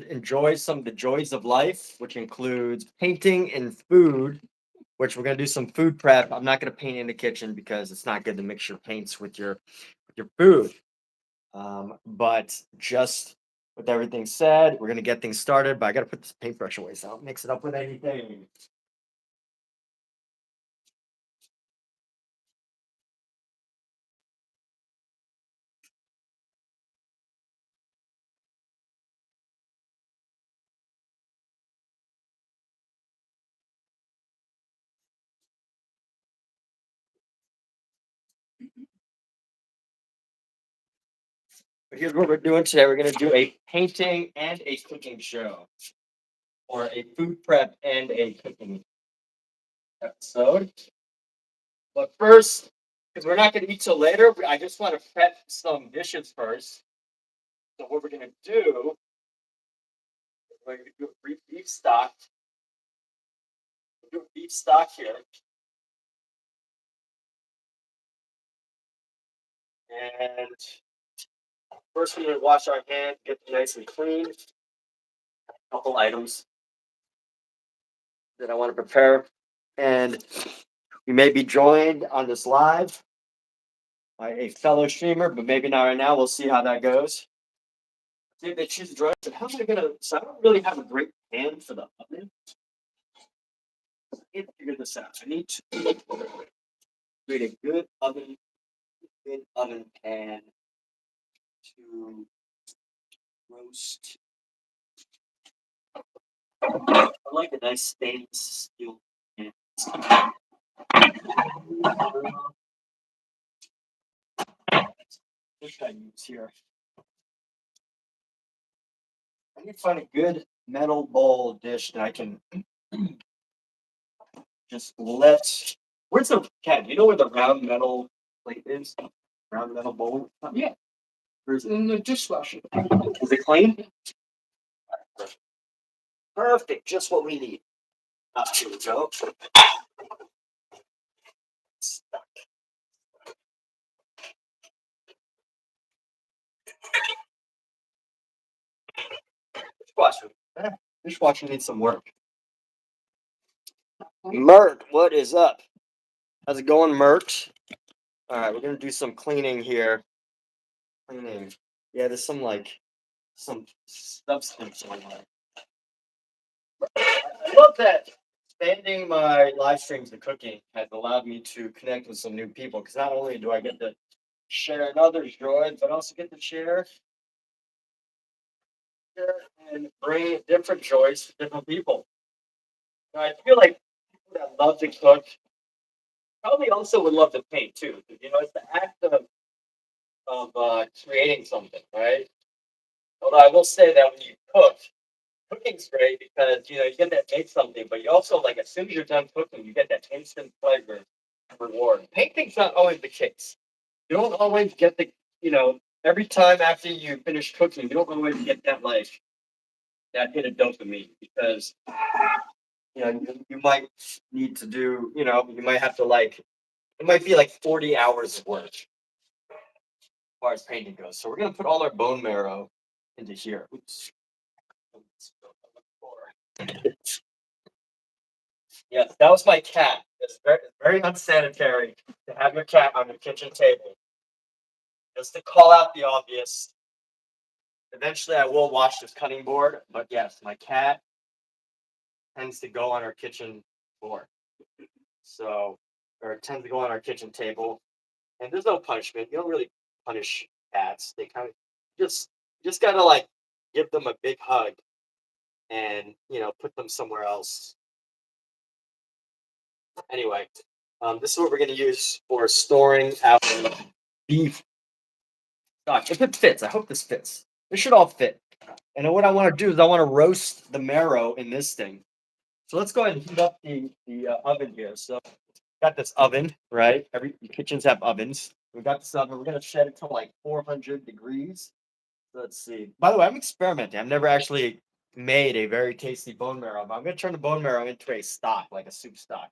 enjoy some of the joys of life, which includes painting and food, which we're gonna do some food prep. I'm not gonna paint in the kitchen because it's not good to mix your paints with your food. But just with everything said, we're gonna get things started. But I gotta put this paintbrush away so I don't mix it up with anything. But here's what we're doing today. We're gonna do a painting and a cooking show, or a food prep and a cooking episode. But first, because we're not gonna eat till later, I just want to prep some dishes first. So what we're gonna do, we're gonna do a beef stock. We'll do a beef stock here, and first we're gonna wash our hands, get them nice and clean. A couple items that I want to prepare, and we may be joined on this live by a fellow streamer, but maybe not right now. We'll see how that goes. See if they choose to join us. And how am I gonna? So I don't really have a great pan for the oven. I need to figure this out. I need to create a good oven pan to roast. I like a nice stainless steel pan. What should I use here? I need to find a good metal bowl dish that I can just let. Where's the cat? Do you know where the round metal plate is? Round metal bowl? Yeah, Where's it? in the dishwasher. Is it clean? Perfect, just what we need. Here we go. Dishwasher. Dishwasher needs some work. Mert, what is up? How's it going, Mert? All right, we're gonna do some cleaning here. Cleaning. Yeah, there's some substance on there. I love that expanding my live streams to cooking has allowed me to connect with some new people because not only do I get to share in others' joy, but also get to share and bring different joys to different people. And I feel like people that love to cook probably also would love to paint too. You know, it's the act of creating something, right? Although I will say that when you cook, cooking's great because you get that make something, but you also like as soon as you're done cooking, you get that instant pleasure reward. Painting's not always the case. You don't always get every time after you finish cooking, you don't always get that hit of dopamine because you might need to do you might have to it might be like 40 hours of work as far as painting goes. So we're gonna put all our bone marrow into here. Oops. Yes, that was my cat. It's very unsanitary to have your cat on your kitchen table. Just to call out the obvious. Eventually, I will wash this cutting board, but yes, my cat tends to go on our kitchen floor. So, or it tends to go on our kitchen table, and there's no punishment. You don't really punish cats. They kind of just gotta give them a big hug and put them somewhere else. Anyway, this is what we're gonna use for storing our beef. Gosh, if it fits, I hope this fits. This should all fit. And what I want to do is I want to roast the marrow in this thing. So let's go ahead and heat up the oven here. So got this oven, right? Every kitchens have ovens. We got this oven. We're gonna set it to like 400 degrees. So let's see. By the way, I'm experimenting. I've never actually made a very tasty bone marrow, but I'm gonna turn the bone marrow into a stock, like a soup stock.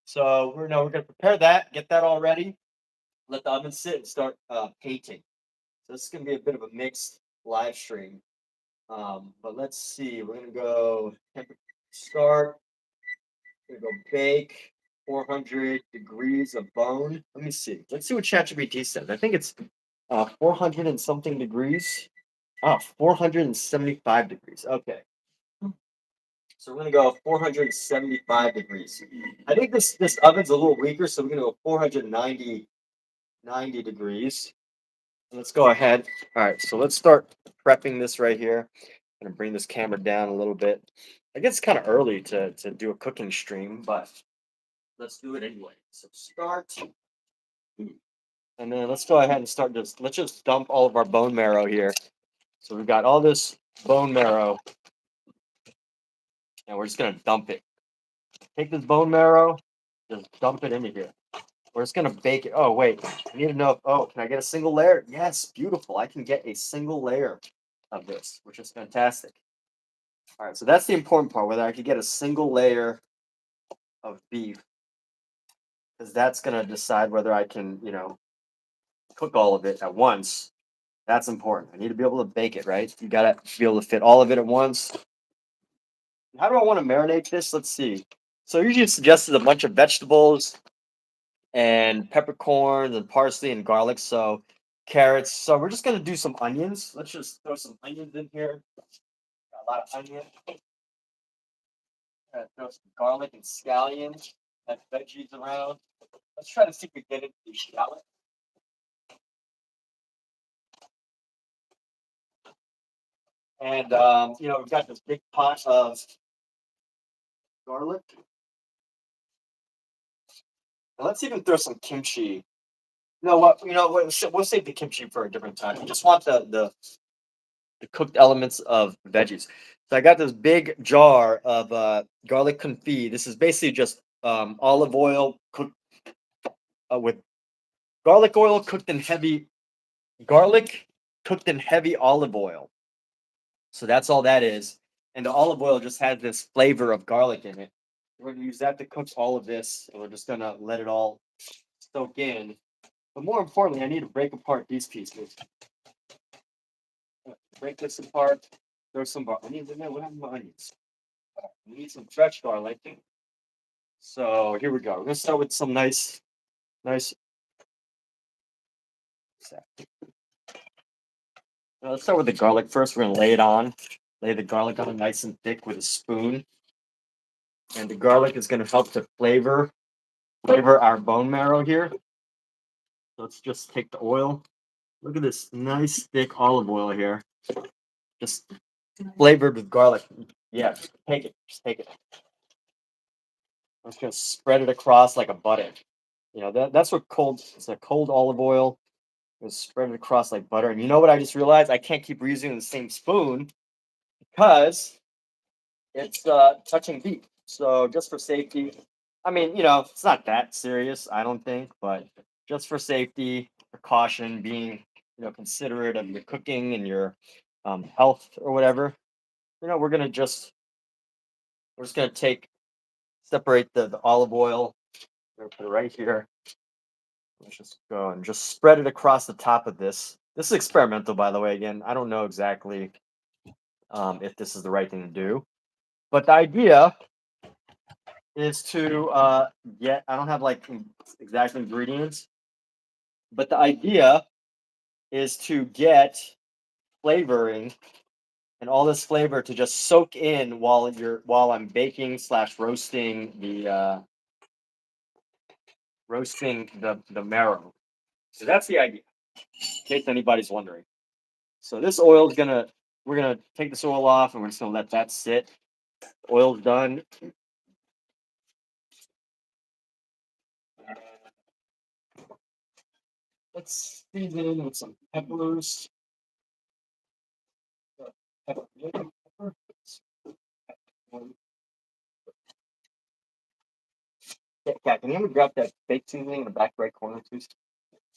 So we're gonna prepare that, get that all ready, let the oven sit and start painting. So this is gonna be a bit of a mixed live stream. But let's see. We're gonna go start. We're gonna go bake 400 degrees of bone. Let me see. Let's see what ChatGPT says. I think it's 400 and something degrees. Oh, 475 degrees. Okay. So we're gonna go 475 degrees. I think this oven's a little weaker, so we're gonna go 490 degrees. Let's go ahead. All right, so let's start prepping this right here. I'm gonna bring this camera down a little bit. I guess it's kind of early to do a cooking stream, but let's do it anyway. So start, and then let's go ahead and start this. Let's just dump all of our bone marrow here. So we've got all this bone marrow, and we're just gonna dump it. Take this bone marrow, just dump it into here. We're just gonna bake it. Oh wait, I need to know. Oh, can I get a single layer? Yes, beautiful. I can get a single layer of this, which is fantastic. All right, so that's the important part. Whether I could get a single layer of beef, because that's gonna decide whether I can, cook all of it at once. That's important. I need to be able to bake it, right? You gotta be able to fit all of it at once. How do I want to marinate this? Let's see. So usually suggested a bunch of vegetables and peppercorns and parsley and garlic. So carrots. So we're just gonna do some onions. Let's just throw some onions in here. Got a lot of onion. Throw some garlic and scallions. Have veggies around. Let's try to see if we get into the shallot. And we've got this big pot of garlic. And let's even throw some kimchi. No, what we'll save the kimchi for a different time. We just want the cooked elements of veggies. So I got this big jar of garlic confit. This is basically just olive oil cooked with garlic oil cooked in heavy garlic cooked in heavy olive oil. So that's all that is. And the olive oil just has this flavor of garlic in it. We're gonna use that to cook all of this, and we're just gonna let it all soak in. But more importantly, I need to break apart these pieces. Break this apart. There's some onions in there. What happened to my onions? We need some fresh garlic. So here we go. We're gonna start with some nice. Let's start with the garlic first. We're gonna lay it on. Lay the garlic on nice and thick with a spoon. And the garlic is gonna help to flavor our bone marrow here. Let's just take the oil. Look at this nice thick olive oil here. Just flavored with garlic. Yeah, just take it. Just take it. I'm just gonna spread it across like a butter. That's what it's a cold olive oil. Just spread it across like butter. And you know what I just realized? I can't keep reusing the same spoon because it's touching beef. So just for safety, I mean, it's not that serious, I don't think, but just for safety, precaution, being considerate of your cooking and your health or whatever, we're just gonna separate the olive oil. We're gonna put it right here. Let's just go and just spread it across the top of this. This is experimental, by the way. Again, I don't know exactly if this is the right thing to do, but the idea is to get. I don't have like exact ingredients, but the idea is to get flavoring and all this flavor to just soak in while I'm baking slash roasting the marrow. So that's the idea, in case anybody's wondering. So this oil is we're gonna take this oil off and we're just gonna let that sit. Oil's done. Let's season with some peppers. Pepper. Cat, can you grab that baked seasoning in the back right corner, please?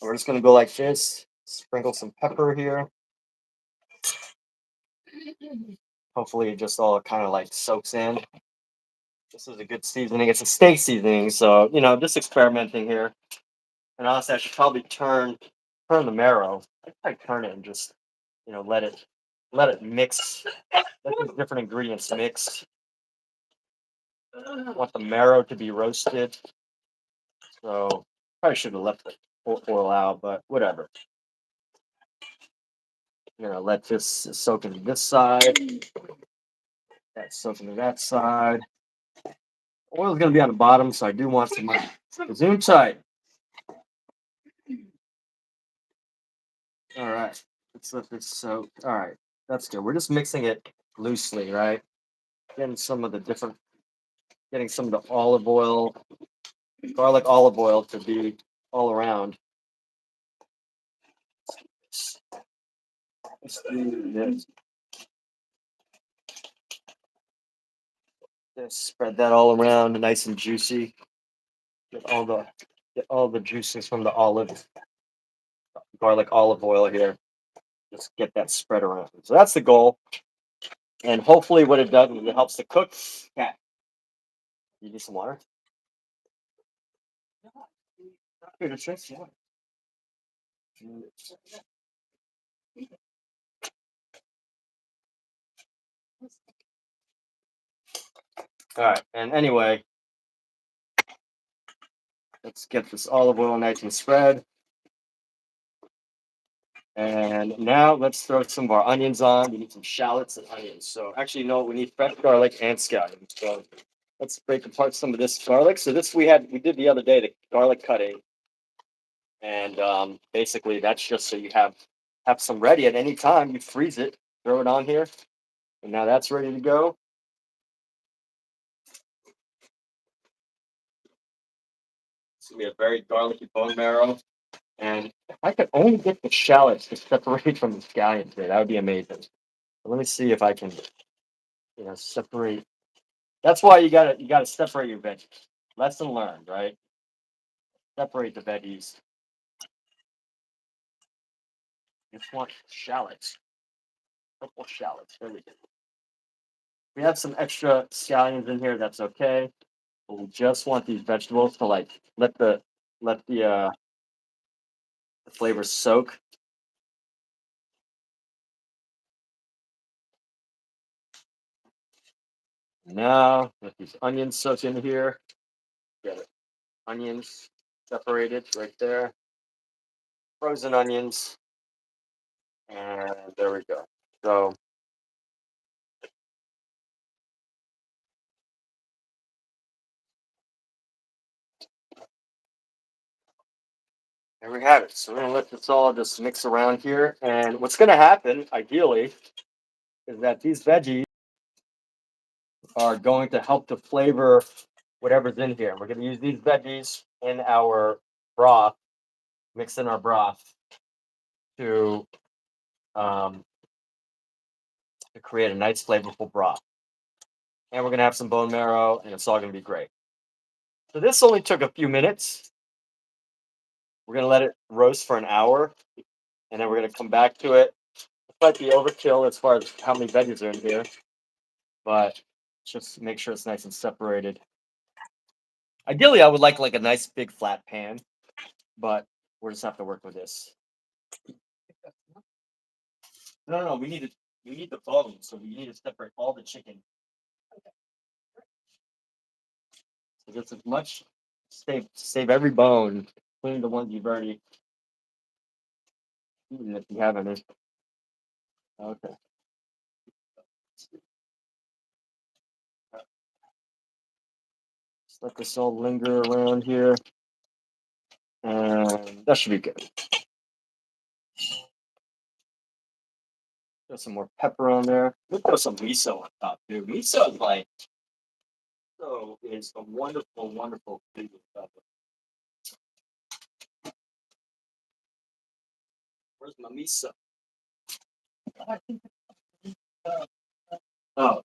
We're just gonna go like this. Sprinkle some pepper here. Hopefully, it just all kind of like soaks in. This is a good seasoning. It's a steak seasoning, so just experimenting here. And honestly, I should probably turn the marrow. I turn it and just let it let it mix. Let these different ingredients mix. I want the marrow to be roasted. So probably should have left the oil out, but whatever. I'm gonna let this soak into this side. That soak into that side. Oil's gonna be on the bottom, so I do want some zoom tight. All right, let's let this soak. All right, that's good. We're just mixing it loosely, right? Getting some of the different, getting some of the olive oil, garlic olive oil to be all around. Let's do this. Just spread that all around, nice and juicy. Get all the juices from the garlic olive oil here. Just get that spread around. So that's the goal. And hopefully, what it does is it helps to cook. Yeah. You need some water? Here, just drink some water. All right. And anyway, let's get this olive oil nice and spread. And now let's throw some of our onions on. We need some shallots and onions. So actually, no, we need fresh garlic and scallions. So let's break apart some of this garlic. So this we did the other day, the garlic cutting. And basically that's just so you have some ready at any time. You freeze it, throw it on here, and now that's ready to go. It's gonna be a very garlicky bone marrow. And if I could only get the shallots to separate from the scallions here, that would be amazing. So let me see if I can, separate. That's why you gotta separate your veggies. Lesson learned, right? Separate the veggies. Just want shallots, purple shallots. There we go. We have some extra scallions in here. That's okay. But we just want these vegetables to like let the flavors soak. Now let these onions soak in here. Get it. Onions separated right there. Frozen onions. And there we go. So there we have it. So we're gonna let this all just mix around here. And what's gonna happen, ideally, is that these veggies are going to help to flavor whatever's in here. We're gonna use these veggies in our broth, mix in our broth to um, to create a nice flavorful broth. And we're gonna have some bone marrow, and it's all gonna be great. So this only took a few minutes. We're gonna let it roast for an hour, and then we're gonna come back to it. It might be overkill as far as how many veggies are in here, but just make sure it's nice and separated. Ideally, I would like a nice big flat pan, but we'll just have to work with this. No, no, no. We need the bone, so we need to separate all the chicken. So just as much save every bone, including the ones you've already eaten if you haven't. Okay. Just let this all linger around here, and that should be good. Throw some more pepper on there. Let's throw some miso on top too. Miso is a wonderful, wonderful food. Where's my miso? Oh,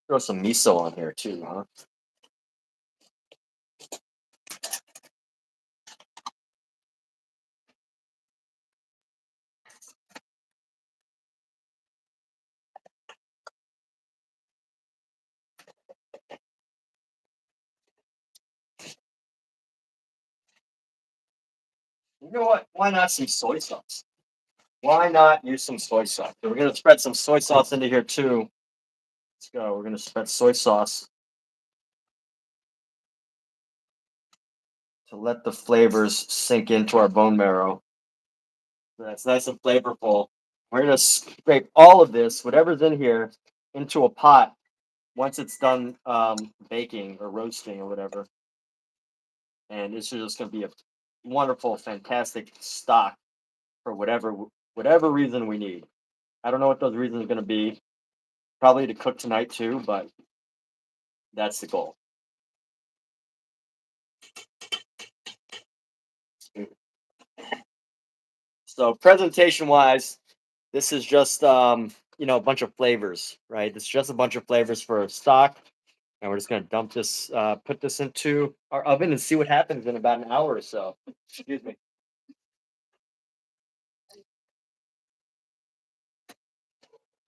throw some miso on here too, huh? You know what? Why not some soy sauce? Why not use some soy sauce? So we're gonna spread some soy sauce into here too. Let's go. We're gonna spread soy sauce to let the flavors sink into our bone marrow. That's nice and flavorful. We're gonna scrape all of this, whatever's in here, into a pot once it's done baking or roasting or whatever. And this is just gonna be a wonderful, fantastic stock for whatever reason we need. I don't know what those reasons are gonna be. Probably to cook tonight too, but that's the goal. So presentation wise, this is just a bunch of flavors, right? It's just a bunch of flavors for stock. And we're just gonna dump this, put this into our oven and see what happens in about an hour or so. Excuse me.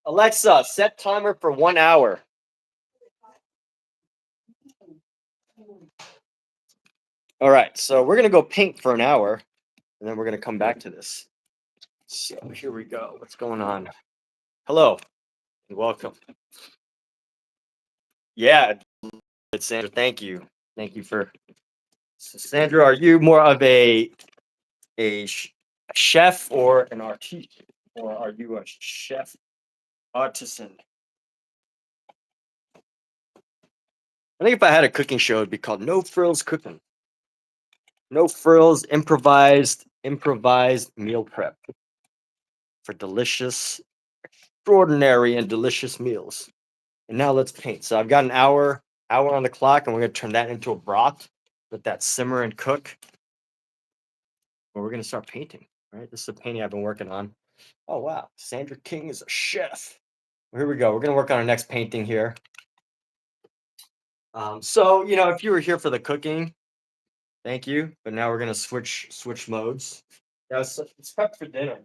Alexa, set timer for 1 hour. All right, so we're gonna go pink for an hour, and then we're gonna come back to this. So here we go. What's going on? Hello and welcome. Yeah, it's Sandra. Thank you. Thank you for. So Sandra, are you more of a chef or an artiste, or are you a chef artisan? I think if I had a cooking show, it'd be called No Frills Cooking. No frills, improvised meal prep for delicious, extraordinary, and delicious meals. And now let's paint. So I've got an hour on the clock, and we're gonna turn that into a broth. Let that simmer and cook. Well, we're gonna start painting. Right, this is a painting I've been working on. Oh wow, Sandra King is a chef. Well, here we go. We're gonna work on our next painting here. So if you were here for the cooking, thank you. But now we're gonna switch modes. Yeah, it's prep for dinner.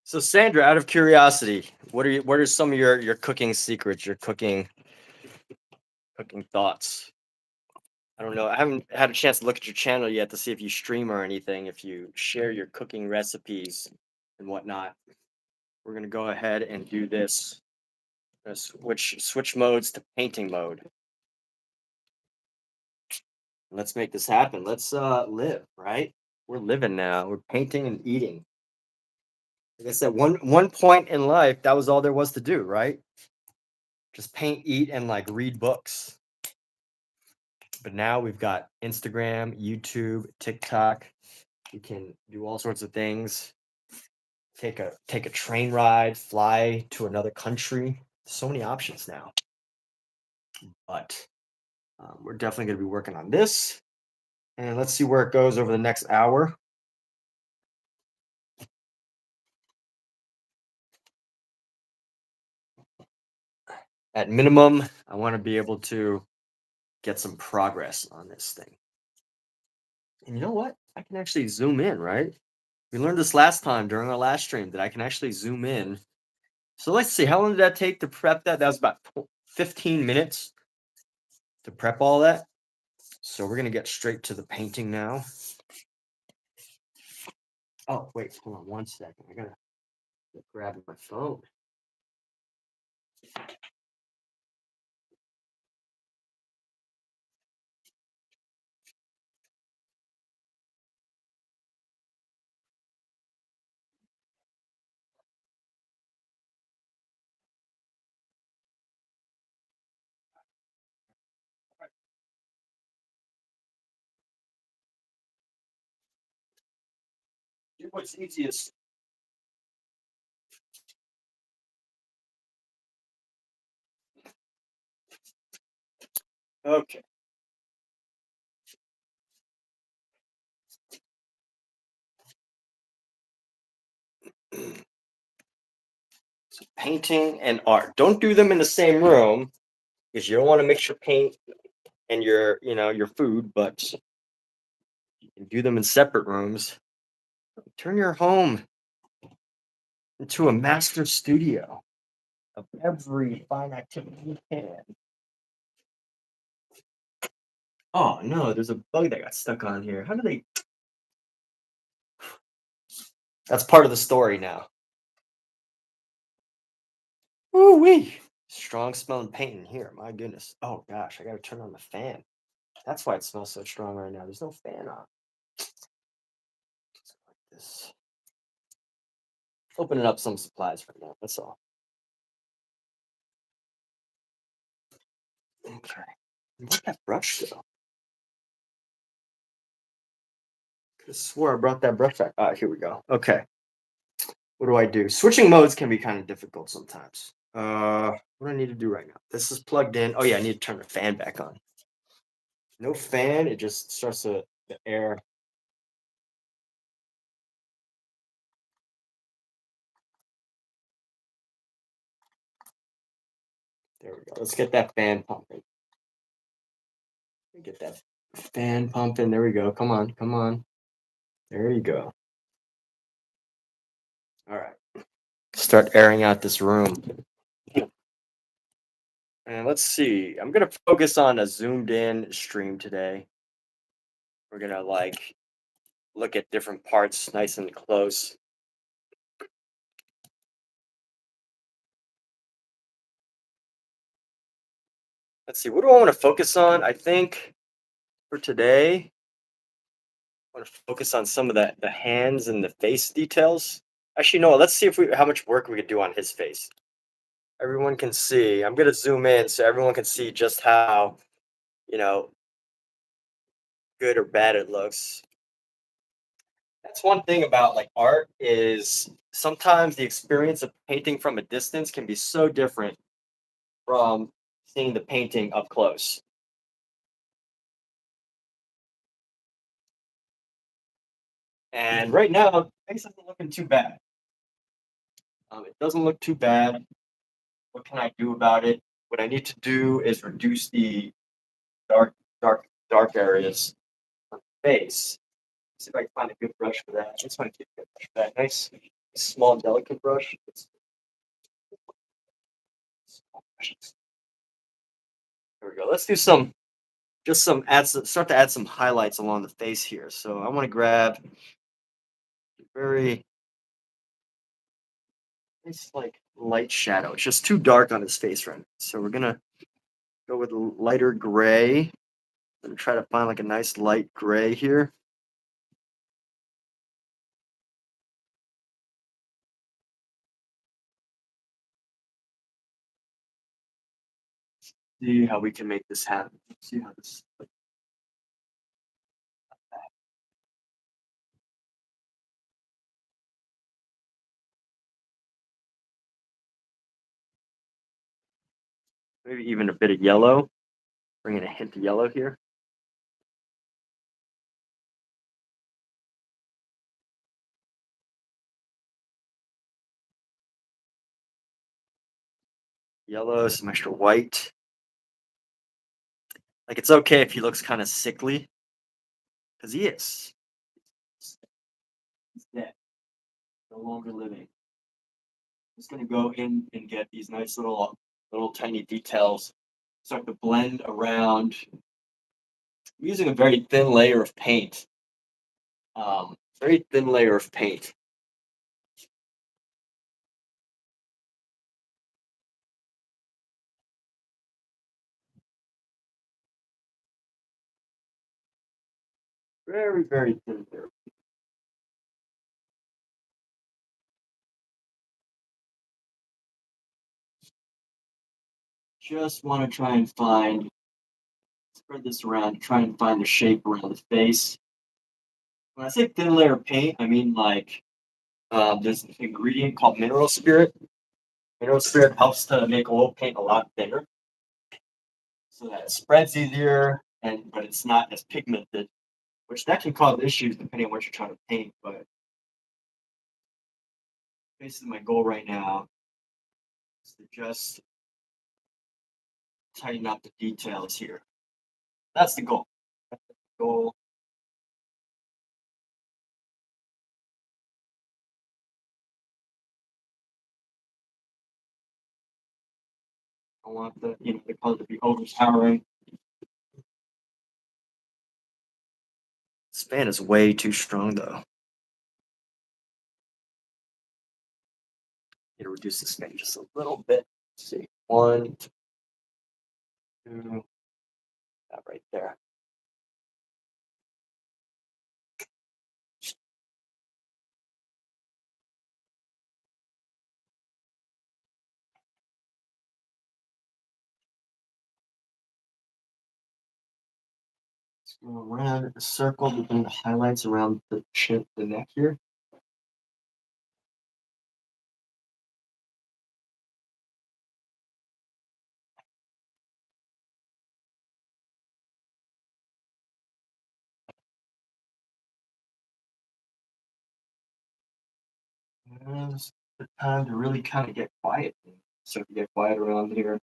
So Sandra, out of curiosity, what are some of your cooking secrets, your cooking thoughts? I don't know. I haven't had a chance to look at your channel yet to see if you stream or anything, if you share your cooking recipes and whatnot. We're gonna go ahead and do this. Switch modes to painting mode. Let's make this happen. Let's live, right? We're living now. We're painting and eating. Like I said, one point in life, that was all there was to do, right? Just paint, eat, and like read books. But now we've got Instagram, YouTube, TikTok. We can do all sorts of things. Take a train ride, fly to another country. So many options now. But we're definitely going to be working on this. And let's see where it goes over the next hour. At minimum, I want to be able to get some progress on this thing. And you know what? I can actually zoom in, right? We learned this last time during our last stream that I can actually zoom in. So let's see, how long did that take to prep that? That was about 15 minutes to prep all that. So we're gonna get straight to the painting now. Oh, wait, hold on 1 second. I gotta grab my phone. Do what's easiest. Okay. So painting and art. Don't do them in the same room because you don't want to mix your paint and your food, but you can do them in separate rooms. Turn your home into a master studio of every fine activity you can. Oh no, there's a bug that got stuck on here. How do they? That's part of the story now. Ooh wee. Strong smelling paint in here. My goodness. Oh gosh, I gotta turn on the fan. That's why it smells so strong right now. There's no fan on. Like this. Opening up some supplies right now. That's all. Okay. Where'd that brush go? I swore I brought that brush back. Ah, here we go. Okay. What do I do? Switching modes can be kind of difficult sometimes. What do I need to do right now? This is plugged in. Oh yeah, I need to turn the fan back on. No fan, it just starts the air. There we go. Let's get that fan pumping. Get that fan pumping. There we go. Come on, come on. There you go. All right. Start airing out this room. And let's see. I'm gonna focus on a zoomed in stream today. We're gonna like look at different parts nice and close. Let's see. What do I want to focus on? I think for today, I want to focus on some of the hands and the face details. Actually, no. Let's see if we how much work we could do on his face. Everyone can see. I'm gonna zoom in so everyone can see just how you know good or bad it looks. That's one thing about like art is sometimes the experience of painting from a distance can be so different from seeing the painting up close. And right now, the face isn't looking too bad. It doesn't look too bad. What can I do about it? What I need to do is reduce the dark, dark areas on the face. See if I can find a good brush for that. I just want to get a good brush for that. Nice, small, delicate brush. There we go. Let's do start to add some highlights along the face here. So I want to grab a very nice like light shadow. It's just too dark on his face right now. So we're gonna go with a lighter gray and try to find like a nice light gray here. See how we can make this happen. See how this maybe even a bit of yellow. Bring in a hint of yellow here. Yellow, some extra white. Like it's okay if he looks kind of sickly, because he is. He's dead, no longer living. Just gonna go in and get these nice little tiny details. Start to blend around. I'm using a very thin layer of paint. Very thin layer of paint. Very, very thin layer. Just want to try and spread this around, try and find the shape around the face. When I say thin layer of paint, I mean like there's an ingredient called mineral spirit. Mineral spirit helps to make oil paint a lot thinner, so that it spreads easier, and but it's not as pigmented, which that can cause issues depending on what you're trying to paint. But this is my goal right now. to just tighten up the details here. That's the goal. That's the goal. I want the color to be overpowering. This fan is way too strong though. Need to reduce this fan just a little bit. Let's see, one, two, that right there. Let's go around the circle, between the highlights around the chin, the neck here. And it's the time to really kind of get quiet. Start to get quiet around here.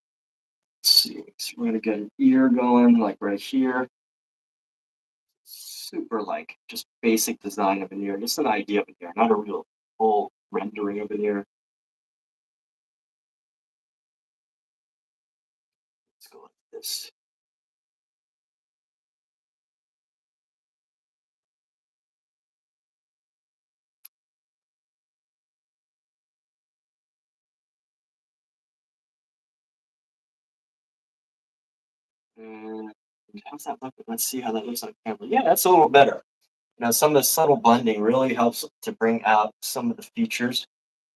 Let's see. So we're gonna get an ear going, like right here. Super like just basic design of an ear, just an idea of an ear, not a real full rendering of an ear. Let's go like this. And how's that look? Let's see how that looks on camera. Yeah, that's a little better. Some of the subtle blending really helps to bring out some of the features.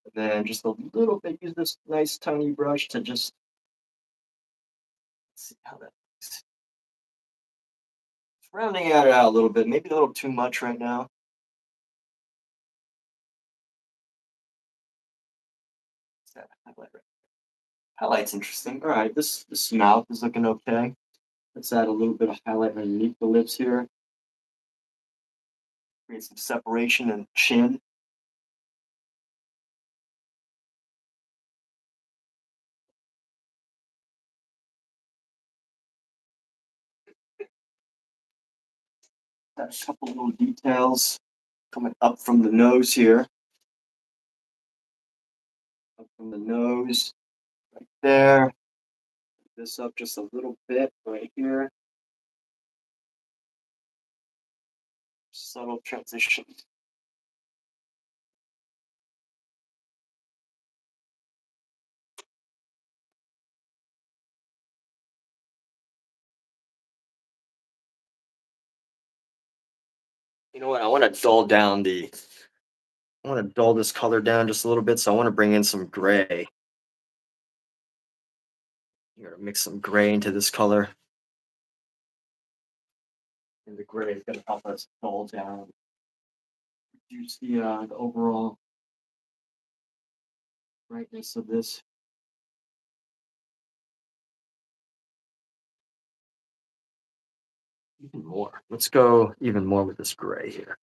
And then just a little bit, use this nice tiny brush to just see how that looks. Rounding it out a little bit, maybe a little too much right now. What's that highlight right? Highlight's interesting. All right, this mouth is looking okay. Let's add a little bit of highlight underneath the lips here. Create some separation in the chin. Got a couple little details coming up from the nose here. Up from the nose, right there. This up just a little bit right here. Subtle transition. You know what? I want to dull this color down just a little bit. So I want to bring in some gray. You're gonna mix some gray into this color. And the gray is gonna help us dull down, reduce the overall brightness of this. Even more. Let's go even more with this gray here.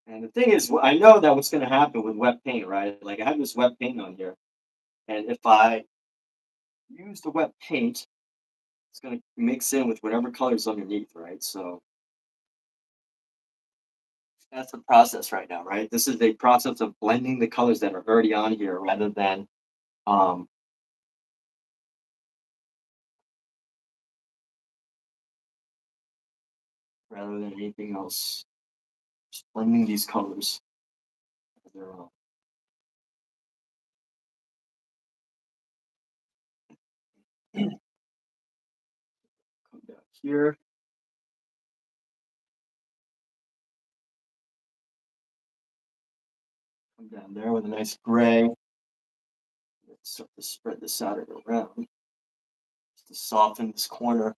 And the thing is, I know that what's going to happen with wet paint, right? Like I have this wet paint on here, and if I use the wet paint, it's going to mix in with whatever colors underneath, right? So that's the process right now, right? This is a process of blending the colors that are already on here um, rather than anything else. Just blending these colors. Come down here. Come down there with a nice gray. Let's start to spread this out and around just to soften this corner.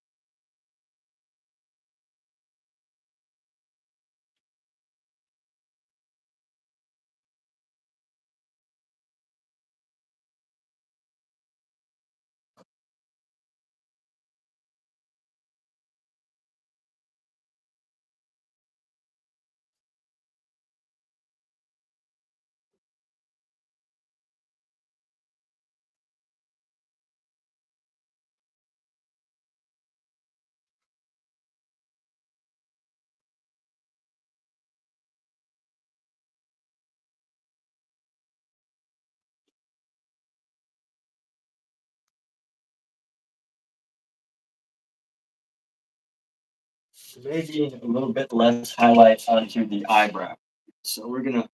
maybe a little bit less highlight onto the eyebrow. So we're gonna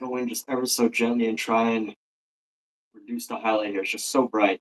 go in just ever so gently and try and reduce the highlight here. It's just so bright.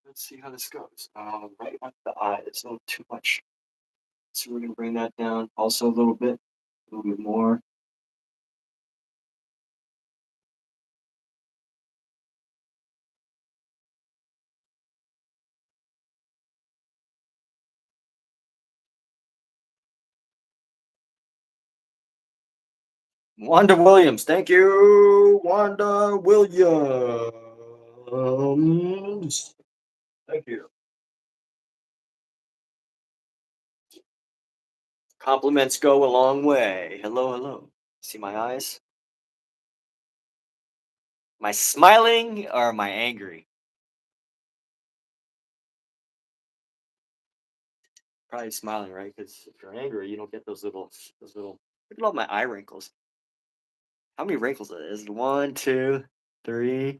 Let's see how this goes. Right at the eye, it's a little too much. So we're gonna bring that down also a little bit more. Wanda Williams, thank you, Wanda Williams. Thank you. Compliments go a long way. Hello, hello. See my eyes? Am I smiling or am I angry? Probably smiling, right? Because if you're angry, you don't get those little. Look at all my eye wrinkles. How many wrinkles is it? One, two, three.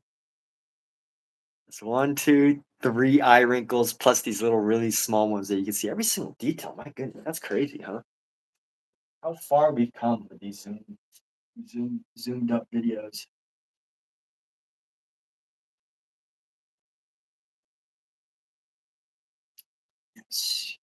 It's one, two, three eye wrinkles plus these little really small ones that you can see every single detail. My goodness, that's crazy, huh? How far we've come with these zoomed up videos. Yes.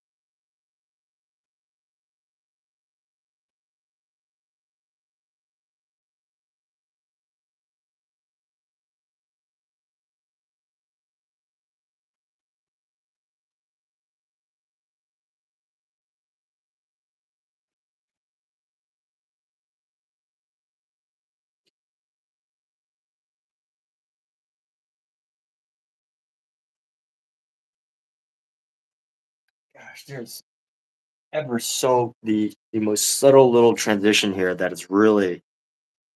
Gosh, there's ever so the most subtle little transition here that is really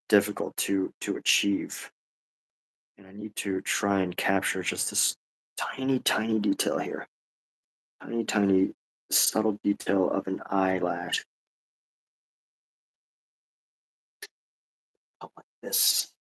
difficult to achieve. And I need to try and capture just this tiny, tiny detail here. Tiny, tiny, subtle detail of an eyelash. Like this.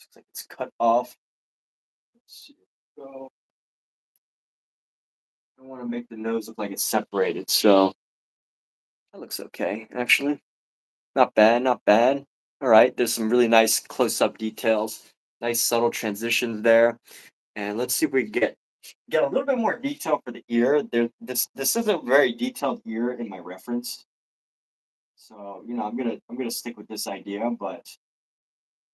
Looks like it's cut off. Let's see. Go. I want to make the nose look like it's separated, so that looks okay, actually. Not bad, not bad. All right, there's some really nice close-up details, nice subtle transitions there. And let's see if we can get a little bit more detail for the ear. This is a very detailed ear in my reference. So, I'm gonna stick with this idea, but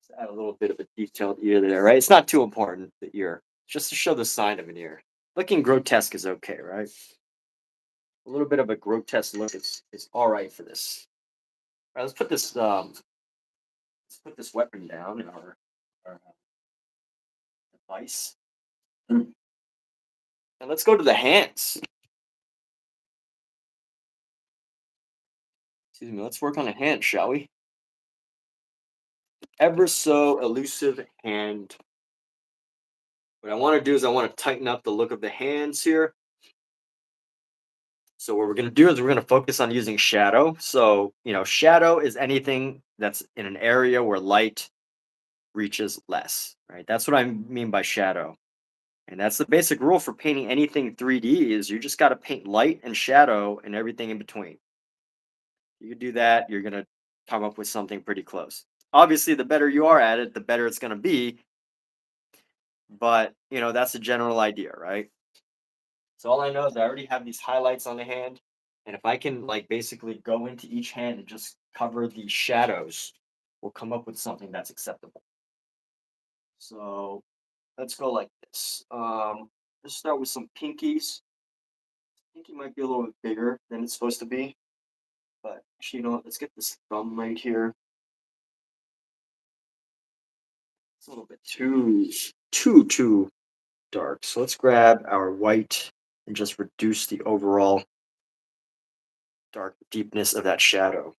let's add a little bit of a detailed ear there, right? It's not too important, the ear. Just to show the sign of an ear. Looking grotesque is okay, right? A little bit of a grotesque look is all right for this. All right, let's put this weapon down in our device. And let's go to the hands. Excuse me. Let's work on the hand, shall we? Ever so elusive hand. What I want to do is I want to tighten up the look of the hands here. So what we're going to do is we're going to focus on using shadow. So, shadow is anything that's in an area where light reaches less, right? That's what I mean by shadow. And that's the basic rule for painting anything 3D is you just got to paint light and shadow and everything in between. You do that, you're going to come up with something pretty close. Obviously, the better you are at it, the better it's going to be, but that's the general idea, right? So all I know is I already have these highlights on the hand, and if I can like basically go into each hand and just cover the shadows, we'll come up with something that's acceptable. So let's go like this. Let's start with some pinkies. Pinky might be a little bit bigger than it's supposed to be, but actually, you know what? Let's get this thumb right here. It's a little bit too dark. So let's grab our white and just reduce the overall dark deepness of that shadow.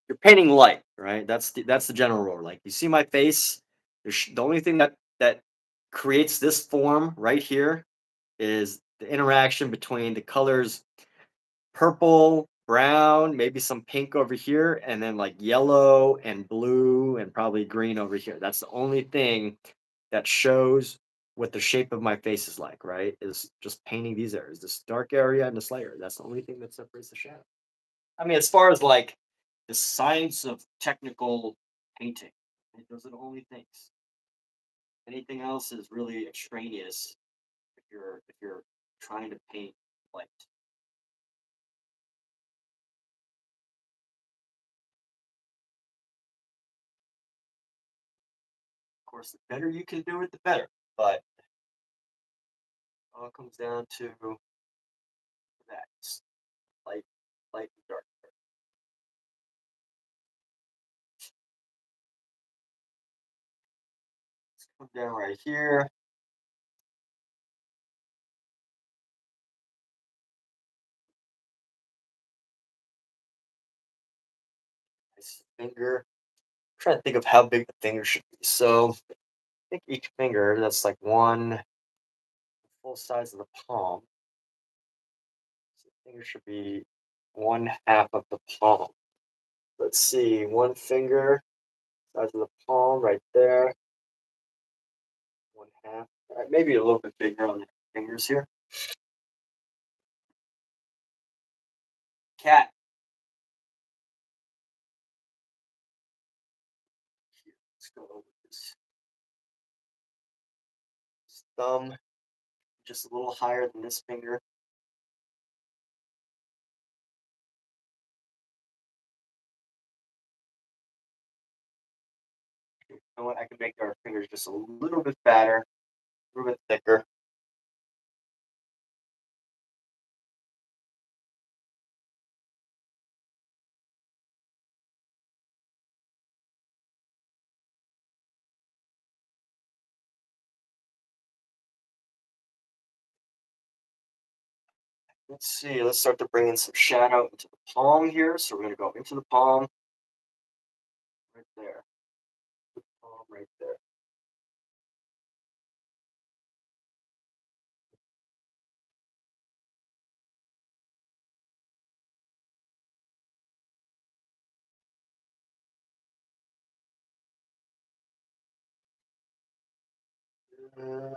You're painting light, right? That's the general rule. Like you see my face, the only thing that creates this form right here is the interaction between the colors purple, brown, maybe some pink over here, and then like yellow and blue and probably green over here. That's the only thing that shows what the shape of my face is like, right? Is just painting these areas, this dark area and this layer. That's the only thing that separates the shadow. I mean, as far as like the science of technical painting, right, those are the only things. Anything else is really extraneous if you're trying to paint light. Of course, the better you can do it, the better. But all comes down to that light, light and dark. Let's come down right here. Nice finger. Trying to think of how big the finger should be. So I think each finger that's like one full size of the palm. So the finger should be one half of the palm. Let's see, one finger size of the palm right there. One half. All right, maybe a little bit bigger on the fingers here. Cat. Let's go over this thumb just a little higher than this finger. You know what? I can make our fingers just a little bit fatter, a little bit thicker. Let's see. Let's start to bring in some shadow into the palm here. So we're going to go into the palm right there. Palm right there. Uh,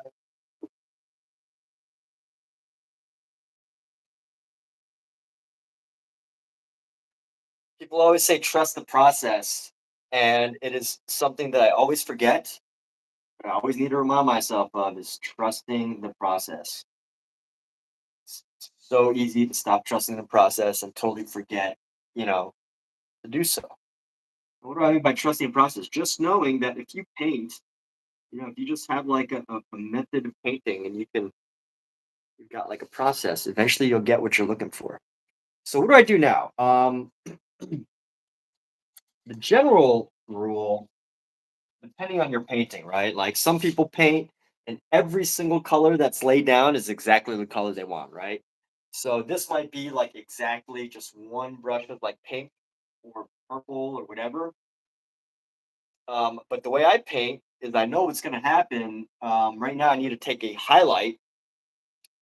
People always say trust the process, and it is something that I always forget. But I always need to remind myself of is trusting the process. It's so easy to stop trusting the process and totally forget, you know, to do so. What do I mean by trusting the process? Just knowing that if you paint, if you just have like a method of painting and you've got like a process, eventually you'll get what you're looking for. So what do I do now? The general rule, depending on your painting, right? Like some people paint and every single color that's laid down is exactly the color they want, right? So this might be like exactly just one brush of like pink or purple or whatever. But the way I paint is I know what's going to happen. Right now, I need to take a highlight,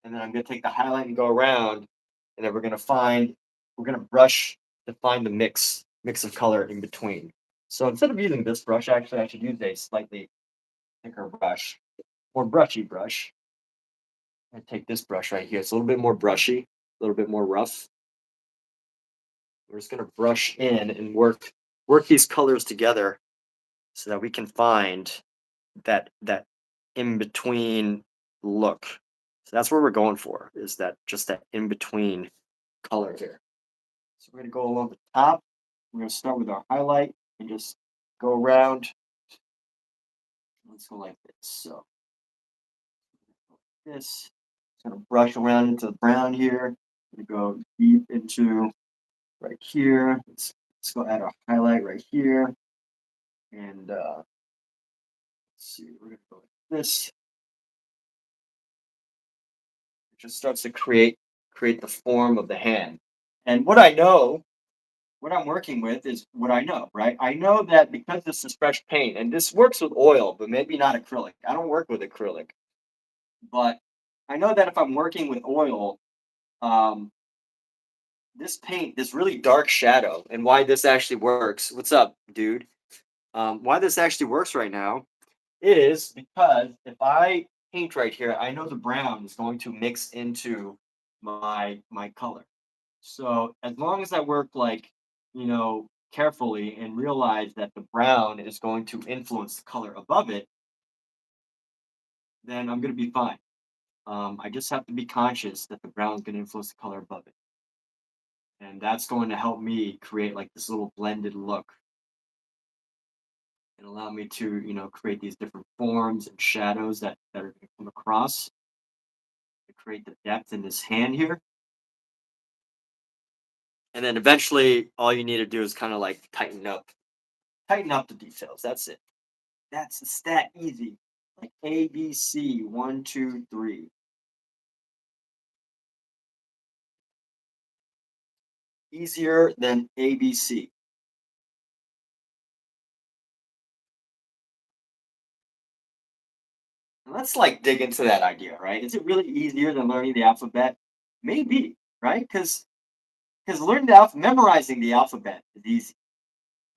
and then I'm going to take the highlight and go around, and then we're going to brush to find the mix mix of color in between. So instead of using this brush, actually, I should use a slightly thicker brush, more brushy brush. I take this brush right here. It's a little bit more brushy, a little bit more rough. We're just gonna brush in and work these colors together so that we can find that in between look. So that's where we're going for, is that just that in between color here. So we're gonna go along the top. We're gonna start with our highlight and just go around. Let's go like this. So this, gonna brush around into the brown here. We go deep into right here. Let's go add our highlight right here. And let's see, we're gonna go like this. It just starts to create the form of the hand. And what I know, what I'm working with is what I know, right? I know that because this is fresh paint, and this works with oil, but maybe not acrylic. I don't work with acrylic, but I know that if I'm working with oil, um, this paint, this really dark shadow, and why this actually works. What's up, dude? Why this actually works right now is because if I paint right here, I know the brown is going to mix into my color. So as long as I work like, carefully and realize that the brown is going to influence the color above it, then I'm going to be fine. I just have to be conscious that the brown is going to influence the color above it. And that's going to help me create like this little blended look and allow me to, create these different forms and shadows that are going to come across to create the depth in this hand here. And then eventually all you need to do is kind of like tighten up the details. That's it. It's that easy. Like A, B, C, one, two, three. Easier than A, B, C. And let's like dig into that idea, right? Is it really easier than learning the alphabet? Maybe, right? Because learning memorizing the alphabet is easy.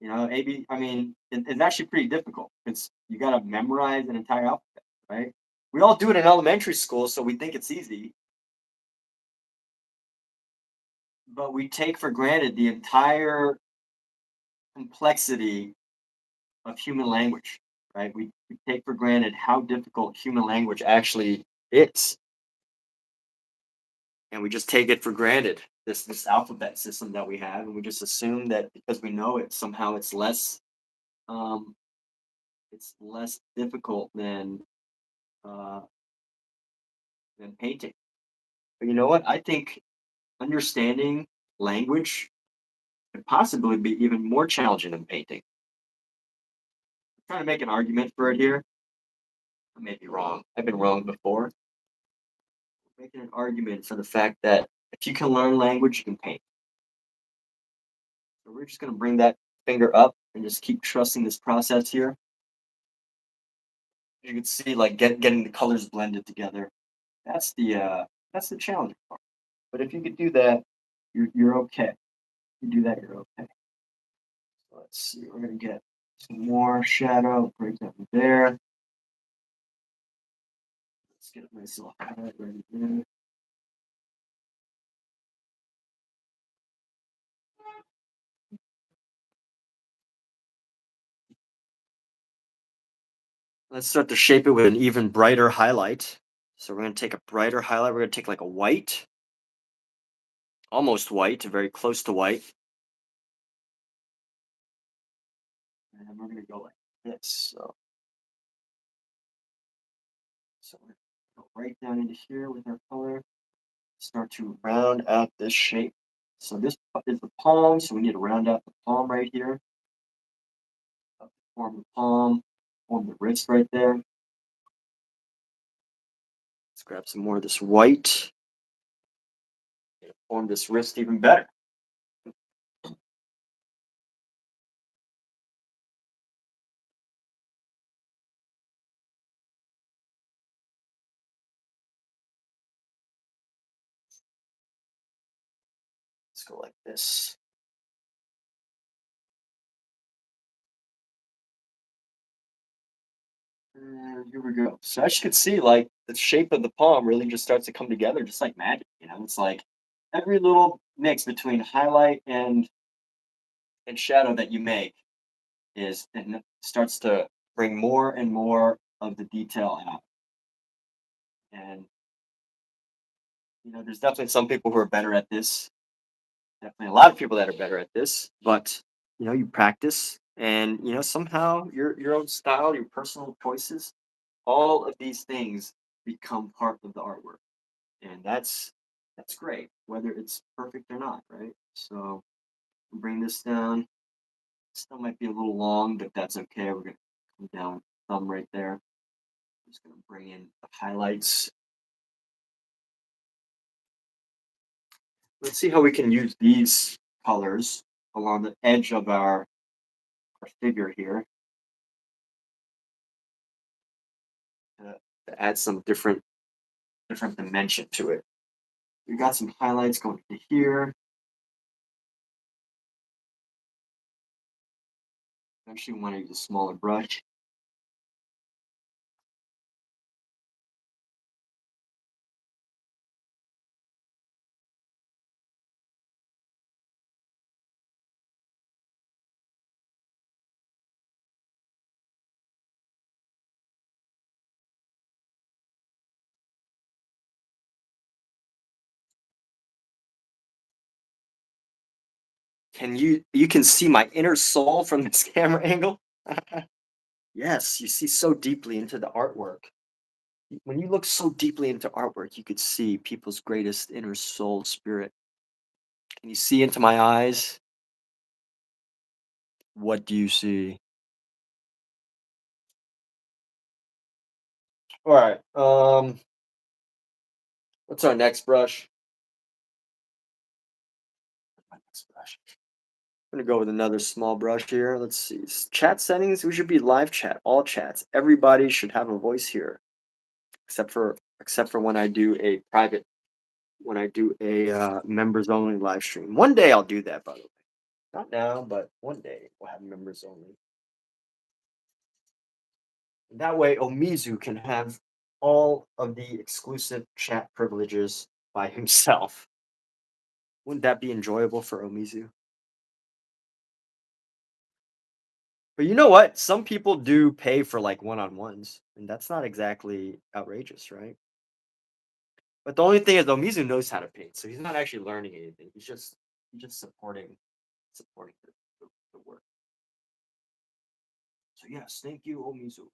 A, B, I mean, it's actually pretty difficult because you got to memorize an entire alphabet, right? We all do it in elementary school, so we think it's easy, but we take for granted the entire complexity of human language, right? We take for granted how difficult human language actually is. And we just take it for granted, this alphabet system that we have, and we just assume that because we know it, somehow um, it's less difficult uh, than painting. But you know what? I think understanding language could possibly be even more challenging than painting. I'm trying to make an argument for it here. I may be wrong. I've been wrong before. Making an argument for the fact that if you can learn language, you can paint. So we're just going to bring that finger up and just keep trusting this process here. You can see, like getting the colors blended together. That's the challenging part. But if you could do that, you're okay. If you do that, you're okay. So let's see. We're going to get some more shadow right down there. Let's get a nice little highlight right there. Let's start to shape it with an even brighter highlight. So we're going to take a brighter highlight. We're going to take like a white, almost white, very close to white. And we're going to go like this. So we're going to go right down into here with our color. Start to round out this shape. So this is the palm. So we need to round out the palm right here. Form the palm, form the wrist right there. Let's grab some more of this white. Form this wrist even better. Let's go like this. And here we go. So as you can see, like the shape of the palm really just starts to come together just like magic. It's like every little mix between highlight and shadow that you make is and it starts to bring more and more of the detail out. And there's definitely some people who are better at this. Definitely a lot of people that are better at this, but you practice and somehow your own style, your personal choices, all of these things become part of the artwork. And that's great, whether it's perfect or not, right? So bring this down. Still might be a little long, but that's okay. We're gonna come down thumb right there. Just gonna bring in the highlights. Let's see how we can use these colors along the edge of our figure here to add some different dimension to it. We got some highlights going to here. Actually, want to use a smaller brush. You can see my inner soul from this camera angle? Yes, you see so deeply into the artwork. When you look so deeply into artwork, you could see people's greatest inner soul spirit. Can you see into my eyes? What do you see? All right. What's our next brush? My next brush. I'm gonna go with another small brush here. Let's see. Chat settings. We should be live chat. All chats. Everybody should have a voice here, except for when I do a private, when I do a members only live stream. One day I'll do that, by the way. Not now, but one day we'll have members only. That way, Omizu can have all of the exclusive chat privileges by himself. Wouldn't that be enjoyable for Omizu? But you know what? Some people do pay for like one-on-ones, and that's not exactly outrageous, right? But the only thing is Omizu knows how to paint, so he's not actually learning anything. He's just supporting the work. So yes, thank you, Omizu.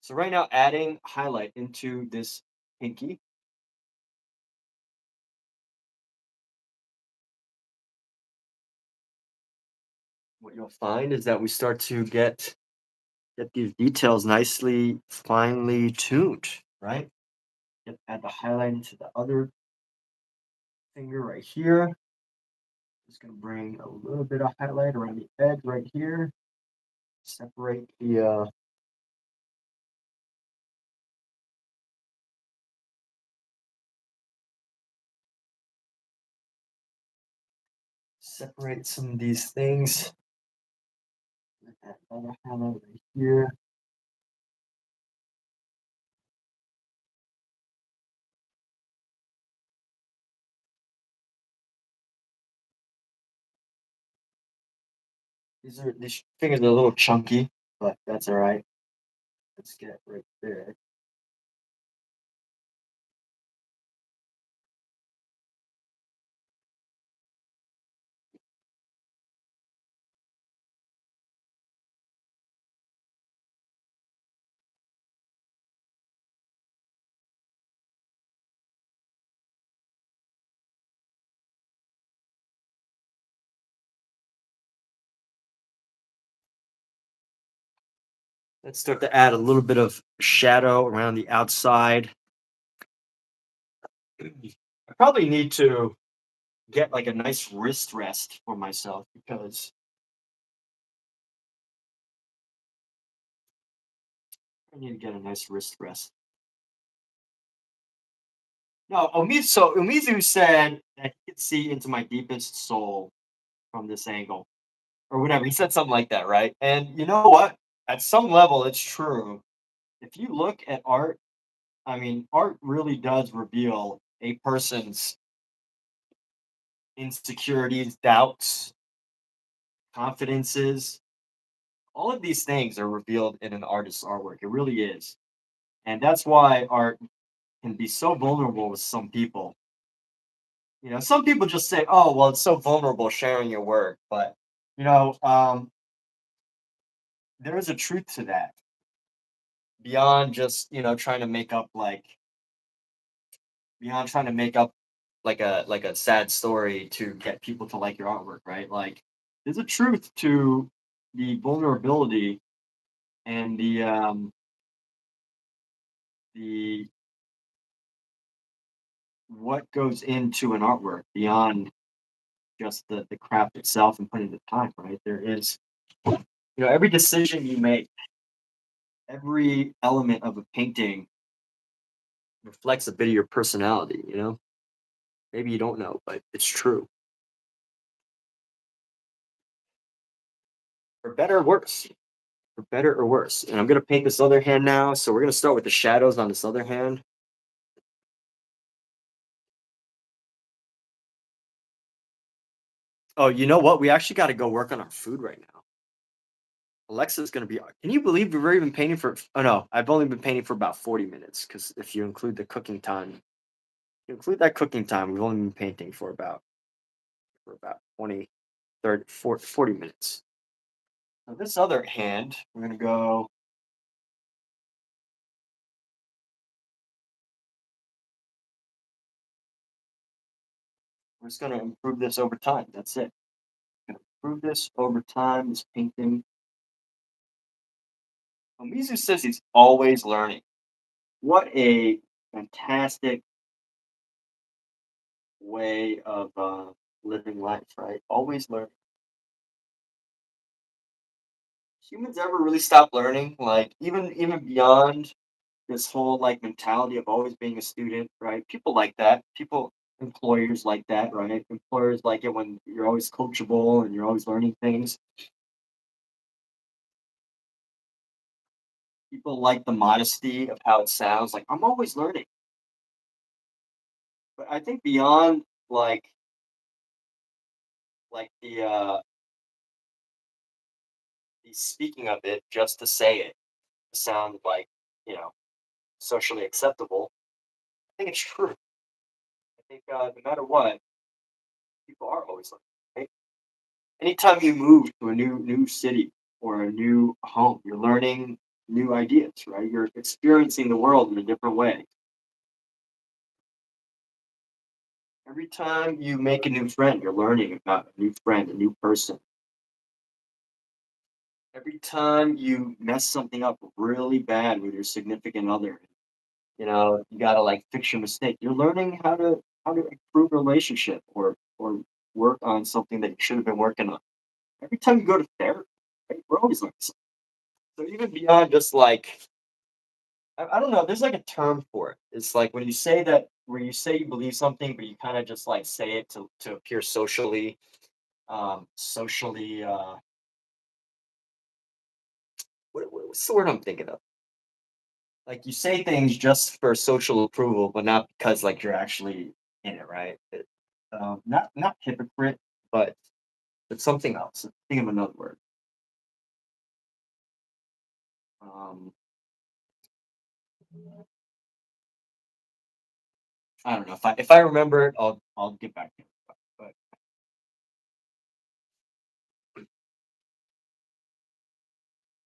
So right now, adding highlight into this pinky. What you'll find is that we start to get these details nicely finely tuned, right? Add the highlight into the other finger right here. Just gonna bring a little bit of highlight around the edge right here. Separate separate some of these things. Add another highlight right here. These fingers are a little chunky, but that's all right. Let's get right there. Let's start to add a little bit of shadow around the outside. I probably need to get like a nice wrist rest for myself because I need to get a nice wrist rest. No, Umizu said that he could see into my deepest soul from this angle. or whatever. He said something like that, right? And you know what? At some level, it's true. If you look at art, I mean, art really does reveal a person's insecurities, doubts, confidences. All of these things are revealed in an artist's artwork. It really is. And that's why art can be so vulnerable with some people. You know, some people just say, "Oh, well, it's so vulnerable sharing your work," but you know, there is a truth to that beyond just trying to make up beyond trying to make up like a sad story to get people to like your artwork, right? Like, there's a truth to the vulnerability and the what goes into an artwork beyond just the craft itself and putting the time, right? There is, every decision you make, every element of a painting reflects a bit of your personality, Maybe you don't know, but it's true. For better or worse. For better or worse. And I'm gonna paint this other hand now. So we're gonna start with the shadows on this other hand. Oh, you know what? We actually gotta go work on our food right now. Alexa's gonna be. Can you believe we've already been painting for? Oh no, I've only been painting for about 40 minutes because if you include the cooking time, that cooking time, we've only been painting for about 20, 30, 40 minutes. Now this other hand, we're gonna go. We're just gonna improve this over time. That's it. Gonna improve this over time. This painting. Mizu says he's always learning. What a fantastic way of living life, right? Always learning. Humans ever really stop learning? Like even beyond this whole like mentality of always being a student, right? People like that. People employers like that, right? Employers like it when you're always coachable and you're always learning things. People like the modesty of how it sounds. Like I'm always learning. But I think beyond like like the speaking of it just to say it to sound like, you know, socially acceptable. I think it's true. I think no matter what, people are always learning. Right? Anytime you move to a new city or a new home, you're learning new ideas, right? You're experiencing the world in a different way. Every time you make a new friend, you're learning about a new friend, a new person. Every time you mess something up really bad with your significant other, you gotta like fix your mistake. You're learning how to improve a relationship or work on something that you should have been working on. Every time you go to therapy, right, we're always learning something. So even beyond just like I don't know, there's like a term for it. It's like when you say that where you say you believe something, but you kind of just like say it to appear socially what's the word I'm thinking of? Like you say things just for social approval, but not because like you're actually in it, right? Not hypocrite, but something else. Think of another word. Um, I don't know if I remember it, I'll get back to you. But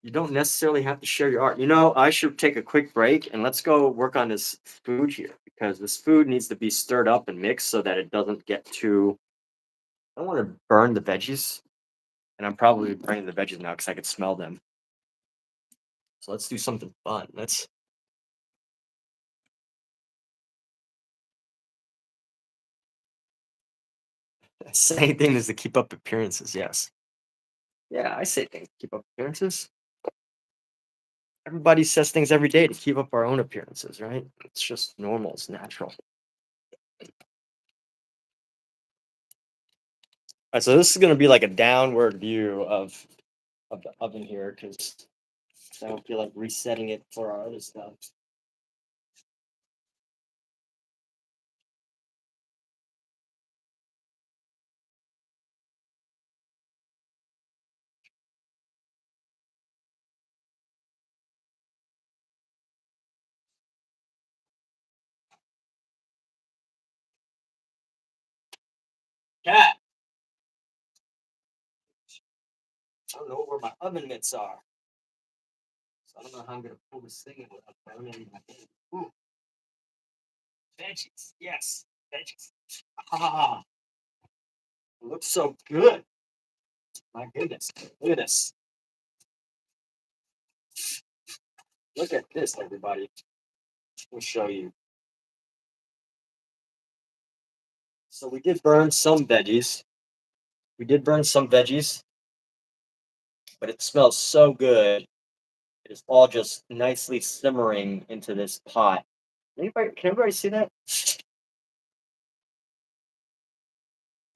you don't necessarily have to share your art. I should take a quick break and let's go work on this food here because this food needs to be stirred up and mixed so that it doesn't get too. I don't want to burn the veggies, and I'm probably burning the veggies now because I could smell them. So let's do something fun. Let's say things to keep up appearances. Yes. Yeah, I say things to keep up appearances. Everybody says things every day to keep up our own appearances, right? It's just normal. It's natural. Alright, so this is gonna be like a downward view of the oven here because I don't feel like resetting it for our other stuff. Cat, I don't know where my oven mitts are. So I don't know how I'm gonna pull this thing in without burning my hand. Ooh, veggies. Yes, veggies. Ah, it looks so good. My goodness. Look at this. Look at this, everybody. Let me show you. So we did burn some veggies. We did burn some veggies, but it smells so good. It is all just nicely simmering into this pot. Can everybody see that?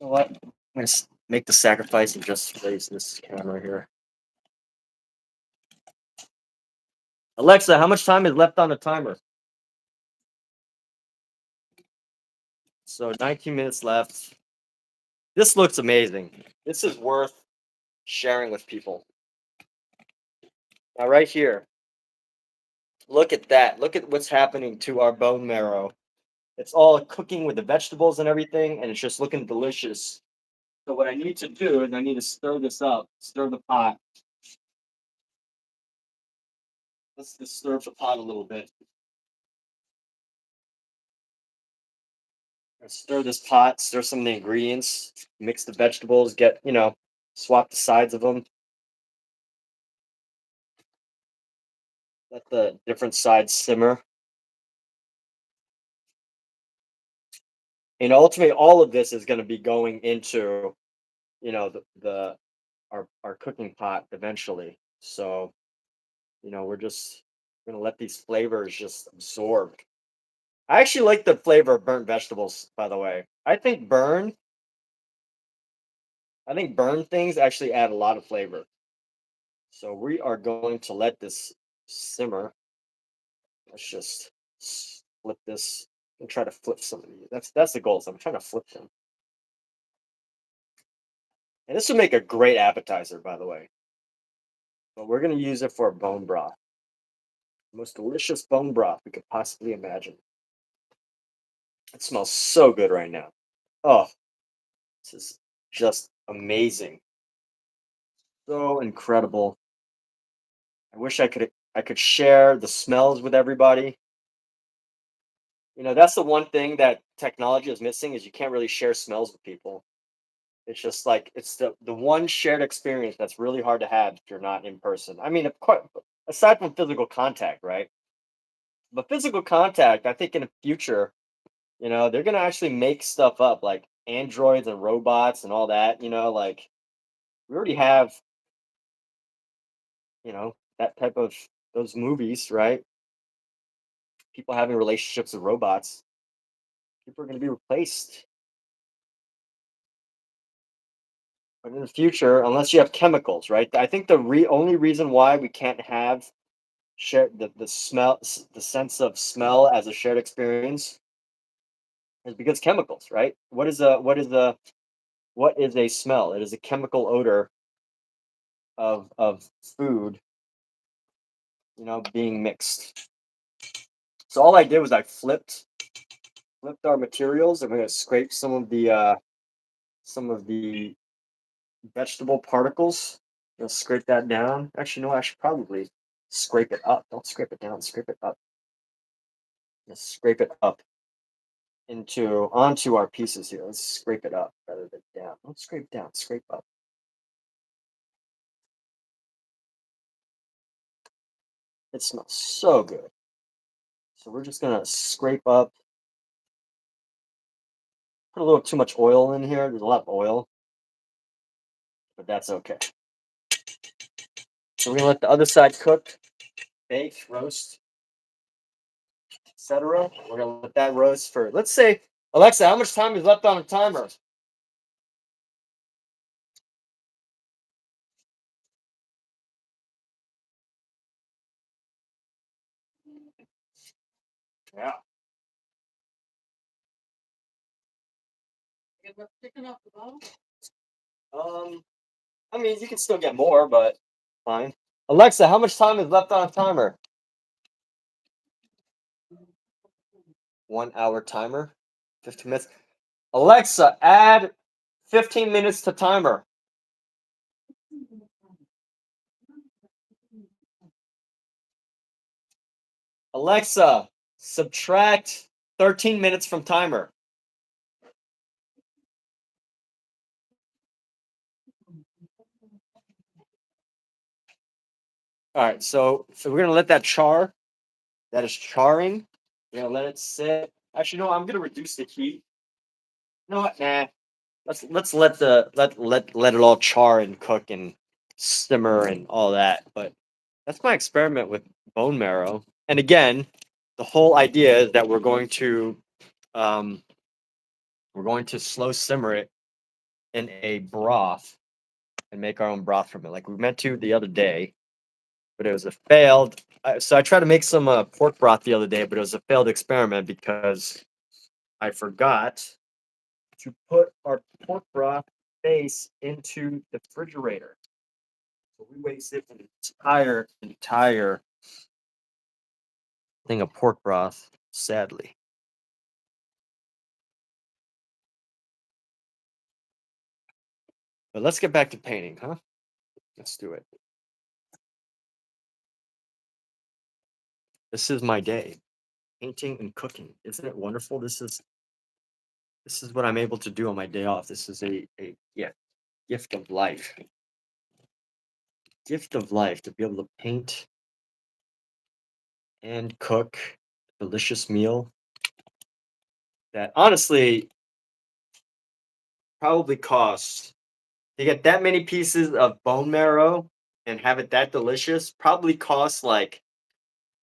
You know what? I'm gonna make the sacrifice and just raise this camera here. Alexa, how much time is left on the timer? So 19 minutes left. This looks amazing. This is worth sharing with people. Now, right here, look at that. Look at what's happening to our bone marrow. It's all cooking with the vegetables and everything, and it's just looking delicious. So what I need to do is I need to stir this up, stir the pot. Let's just stir up the pot a little bit. Stir this pot, stir some of the ingredients, mix the vegetables, swap the sides of them. Let the different sides simmer. And ultimately, all of this is going to be going into, the our cooking pot eventually. So, we're just going to let these flavors just absorb. I actually like the flavor of burnt vegetables, by the way. I think burn things actually add a lot of flavor. So we are going to let this simmer. Let's just flip this and try to flip some of these. That's the goal. So I'm trying to flip them. And this would make a great appetizer, by the way. But we're gonna use it for bone broth. The most delicious bone broth we could possibly imagine. It smells so good right now. Oh, this is just amazing. So incredible. I wish I could share the smells with everybody. That's the one thing that technology is missing is you can't really share smells with people. It's just like it's the one shared experience that's really hard to have if you're not in person. I mean, of course, aside from physical contact, right? But physical contact, I think in the future, they're gonna actually make stuff up like androids and robots and all that. Like we already have, that type of those movies, right? People having relationships with robots. People are gonna be replaced. But in the future, unless you have chemicals, right? I think the only reason why we can't have share the sense of smell as a shared experience is because chemicals, right? What is a smell? It is a chemical odor of food, being mixed. So all I did was I flipped our materials. I'm gonna scrape some of the vegetable particles. Scrape that down. Actually, no, I should probably scrape it up. Don't scrape it down, scrape it up. Just scrape it up into onto our pieces here. Let's scrape it up rather than down. Don't scrape down, scrape up. It smells so good. So we're just gonna scrape up, put a little too much oil in here. There's a lot of oil, but that's okay. So we're gonna let the other side cook, bake, roast, etc. We're gonna let that roast for let's say, Alexa, how much time is left on the timer? Yeah. Um, I mean, you can still get more, but fine. Alexa, how much time is left on a timer? 1 hour timer, 15 minutes. Alexa, add 15 minutes to timer. Alexa, subtract 13 minutes from timer. All right, so we're gonna let that char. That is charring. We're gonna let it sit. Actually, no, I'm gonna reduce the heat. You know what? Nah. Let's let it all char and cook and simmer and all that. But that's my experiment with bone marrow. And again, the whole idea is that um we're going to slow simmer it in a broth and make our own broth from it, like we meant to the other day. But it was a failed. So I tried to make some pork broth the other day, but it was a failed experiment because I forgot to put our pork broth base into the refrigerator. So we wasted an entire thing of pork broth, sadly. But let's get back to painting, huh? Let's do it. This is my day, painting and cooking. Isn't it wonderful? This is what I'm able to do on my day off. This is a gift of life. Gift of life to be able to paint and cook a delicious meal that honestly probably costs to get that many pieces of bone marrow and have it that delicious probably costs like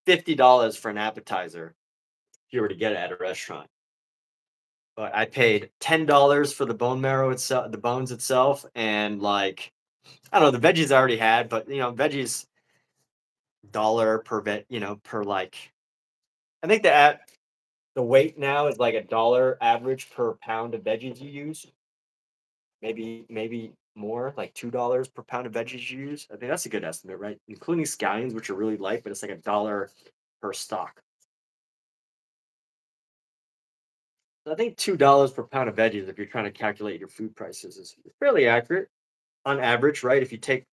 $50 for an appetizer if you were to get it at a restaurant. But I paid $10 for the bone marrow itself, the bones itself, and like I don't know, the veggies I already had, but veggies dollar per per like I think the weight now is like $1 average per pound of veggies you use. Maybe more, like $2 per pound of veggies you use. I think that's a good estimate, right? Including scallions, which are really light, but it's like $1 per stock. So I think $2 per pound of veggies, if you're trying to calculate your food prices, is fairly accurate on average, right? If you take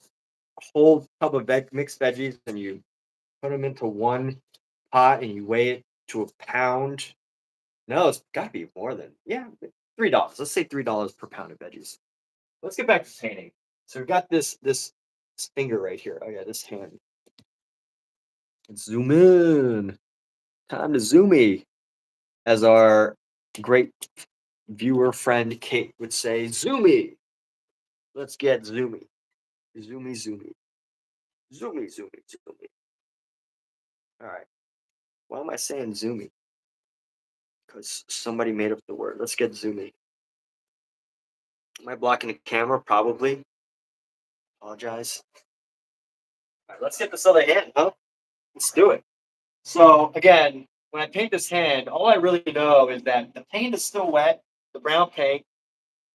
a whole tub of mixed veggies and you put them into one pot and you weigh it to a pound, no, it's got to be more than $3. Let's say $3 per pound of veggies. Let's get back to painting. So we've got this finger right here. Oh yeah, this hand. Let's zoom in. Time to zoomy, as our great viewer friend Kate would say. Zoomy. Let's get zoomy. Zoomy, zoomy, zoomy, zoomy, zoomy. All right. Why am I saying zoomy? Because somebody made up the word. Let's get zoomy. Am I blocking the camera? Probably. Apologize. All right, let's get this other hand, huh? Let's do it. So again, when I paint this hand, all I really know is that the paint is still wet, the brown paint,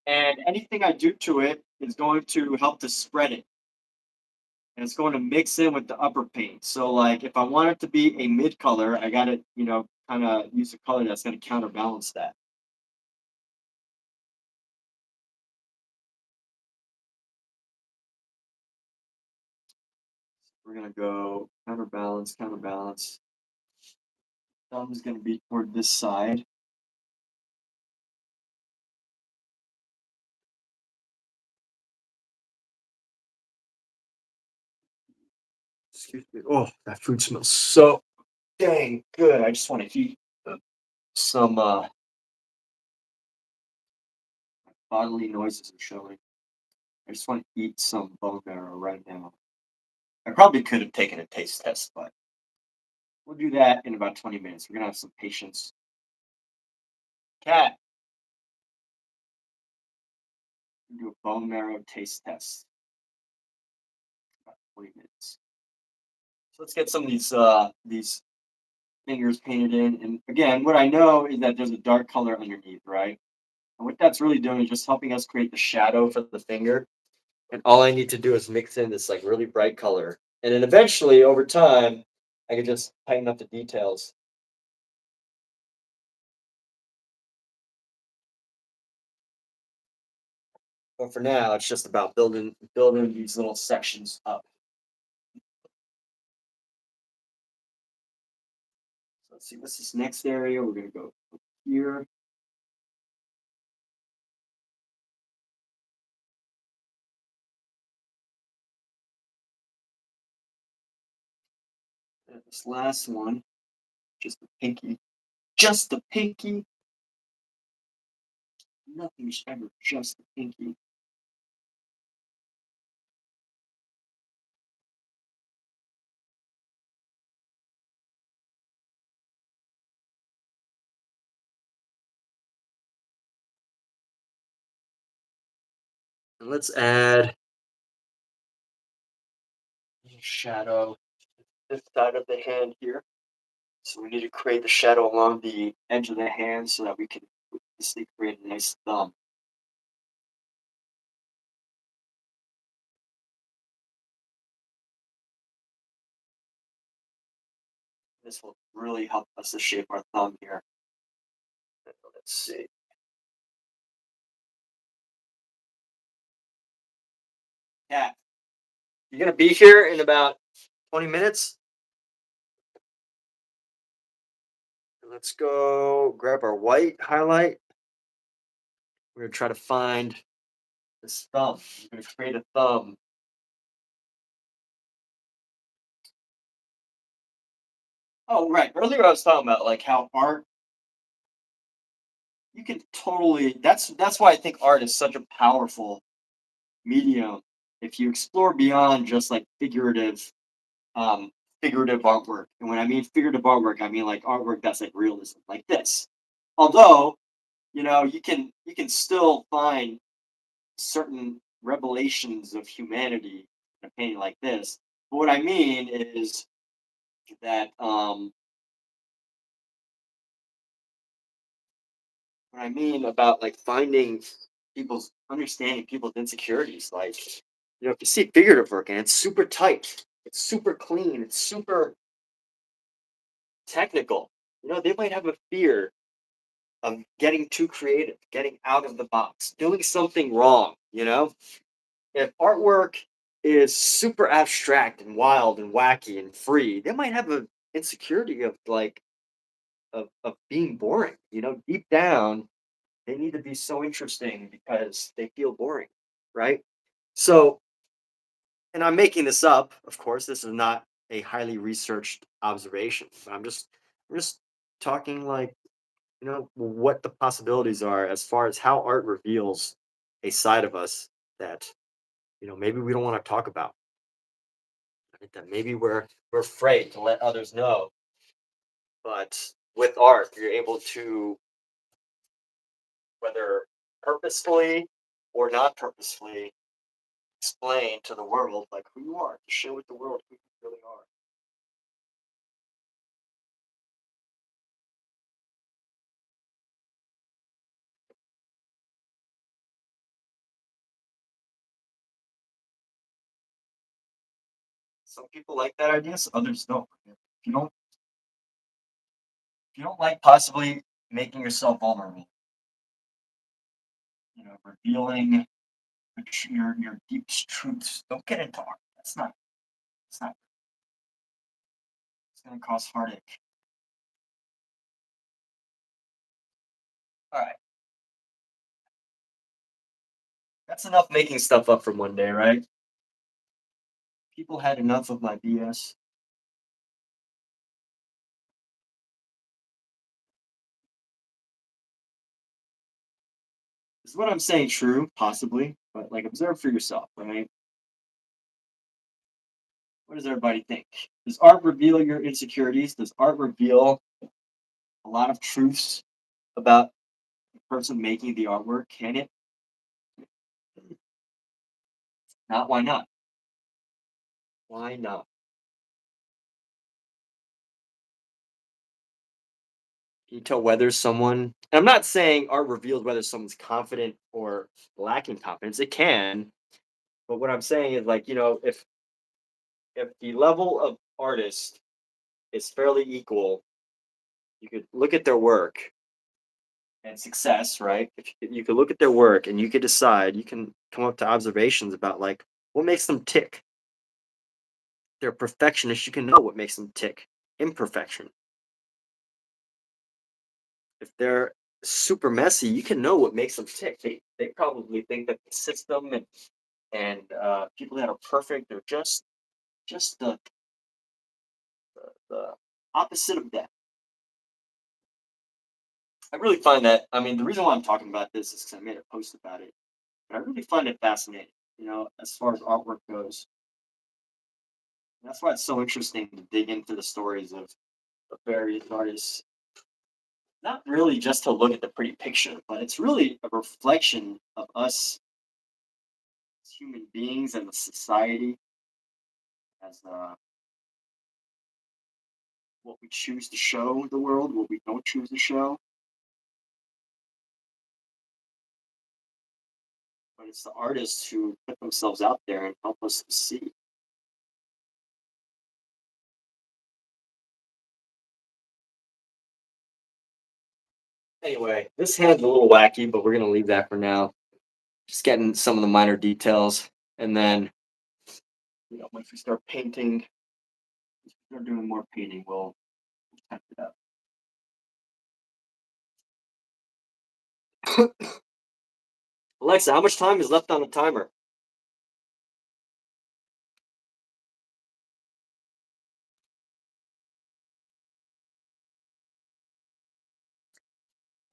and anything I do to it is going to help to spread it. And it's going to mix in with the upper paint. So like if I want it to be a mid color, I gotta, kind of use a color that's gonna counterbalance that. We're gonna go counterbalance, counterbalance. Thumb is gonna be toward this side. Excuse me. Oh, that food smells so dang good. I just want to eat some bodily noises are showing. I just want to eat some bone marrow right now. I probably could have taken a taste test, but we'll do that in about 20 minutes. We're gonna have some patience. Cat, do a bone marrow taste test. About 20 minutes. So let's get some of these fingers painted in. And again, what I know is that there's a dark color underneath, right? And what that's really doing is just helping us create the shadow for the finger. And all I need to do is mix in this like really bright color. And then eventually over time, I can just tighten up the details. But for now, it's just about building these little sections up. So let's see what's this next area. We're gonna go here. And this last one, just the pinky. Just the pinky. Nothing's ever just the pinky. And let's add a little shadow this side of the hand here. So we need to create the shadow along the edge of the hand so that we can obviously create a nice thumb. This will really help us to shape our thumb here. Let's see. Yeah, you're gonna be here in about 20 minutes. Let's go grab our white highlight. We're gonna try to find this thumb. We're gonna create a thumb. Oh, right. Earlier I was talking about like how art you can totally that's why I think art is such a powerful medium. If you explore beyond just like um figurative artwork. And when I mean figurative artwork, I mean like artwork that's like realism, like this. Although, you can still find certain revelations of humanity in a painting like this. But what I mean is that what I mean about like finding people's understanding people's insecurities, like if you see figurative work and it's super tight, it's super clean, it's super technical, they might have a fear of getting too creative, getting out of the box, doing something wrong, If artwork is super abstract and wild and wacky and free, they might have an insecurity of like of being boring. Deep down, they need to be so interesting because they feel boring, right? So, and I'm making this up, of course. This is not a highly researched observation. But I'm just talking like what the possibilities are as far as how art reveals a side of us that maybe we don't want to talk about. Right? That maybe we're afraid to let others know. But with art, you're able to, whether purposefully or not purposefully, explain to the world like who you are, to share with the world who you really are. Some people like that idea, others don't. If you don't like possibly making yourself vulnerable, revealing your deepest truths, don't get into art. It's not. It's going to cause heartache. All right, that's enough making stuff up from one day, right? People had enough of my BS. Is what I'm saying true? Possibly, but like observe for yourself, right? What does everybody think? Does art reveal your insecurities? Does art reveal a lot of truths about the person making the artwork? Can it? Not. Why not? Why not? Can you tell whether someone, and I'm not saying art reveals whether someone's confident or lacking confidence. It can, but what I'm saying is like, if the level of artist is fairly equal, you could look at their work and success, right? If you could look at their work and you could decide, you can come up to observations about like what makes them tick. They're perfectionists, you can know what makes them tick. Imperfection. If they're super messy, you can know what makes them tick. They probably think that the system and people that are perfect are just the opposite of that. I really find that. I mean, the reason why I'm talking about this is because I made a post about it. But I really find it fascinating. As far as artwork goes, that's why it's so interesting to dig into the stories of various artists. Not really just to look at the pretty picture, but it's really a reflection of us as human beings and the society as what we choose to show the world, what we don't choose to show. But it's the artists who put themselves out there and help us to see. Anyway, this hand's a little wacky, but we're gonna leave that for now. Just getting some of the minor details, and then once we start painting, start doing more painting, we'll type it up. Alexa, how much time is left on the timer?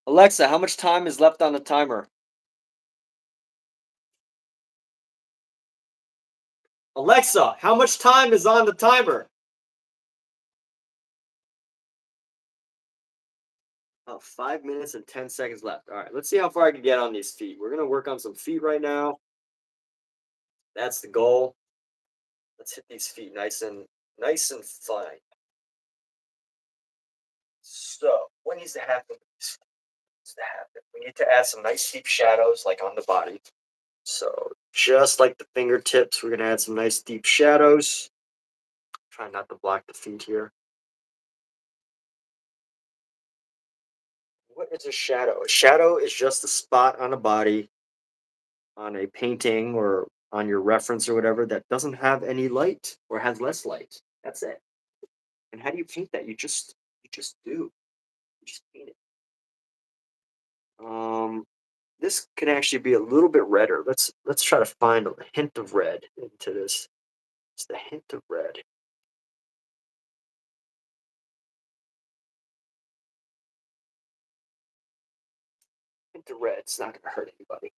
Alexa, how much time is left on the timer? Alexa, how much time is on the timer? Oh, 5 minutes and 10 seconds left. All right, let's see how far I can get on these feet. We're gonna work on some feet right now. That's the goal. Let's hit these feet nice and fine. So, what needs to happen? Needs to happen. We need to add some nice deep shadows, like on the body. So, just like the fingertips, we're gonna add some nice deep shadows. Try not to block the feet here. What is a shadow? A shadow is just a spot on a body, on a painting, or on your reference or whatever that doesn't have any light or has less light. That's it. And how do you paint that? You just do. You just paint it. This can actually be a little bit redder. Let's try to find a hint of red into this. It's the hint of red. Hint of red. It's not gonna hurt anybody.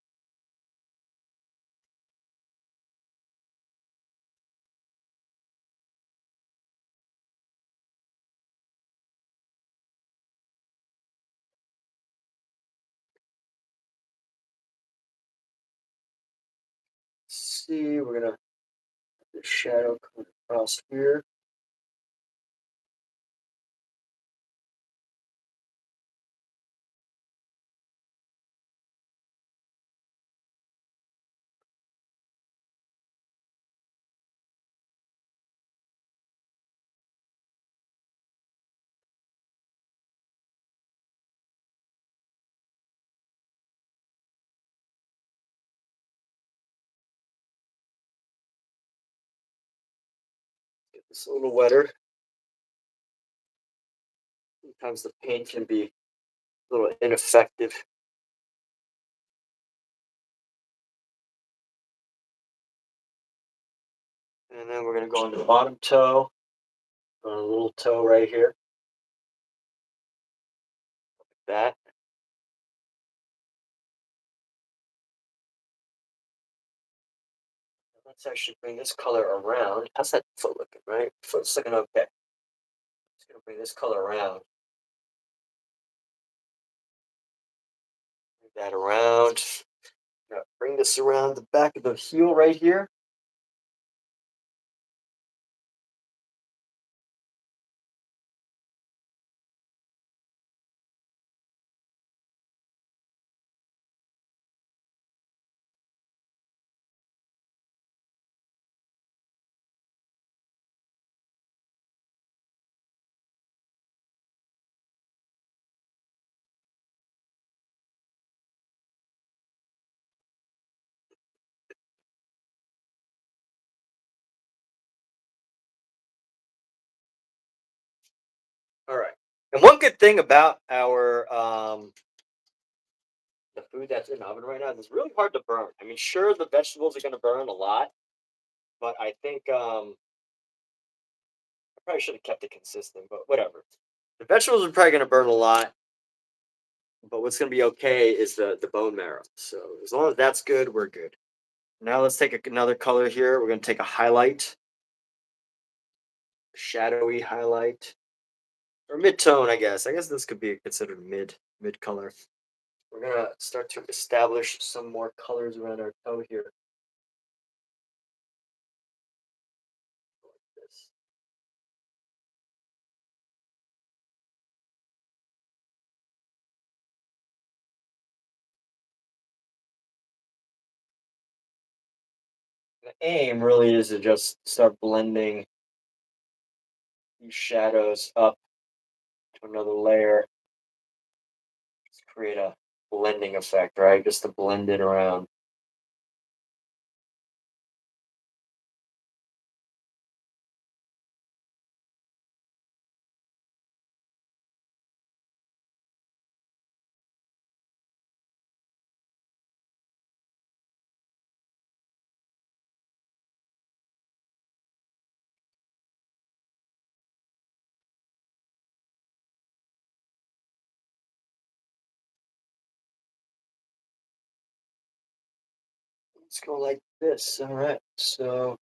See, we're gonna the shadow coming across here. Get this a little wetter. Sometimes the paint can be a little ineffective. And then we're gonna go on the bottom toe, on a little toe right here, like that. Let's actually bring this color around. How's that foot looking, right? Foot's looking okay. Just gonna bring this color around. Bring that around. Bring this around the back of the heel right here. All right. And one good thing about our the food that's in the oven right now is it's really hard to burn. I mean, sure, the vegetables are going to burn a lot, but I think I probably should have kept it consistent, but whatever. The vegetables are probably going to burn a lot, but what's going to be okay is the bone marrow. So as long as that's good, we're good. Now let's take another color here. We're going to take a highlight, shadowy highlight, or mid tone, I guess. I guess this could be considered mid color. We're gonna start to establish some more colors around our toe here. Like this. The aim really is to just start blending these shadows up to another layer. Just create a blending effect, right? Just to blend it around. Let's go like this. All right. So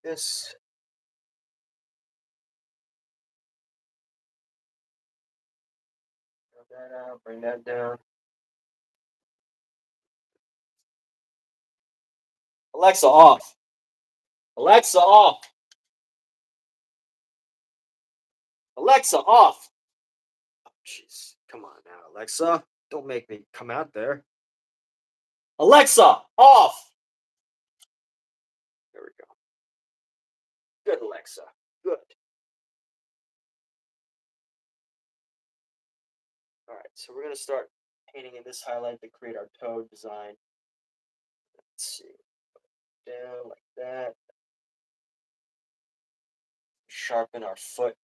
this. Bring that out. Bring that down. Alexa off. Alexa off. Alexa off. Oh, jeez. Come on now, Alexa. Don't make me come out there. Alexa off. There we go. Good, Alexa. Good. All right, so we're gonna start painting in this highlight to create our toe design. Let's see, down like that. Sharpen our foot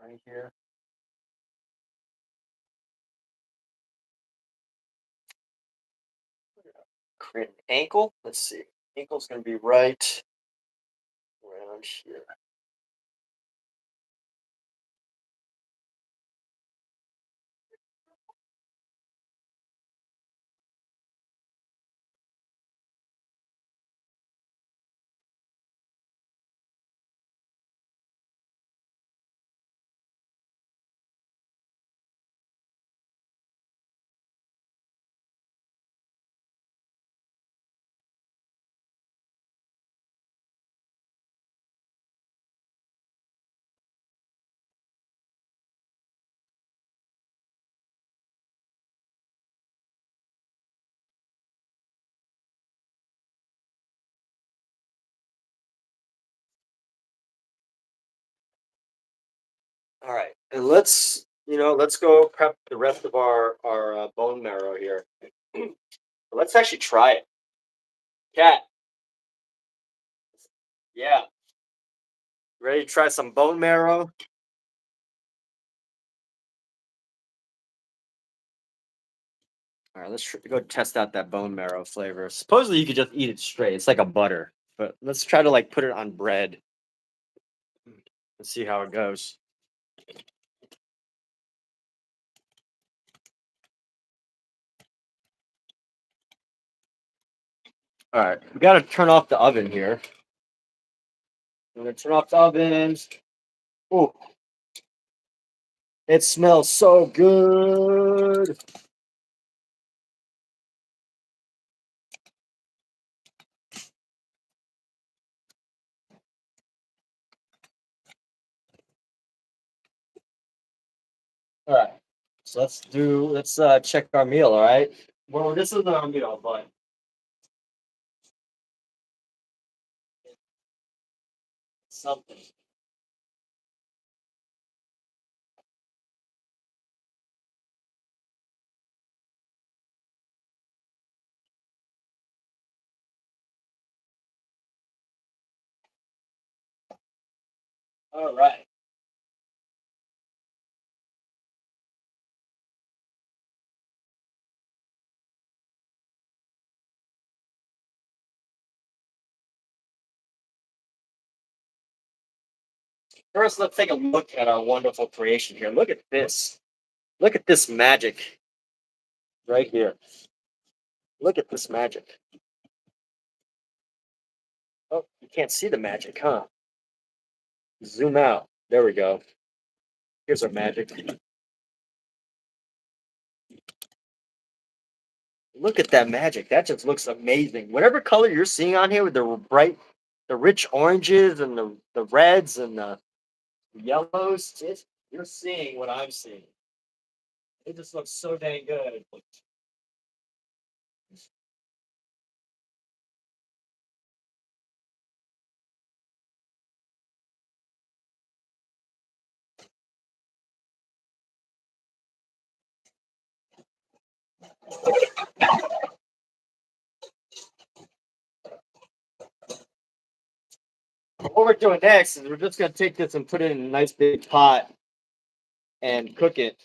right here. Create an ankle. Let's see, ankle's gonna be right around here. All right, and let's go prep the rest of our bone marrow here. Let's actually try it. Cat, yeah, ready to try some bone marrow? All right, go test out that bone marrow flavor. Supposedly you could just eat it straight. It's like a butter, but let's try to like put it on bread. Let's see how it goes. All right, we got to turn off the oven here. I'm gonna turn off the oven. Oh, it smells so good. All right, so let's check our meal. All right. Well, this is our meal, but something. All right. First, let's take a look at our wonderful creation here. Look at this. Look at this magic right here. Look at this magic. Oh, you can't see the magic, huh? Zoom out. There we go. Here's our magic. Look at that magic. That just looks amazing. Whatever color you're seeing on here with the bright, the rich oranges and the reds and the yellows, you're seeing what I'm seeing. It just looks so dang good. What we're doing next is we're just gonna take this and put it in a nice big pot and cook it.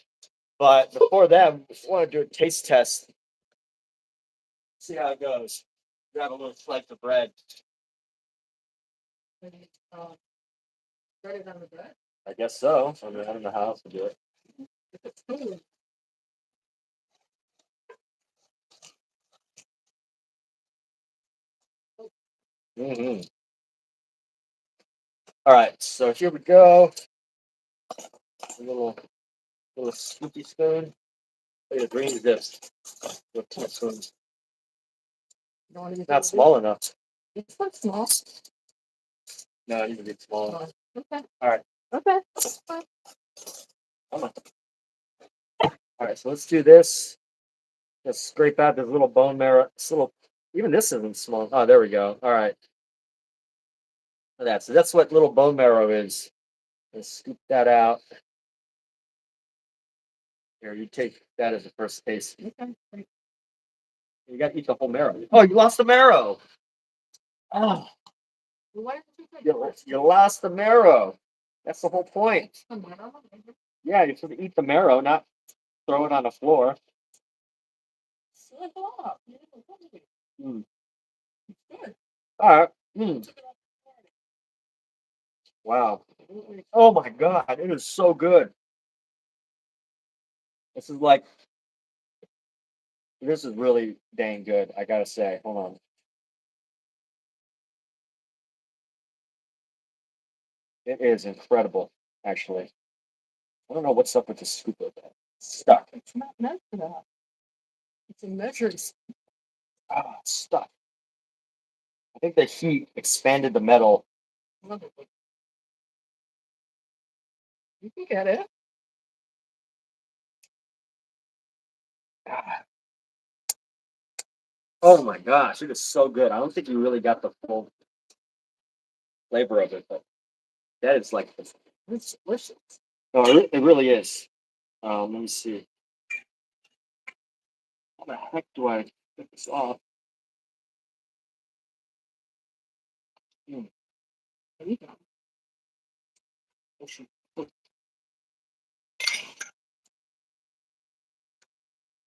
But before that, we just want to do a taste test. See how it goes. Grab a little slice of bread. I guess so. I mean, I don't know how else to do it. Hmm. All right, so here we go. A little scoopy spoon. Look at the green this. Little teaspoon. Not small enough. It's not small. No, it needs to be smaller. Okay. All right. Okay. Come on. All right, so let's do this. Let's scrape out this little bone marrow. This little, even this isn't small. Oh, there we go. All right. So that's what little bone marrow is. Let's scoop that out. Here, you take that as the first taste. Okay. You got to eat the whole marrow. Oh, you lost the marrow. Oh, Why did you take you lost the marrow. That's the whole point. Yeah, you're supposed to eat the marrow, not throw it on the floor. Slip off. Mm. Good. All right. Mm. Wow. Oh my God, it is so good. This is like, this is really dang good. I gotta say. Hold on. It is incredible, actually. I don't know what's up with the scoop of that. It's stuck. It's not meant for that. It's a measuring. Ah, it's stuck. I think the heat expanded the metal. You can get it. Ah. Oh my gosh, it is so good. I don't think you really got the full flavor of it, but that is like it's delicious. No, it really is. Let me see. How the heck do I get this off? Hmm. There you go.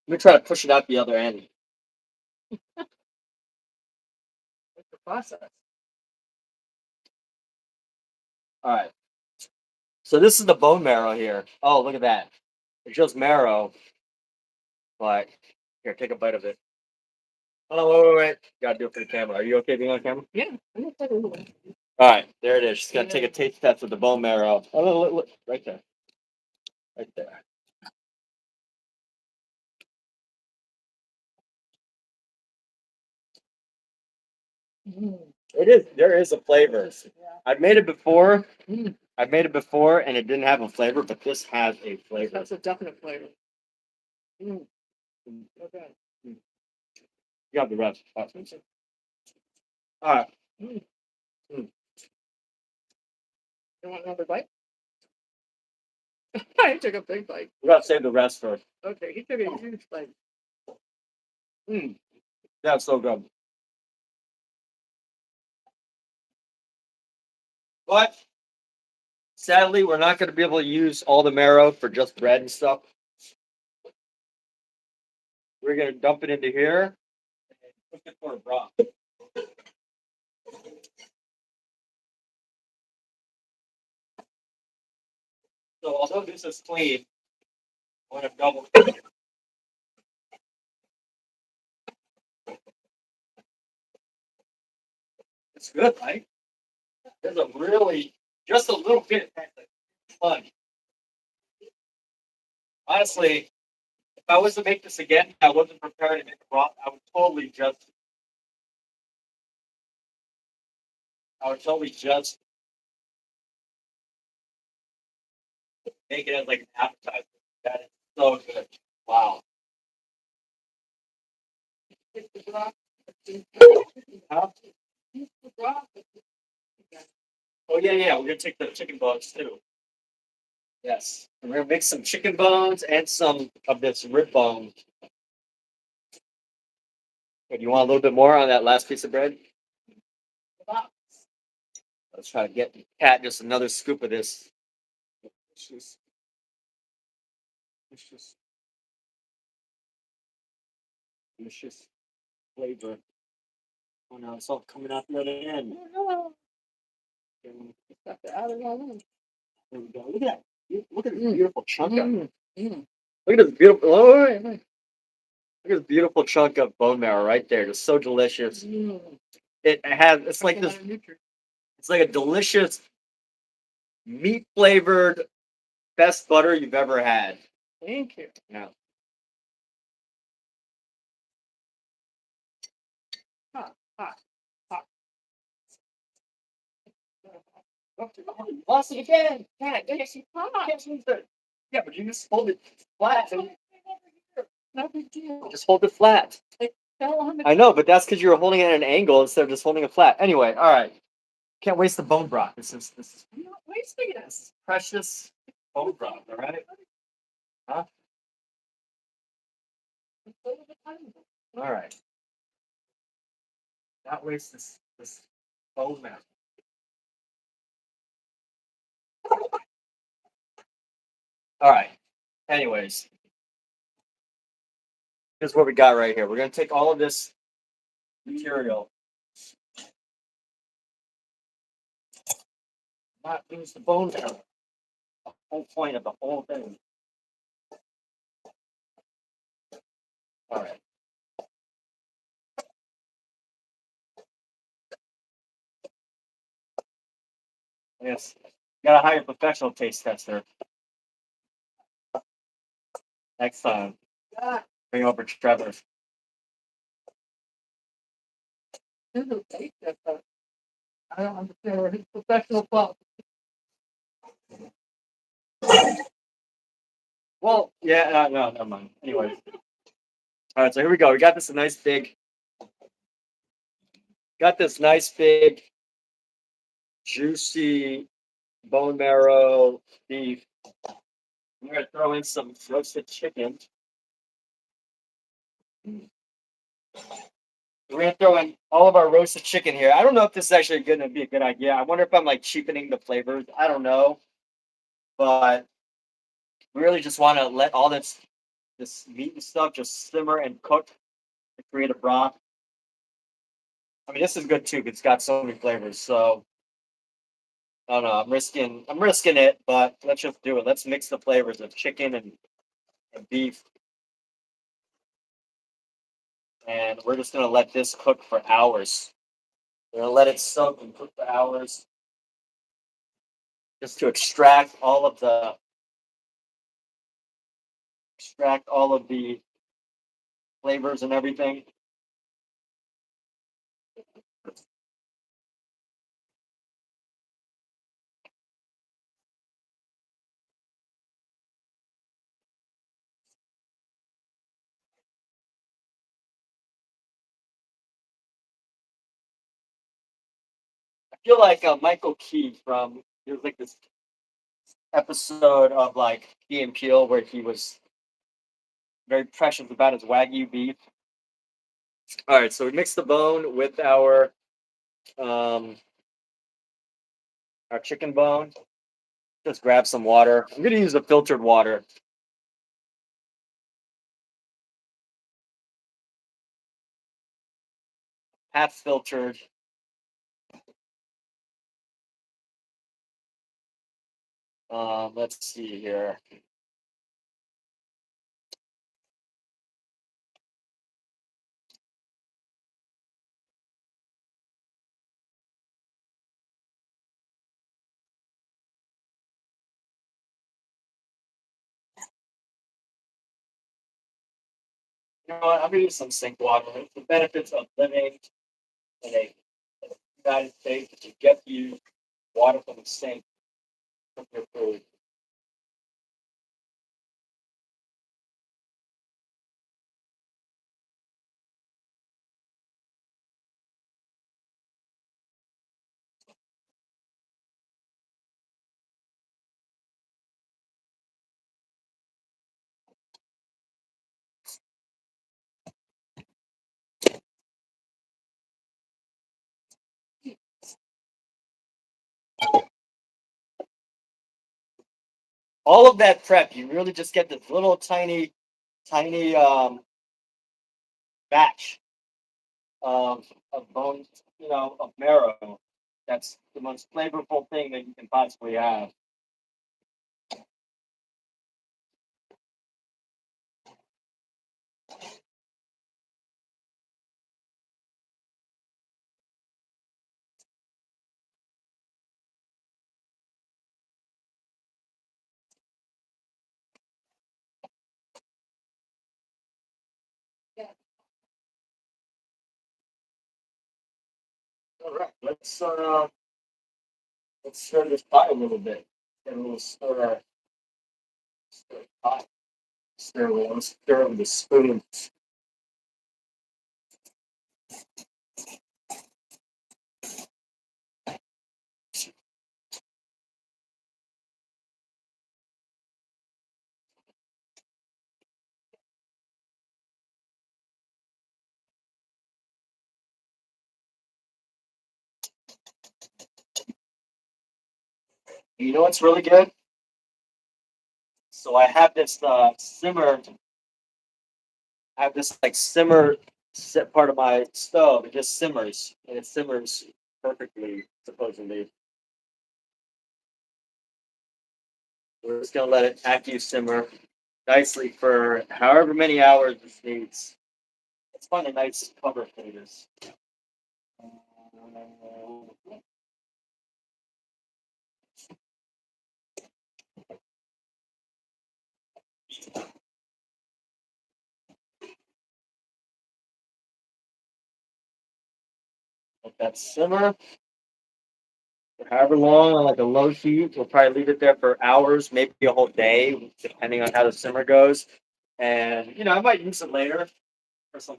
Let me try to push it out the other end. It's the process. All right. So this is the bone marrow here. Oh, look at that. It's just marrow. But here, take a bite of it. Oh, wait. Gotta do it for the camera. Are you okay being on camera? Yeah. I'm gonna take a little. All right, there it is. She's gonna take a taste test with the bone marrow. Oh, look, right there, right there. It is. There is a flavor. Yeah. I've made it before. Mm. I've made it before, and it didn't have a flavor, but this has a flavor. That's a definite flavor. Mm. Mm. Okay. You got the rest. All right. Mm. Mm. You want another bite? I took a big bite. We gotta save the rest for. Okay, he took a huge bite. Mm. That's so good. But Sadly, we're not going to be able to use all the marrow for just bread and stuff. We're going to dump it into here and cook it for a broth. So although this is clean, I'm going to double cook it. It's good, right? There's a really, just a little bit fun. Honestly, if I was to make this again, I wasn't prepared to make a broth. I would totally just make it as like an appetizer. That is so good. Wow. Huh? Oh yeah, yeah. We're gonna take the chicken bones too. Yes. And we're gonna mix some chicken bones and some of this rib bone. Okay, do you want a little bit more on that last piece of bread? Let's try to get Cat just another scoop of this. Delicious, delicious flavor. Oh no, it's all coming out the other end. Got the outer one. There we go. Look at that. Look at this beautiful chunk of. Mm. Mm. Look at this beautiful. Oh, wait, wait. Look at this beautiful chunk of bone marrow right there. Just so delicious. Mm. It has. It's like this. It's like a delicious meat flavored best butter you've ever had. Thank you. Yeah. Hot, hot, hot. Lost it again. Cat, it's hot. Yeah, but you just hold it flat. No big deal. Just hold it flat. I know, but that's because you were holding it at an angle instead of just holding it flat. Anyway, all right. Can't waste the bone broth. This is I'm not wasting it. this is precious bone broth. All right. Huh? All right. Not waste this bone marrow. All right. Anyways, here's what we got right here. We're gonna take all of this material. Not lose the bone marrow. The whole point of the whole thing. All right. Yes. Gotta hire a professional taste tester next time. Bring over Trevor. This is a taste test, but I don't understand where his professional fault. Well, yeah, no, never mind. Anyway. All right, so here we go. We got this nice big, juicy bone marrow beef. We're gonna throw in some roasted chicken. We're gonna throw in all of our roasted chicken here. I don't know if this is actually gonna be a good idea. I wonder if I'm like cheapening the flavors. I don't know, but we really just want to let all this meat and stuff just simmer and cook to create a broth. I mean, this is good too. 'Cause it's got so many flavors. So I don't know. I'm risking it, but let's just do it. Let's mix the flavors of chicken and beef, and we're just gonna let this cook for hours. We're gonna let it soak and cook for hours, just to extract all of the flavors and everything. I feel like Michael Key from there's like this episode of like Key and Peele where he was very precious about his wagyu beef. All right, so we mix the bone with um our chicken bone. Just grab some water. I'm gonna use the filtered water. Half filtered. Let's see here. You know what? I'm gonna use some sink water. The benefits of living in a United States is you get to use water from the sink for your food. All of that prep, you really just get this little tiny batch of bones, of marrow. That's the most flavorful thing that you can possibly have. All right, let's stir this pie a little bit. Get a little stir pie. Let's stir it with a spoon. You know what's really good? So I have this simmer. I have this like simmer set part of my stove. It just simmers, and it simmers perfectly, supposedly. We're just gonna let it active simmer nicely for however many hours this needs. Let's find a nice cover for this. Let that simmer for however long on like a low heat. We'll probably leave it there for hours, maybe a whole day, depending on how the simmer goes. And I might use it later for some.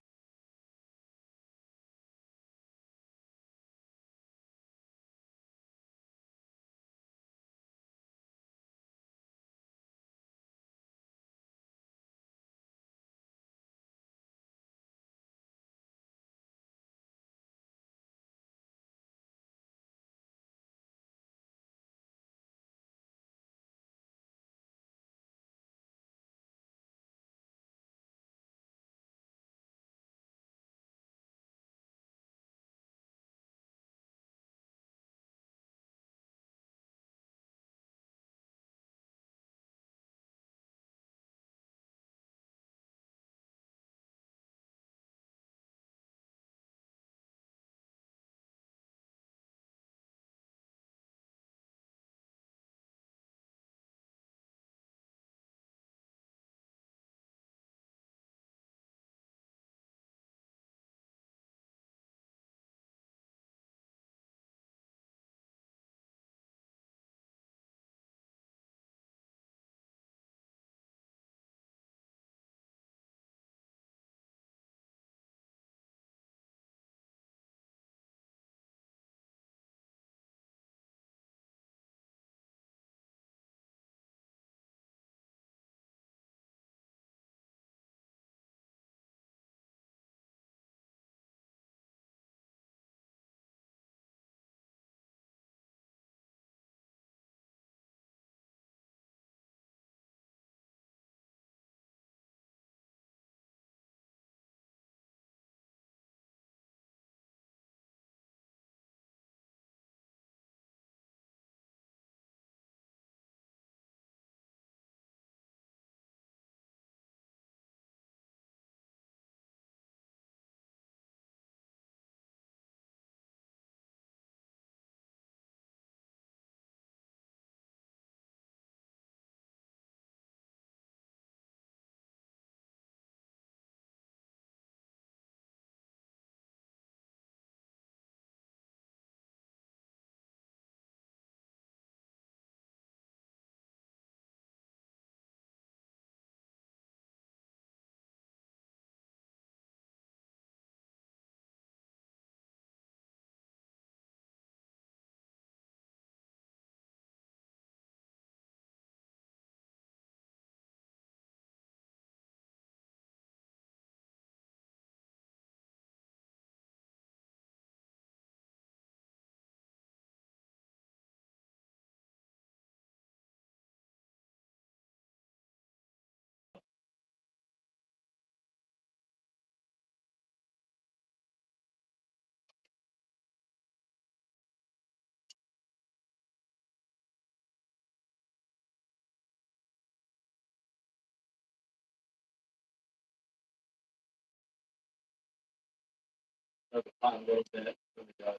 of the time a little bit. Really does.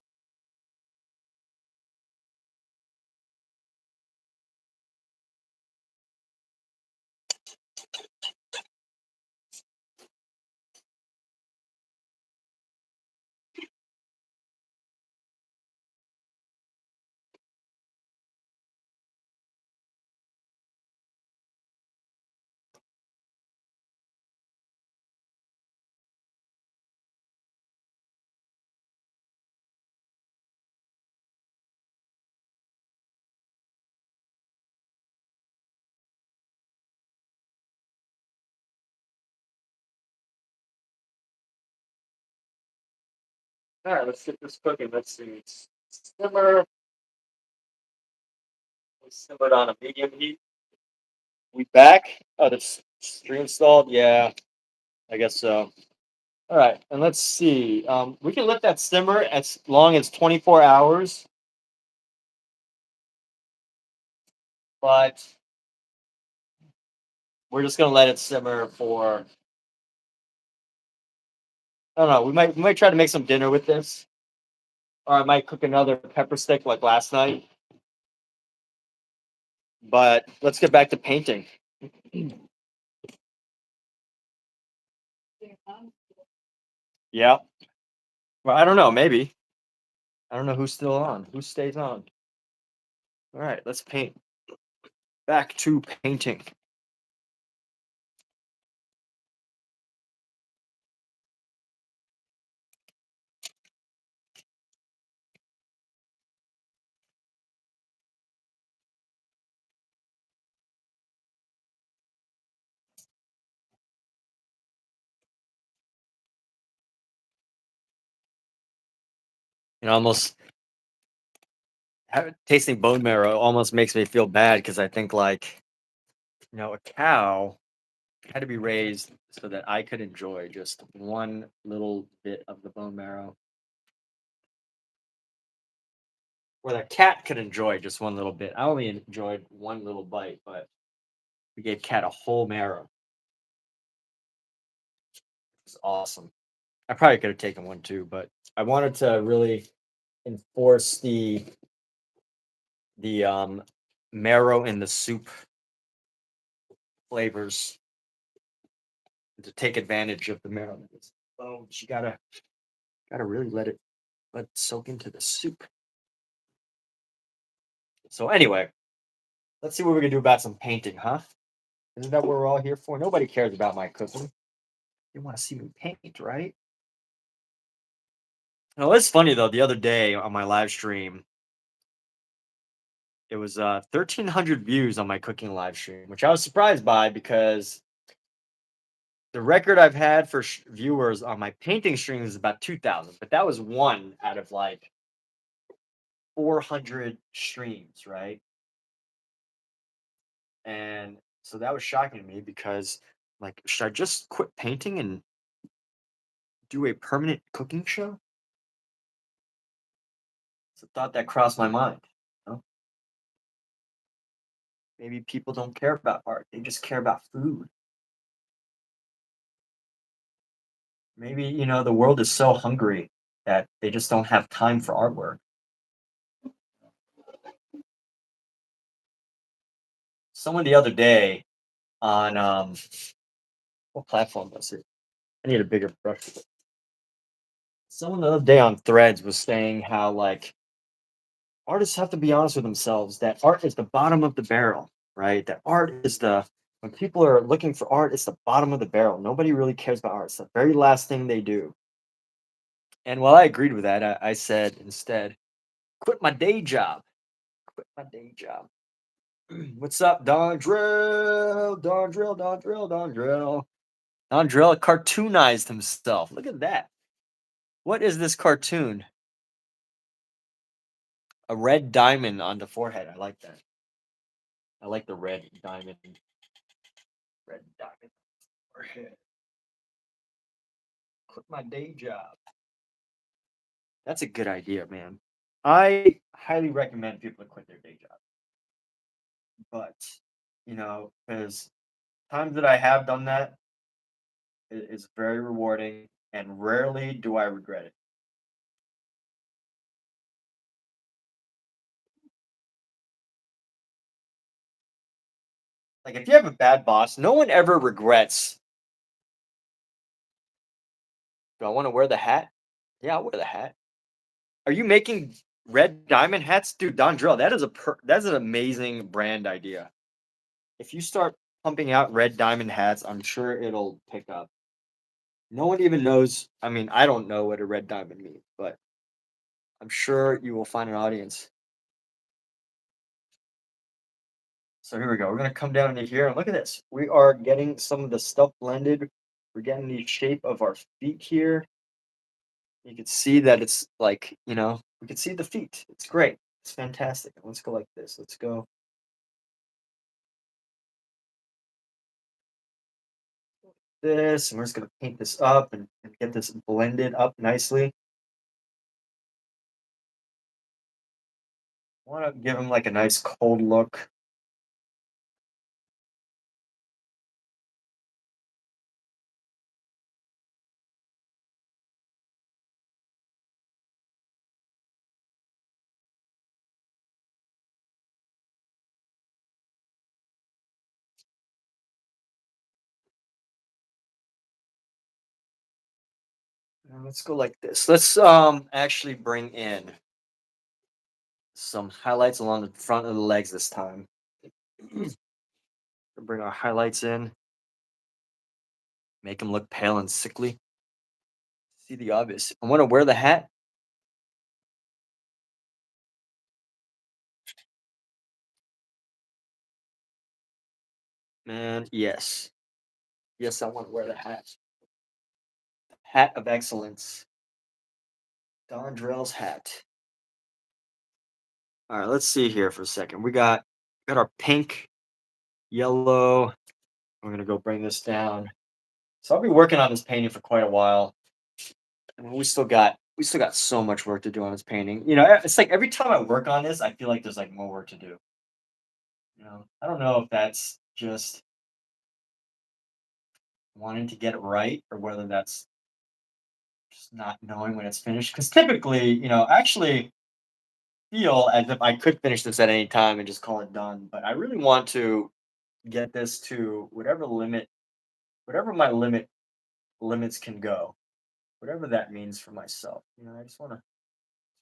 All right, let's get this cooking. Let's see. Simmer. We simmered on a medium heat. We back? Oh, that's reinstalled? Yeah, I guess so. All right, and let's see. We can let that simmer as long as 24 hours, but we're just gonna let it simmer for. I don't know. We might try to make some dinner with this, or I might cook another pepper steak like last night. But let's get back to painting. Yeah. Well, I don't know. Maybe I don't know who's still on. Who stays on? All right, let's paint. Back to painting. Almost tasting bone marrow almost makes me feel bad because I think like a cow had to be raised so that I could enjoy just one little bit of the bone marrow, or the cat could enjoy just one little bit. I only enjoyed one little bite, but we gave cat a whole marrow. It's awesome. I probably could have taken one too, but I wanted to really enforce the marrow in the soup flavors to take advantage of the marrow. Oh, you gotta really let it soak into the soup. So anyway, let's see what we can do about some painting, huh? Isn't that what we're all here for? Nobody cares about my cooking. You want to see me paint, right? No, it's funny though. The other day on my live stream, it was 1,300 views on my cooking live stream, which I was surprised by because the record I've had for viewers on my painting stream is about 2,000, but that was one out of like 400 streams, right? And so that was shocking to me because, like, should I just quit painting and do a permanent cooking show? It's a thought that crossed my mind. You know? Maybe people don't care about art; they just care about food. Maybe the world is so hungry that they just don't have time for artwork. Someone the other day on what platform was it? I need a bigger brush. Someone the other day on Threads was saying how like artists have to be honest with themselves that art is the bottom of the barrel, right? That art is the when people are looking for art, it's the bottom of the barrel. Nobody really cares about art. It's the very last thing they do. And while I agreed with that, I said instead, quit my day job. Quit my day job. What's up, Don Drill? Don Drill, Don Drill, Don Drill. Don Drill cartoonized himself. Look at that. What is this cartoon? A red diamond on the forehead. I like that. I like the red diamond. Red diamond forehead. Quit my day job. That's a good idea, man. I highly recommend people to quit their day job. But, because times that I have done that is very rewarding and rarely do I regret it. Like if you have a bad boss, no one ever regrets. Do I want to wear the hat? Yeah, I'll wear the hat. Are you making red diamond hats, dude? Dondrell, that's an amazing brand idea. If you start pumping out red diamond hats, I'm sure it'll pick up. No one even knows. I mean, I don't know what a red diamond means, but I'm sure you will find an audience. So here we go. We're gonna come down into here and look at this. We are getting some of the stuff blended. We're getting the shape of our feet here. You can see that it's like, we can see the feet. It's great. It's fantastic. Let's go like this. Let's go this, and we're just gonna paint this up and get this blended up nicely. I want to give him like a nice cold look. Let's go like this. Let's actually bring in some highlights along the front of the legs this time. Bring our highlights in, make them look pale and sickly. See the obvious. I want to wear the hat. Man, yes. Yes, I want to wear the hat. Hat of excellence. Don Drell's hat. All right, let's see here for a second. We got our pink, yellow. I'm gonna go bring this down. So I'll be working on this painting for quite a while. And we still got so much work to do on this painting. It's like every time I work on this, I feel like there's like more work to do. I don't know if that's just wanting to get it right or whether that's just not knowing when it's finished. Because typically, I actually feel as if I could finish this at any time and just call it done. But I really want to get this to whatever my limits can go, whatever that means for myself. I just want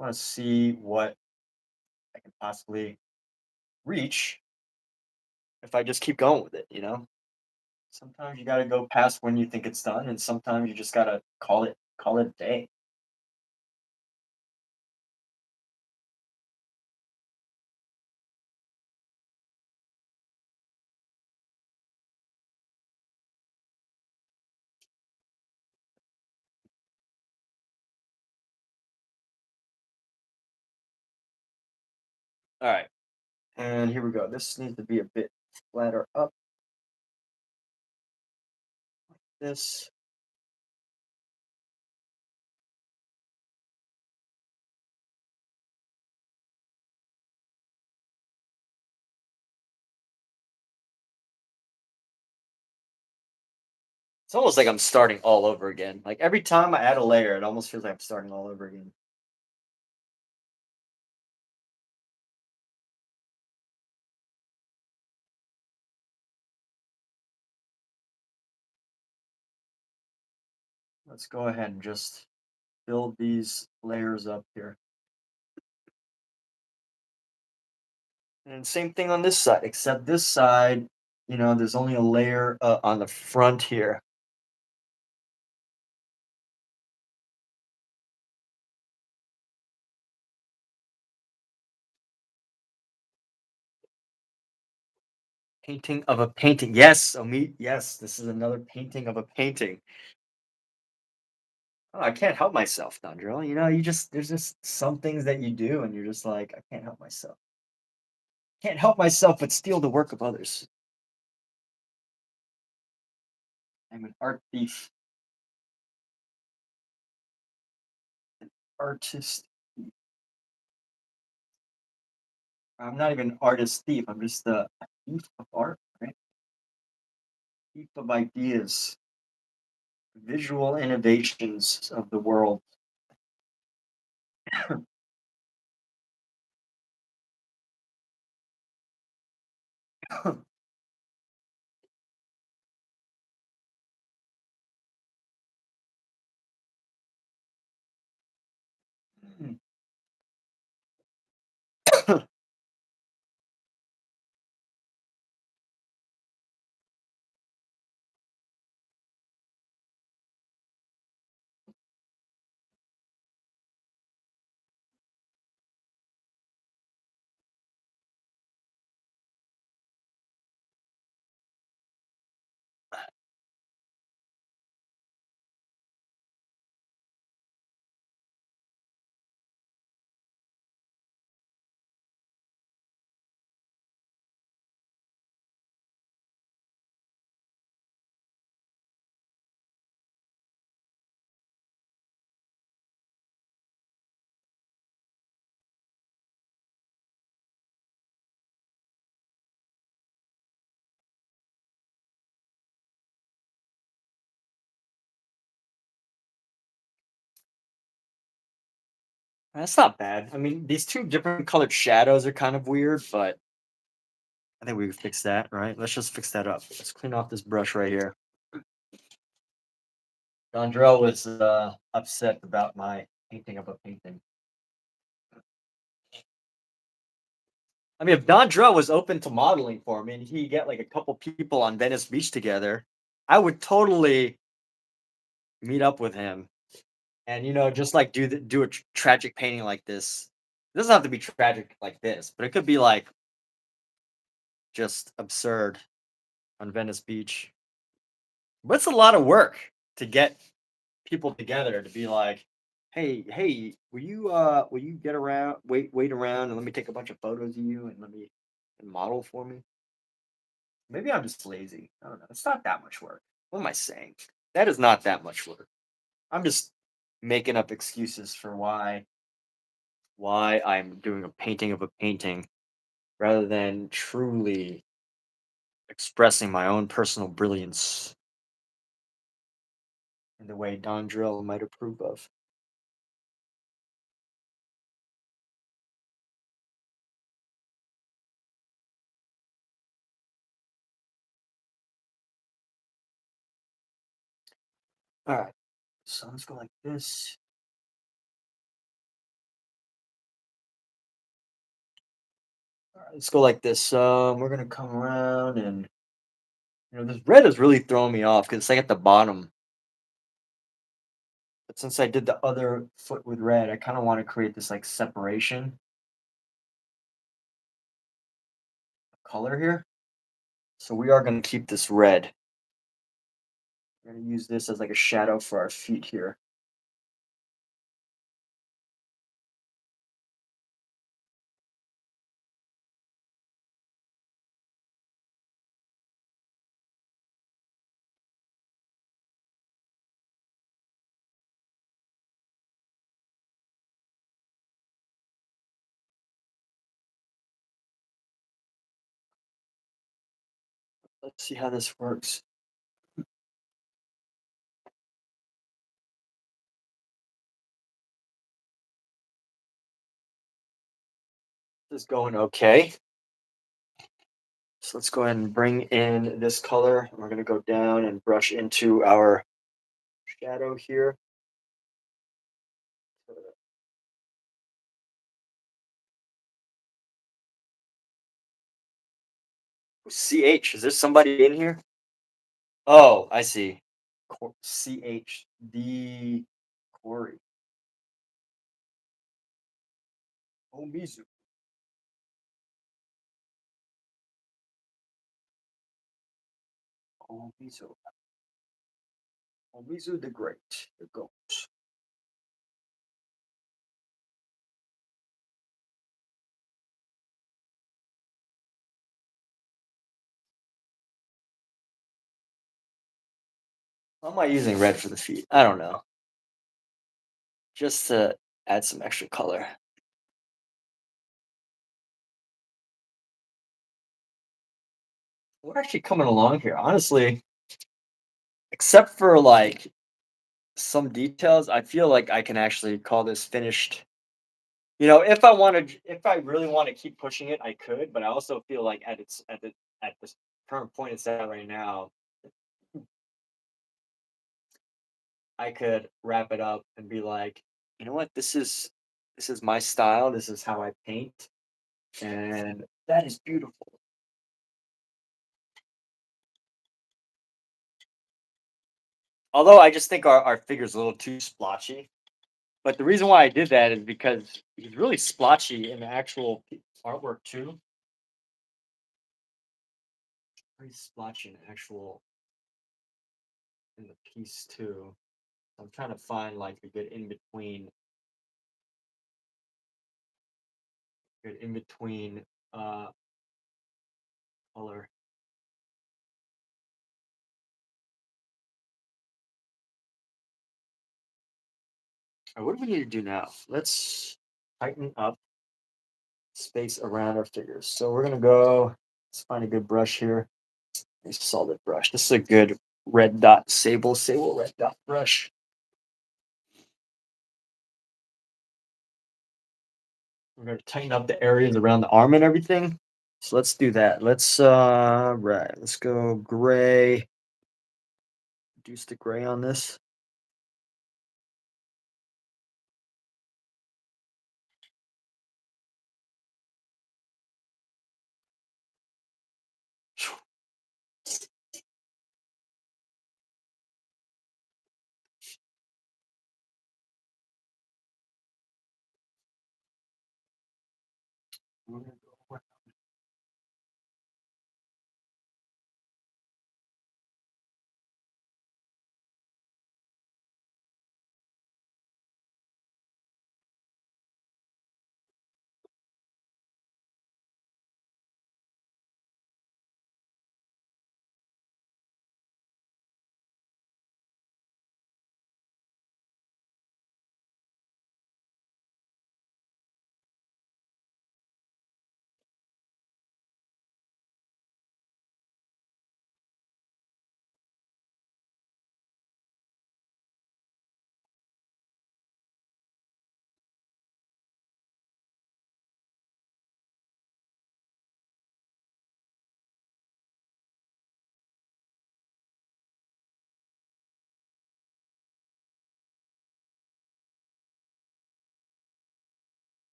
to see what I can possibly reach if I just keep going with it. Sometimes you got to go past when you think it's done, and sometimes you just got to call it a day. All right, and here we go. This needs to be a bit flatter up. This. It's almost like I'm starting all over again. Like every time I add a layer, it almost feels like I'm starting all over again. Let's go ahead and just build these layers up here. And same thing on this side, except this side, there's only a layer on the front here. Painting of a painting. Yes, Omid. Yes, this is another painting of a painting. Oh, I can't help myself, Dondrell. There's just some things that you do, and you're just like, I can't help myself. Can't help myself but steal the work of others. I'm an art thief, artist. I'm not even an artist thief. I'm just a thief of art, right? Thief of ideas, visual innovations of the world. That's not bad. I mean, these two different colored shadows are kind of weird, but I think we can fix that, right? Let's just fix that up. Let's clean off this brush right here. Dondrell was upset about my painting of a painting. I mean, if Dondrell was open to modeling for me and he get like a couple people on Venice Beach together, I would totally meet up with him and just like do a tragic painting like this. It doesn't have to be tragic like this, but it could be like just absurd on Venice Beach. But it's a lot of work to get people together to be like, hey, will you get around, wait around, and let me take a bunch of photos of you and let me and model for me. Maybe I'm just lazy. I don't know. It's not that much work. What am I saying? That is not that much work. I'm just making up excuses for why I'm doing a painting of a painting rather than truly expressing my own personal brilliance in the way Don Drill might approve of. All right. So let's go like this. All right, let's go like this. We're gonna come around, and this red is really throwing me off because it's like at the bottom. But since I did the other foot with red, I kind of want to create this like separation of color here. So we are gonna keep this red. We're gonna use this as like a shadow for our feet here. Let's see how this works. This is going okay. So let's go ahead and bring in this color. And we're gonna go down and brush into our shadow here. CH, is there somebody in here? Oh, I see. CH, the Corey. Omizu. Omizu. Omizu the Great. The GOAT. Why am I using red for the feet? I don't know. Just to add some extra color. We're actually coming along here. Honestly, except for like some details, I feel like I can actually call this finished. If I really want to keep pushing it, I could, but I also feel like at this current point it's at right now, I could wrap it up and be like, you know what, this is my style, this is how I paint, and that is beautiful. Although I just think our figure's a little too splotchy. But the reason why I did that is because he's really splotchy in the actual artwork too. Pretty splotchy in the actual in the piece too. I'm trying to find like a good in between uh color. All right, what do we need to do now? Let's tighten up space around our figures. So we're gonna go. Let's find a good brush here. A solid brush. This is a good red dot sable red dot brush. We're gonna tighten up the areas around the arm and everything. So let's do that. Let's go gray. Reduce the gray on this.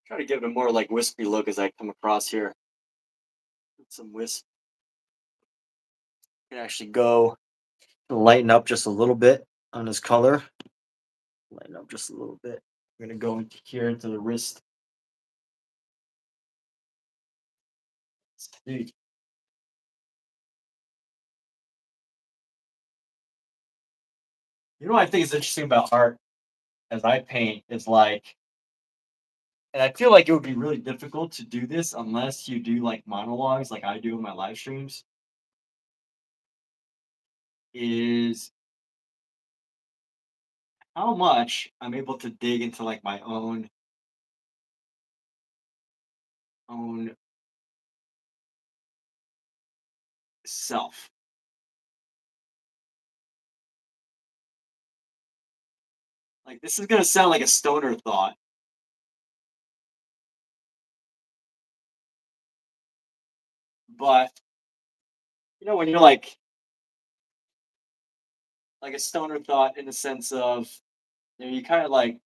Try to give it a more like wispy look as I come across here. Some wisp. Can actually go lighten up just a little bit on his color. Lighten up just a little bit. I'm gonna go into here into the wrist. See. You know what I think is interesting about art as I paint is like, and I feel like it would be really difficult to do this unless you do like monologues like I do in my live streams, is how much I'm able to dig into like my own self. Like this is gonna sound like a stoner thought, but when you're like a stoner thought in the sense of you kind of like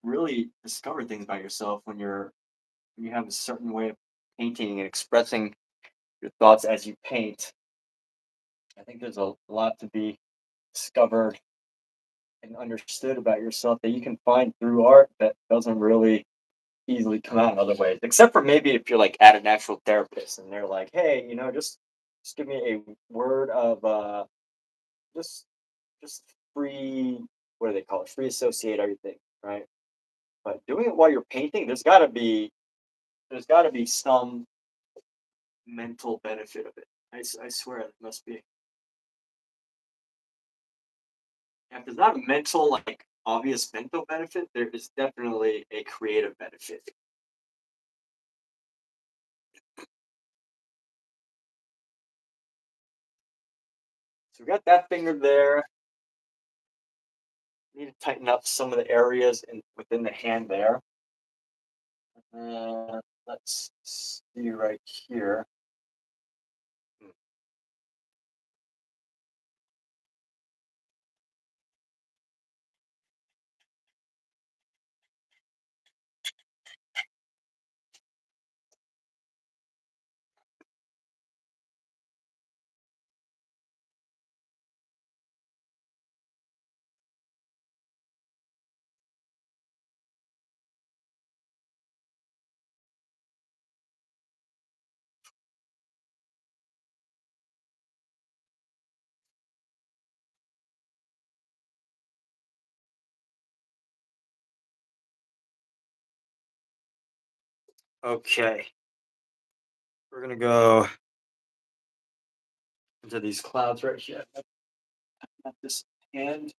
really discover things about yourself when you have a certain way of painting and expressing your thoughts as you paint. I think there's a lot to be discovered and understood about yourself that you can find through art that doesn't really easily come out in other ways, except for maybe if you're like at an actual therapist and they're like, hey, just give me a word of just just free, what do they call it? Free associate everything, right? But doing it while you're painting, there's got to be some mental benefit of it. I swear it must be. If there's not a mental, like obvious mental benefit, there is definitely a creative benefit. So we got that finger there. Need to tighten up some of the areas within the hand there. Let's see right here. Okay, we're gonna go into these clouds right here. At this hand.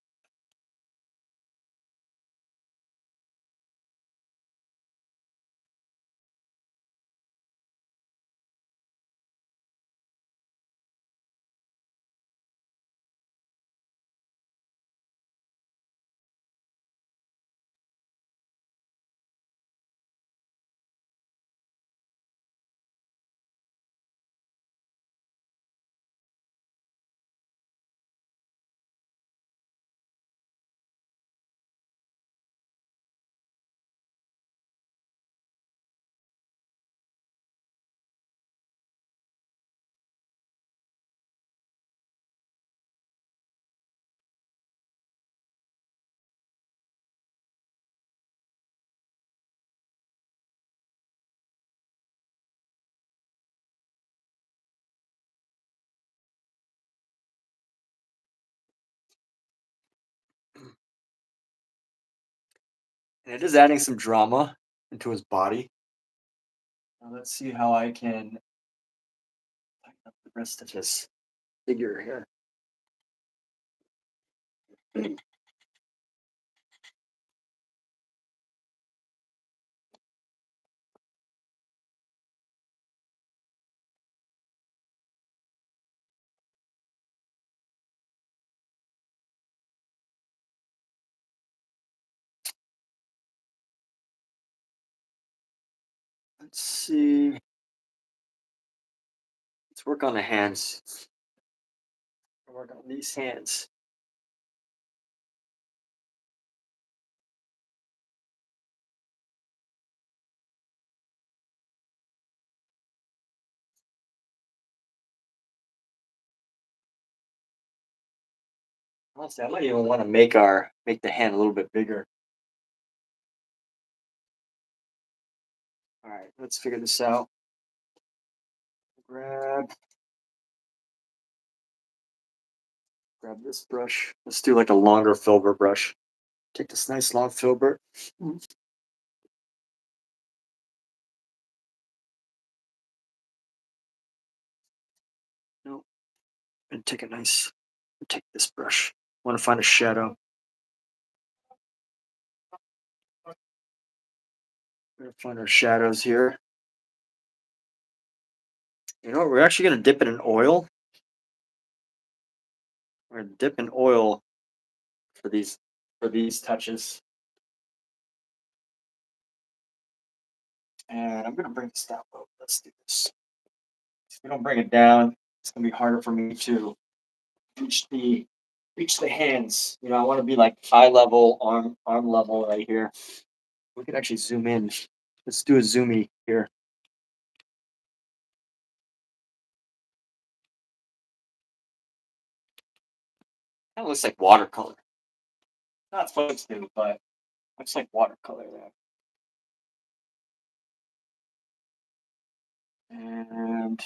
And it is adding some drama into his body. Now let's see how I can tighten up the rest of his figure here. Let's see. Let's work on the hands. Work on these hands. Honestly, I might even want to make the hand a little bit bigger. All right, let's figure this out. Grab this brush. Let's do like a longer filbert brush. Take this nice long filbert. No, and take this brush. Want to find a shadow. We're gonna find our shadows here. You know what? We're actually gonna dip it in oil. We're gonna dip in oil for these touches. And I'm gonna bring this down. Oh, let's do this. If we don't bring it down, it's gonna be harder for me to reach the hands. You know, I want to be like eye level, arm level right here. We can actually zoom in. Let's do a zoomy here. That looks like watercolor. Not supposed to, but looks like watercolor there. And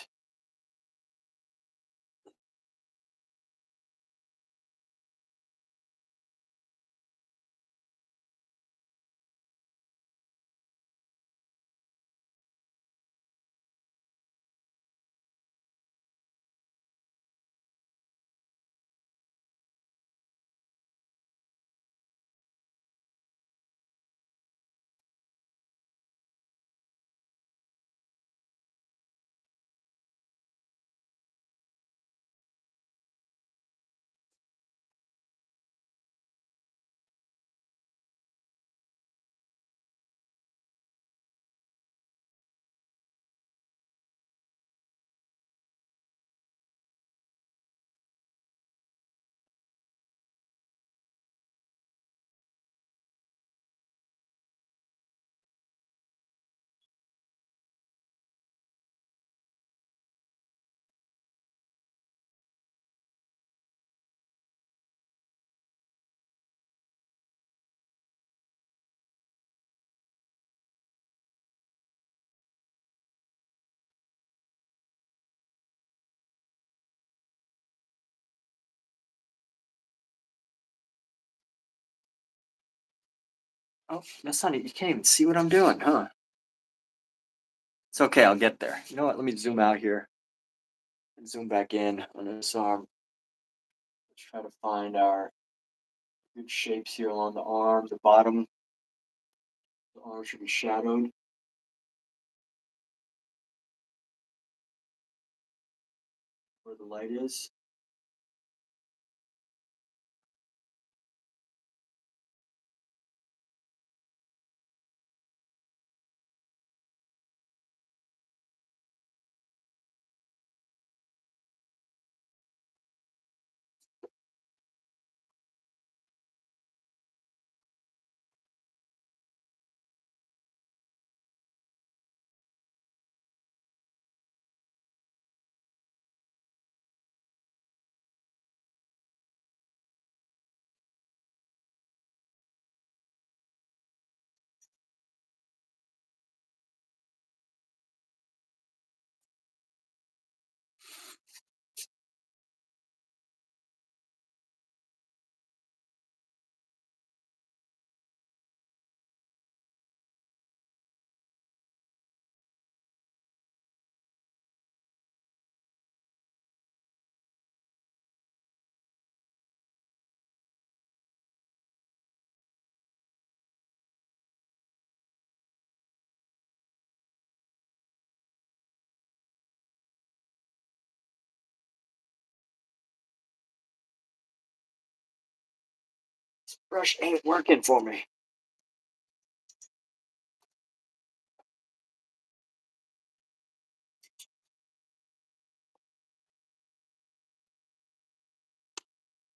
oh, that's not it. You can't even see what I'm doing, huh? It's okay. I'll get there. You know what? Let me zoom out here and zoom back in on this arm. Let's try to find our good shapes here along the arm, the bottom. The arm should be shadowed where the light is. This brush ain't working for me.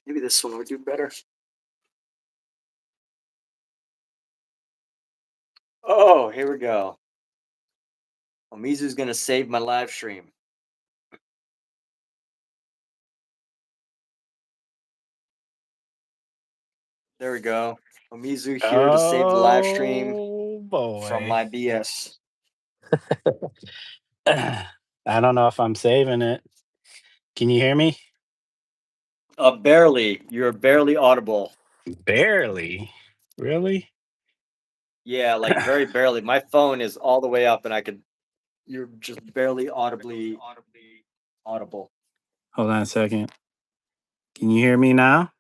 Maybe this one would do better. Oh, here we go. Mizu's gonna save my live stream. There we go. Mizu here to save the live stream Oh from boy. my BS. I don't know if I'm saving it. Can you hear me? Barely. You're barely audible. Barely. Really? Yeah, like very barely. My phone is all the way up, and you're just barely audibly audible. Hold on a second. Can you hear me now?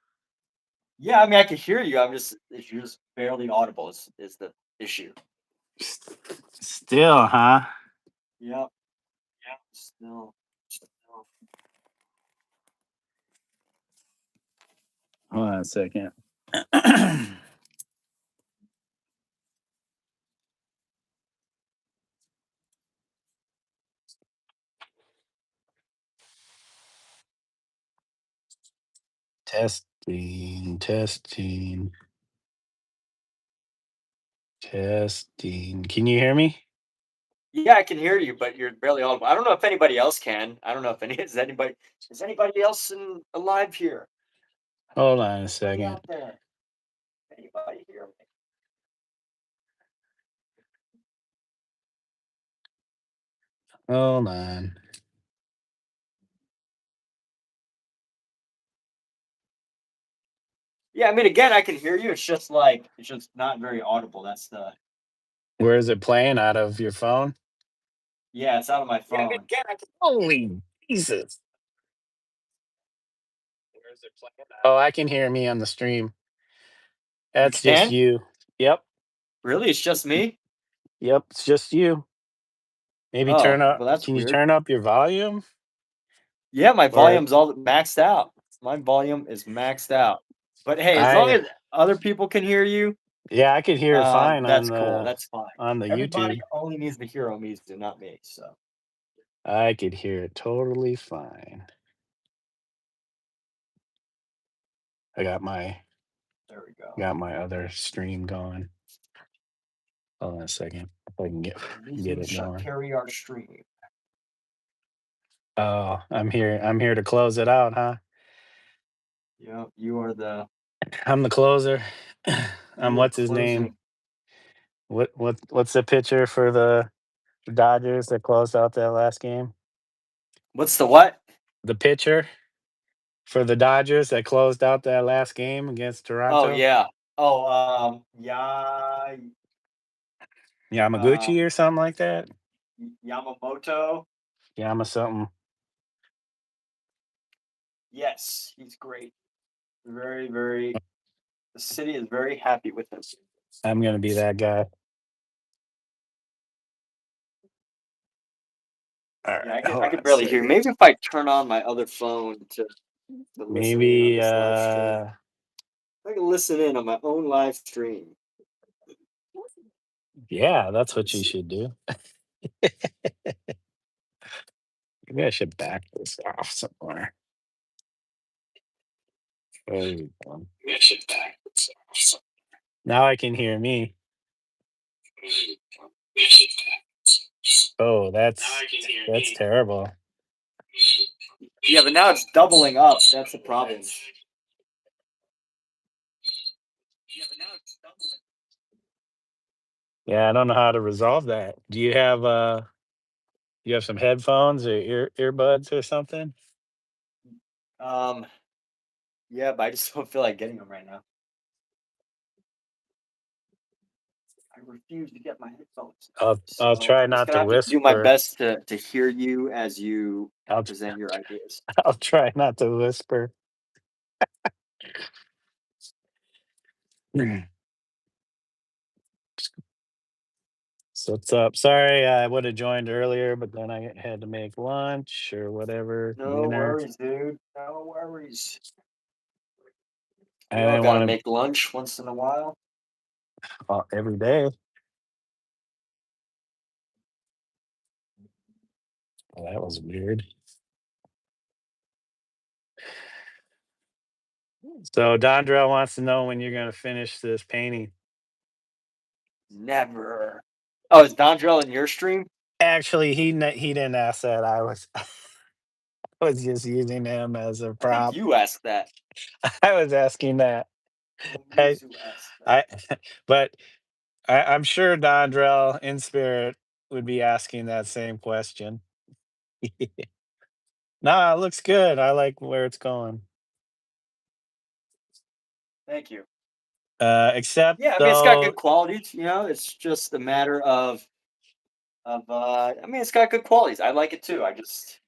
Yeah, I mean, I can hear you. You're just barely audible is the issue. Still, huh? Yep. Still. Hold on a second. Testing, testing, testing. Can you hear me? Yeah, I can hear you, but you're barely audible. I don't know if anybody else can. I don't know if any is anybody else alive here? Hold on a Anybody second. out there? Anybody hear me? Hold on. Yeah, I mean, again, I can hear you. It's just not very audible. That's the Where is it playing out of your phone? Yeah, it's out of my phone. Holy Jesus. Where is it playing out? Oh, I can hear me on the stream. You That's just can? you. Yep. Really? It's just me? Yep. It's just you. Maybe Oh, turn up. well, that's Can you weird. turn up your volume? Yeah, my Or volume's all maxed out. My volume is maxed out. But hey, as long I as other people can hear you, yeah, I could hear it fine that's cool. That's fine. on the Everybody YouTube. only needs to hear Omizu, not me. So I could hear it totally fine. I there we go. got my other stream going. Hold on a second. If I can get Omizu it shall going. carry our stream. Oh, I'm here. I'm here to close it out, huh? Yeah, you are I'm the closer. you are What's his name? closing. What's the pitcher for the Dodgers that closed out that last game? What's the what? The pitcher for the Dodgers that closed out that last game against Oh Toronto? yeah. Oh yeah. Yamaguchi or something like that? Yamamoto. Yama something. Yes, he's great. Very, very. The city is very happy with him. I'm gonna be that guy. All Yeah, right, I hold on could a barely hear. second. Maybe if I turn on my other phone to listen in on Maybe this live stream, I can listen in on my own live stream. yeah, that's Let me what you see. should do. Maybe I should back this off somewhere. There we go. I should back this off. Now I can hear me. I should back this off. Oh, Now I can hear that's me. terrible. Yeah, but now it's doubling up. That's the problem. Yeah, but now it's doubling. Yeah, I don't know how to resolve that. Do you have some headphones or earbuds or something? Um, yeah, but I just don't feel like getting them right now. I refuse to get my headphones. I'll So try I'm just not gonna to have to do my whisper. best to hear you as you I'll present your ideas. I'll try not to whisper. So what's up? Sorry, I would have joined earlier, but then I had to make lunch or whatever, No dinner. worries, dude. No worries. I We all didn't gotta want make lunch once in a while. to every day. Well, that was weird. So Dondra wants to know when you're gonna finish this painting. Never. Oh, is Dondrell in your stream? Actually, he didn't ask that. I was I was just using him as a I think prop. you asked that. I was asking that. Oh, I Mizu asked that. I but I'm sure Dondrell in spirit would be asking that same question. Nah, it looks good. I like where it's going. Thank you. Except Yeah, I mean it's got though, good qualities, it's just a matter of I mean it's got good qualities. I like it too. I just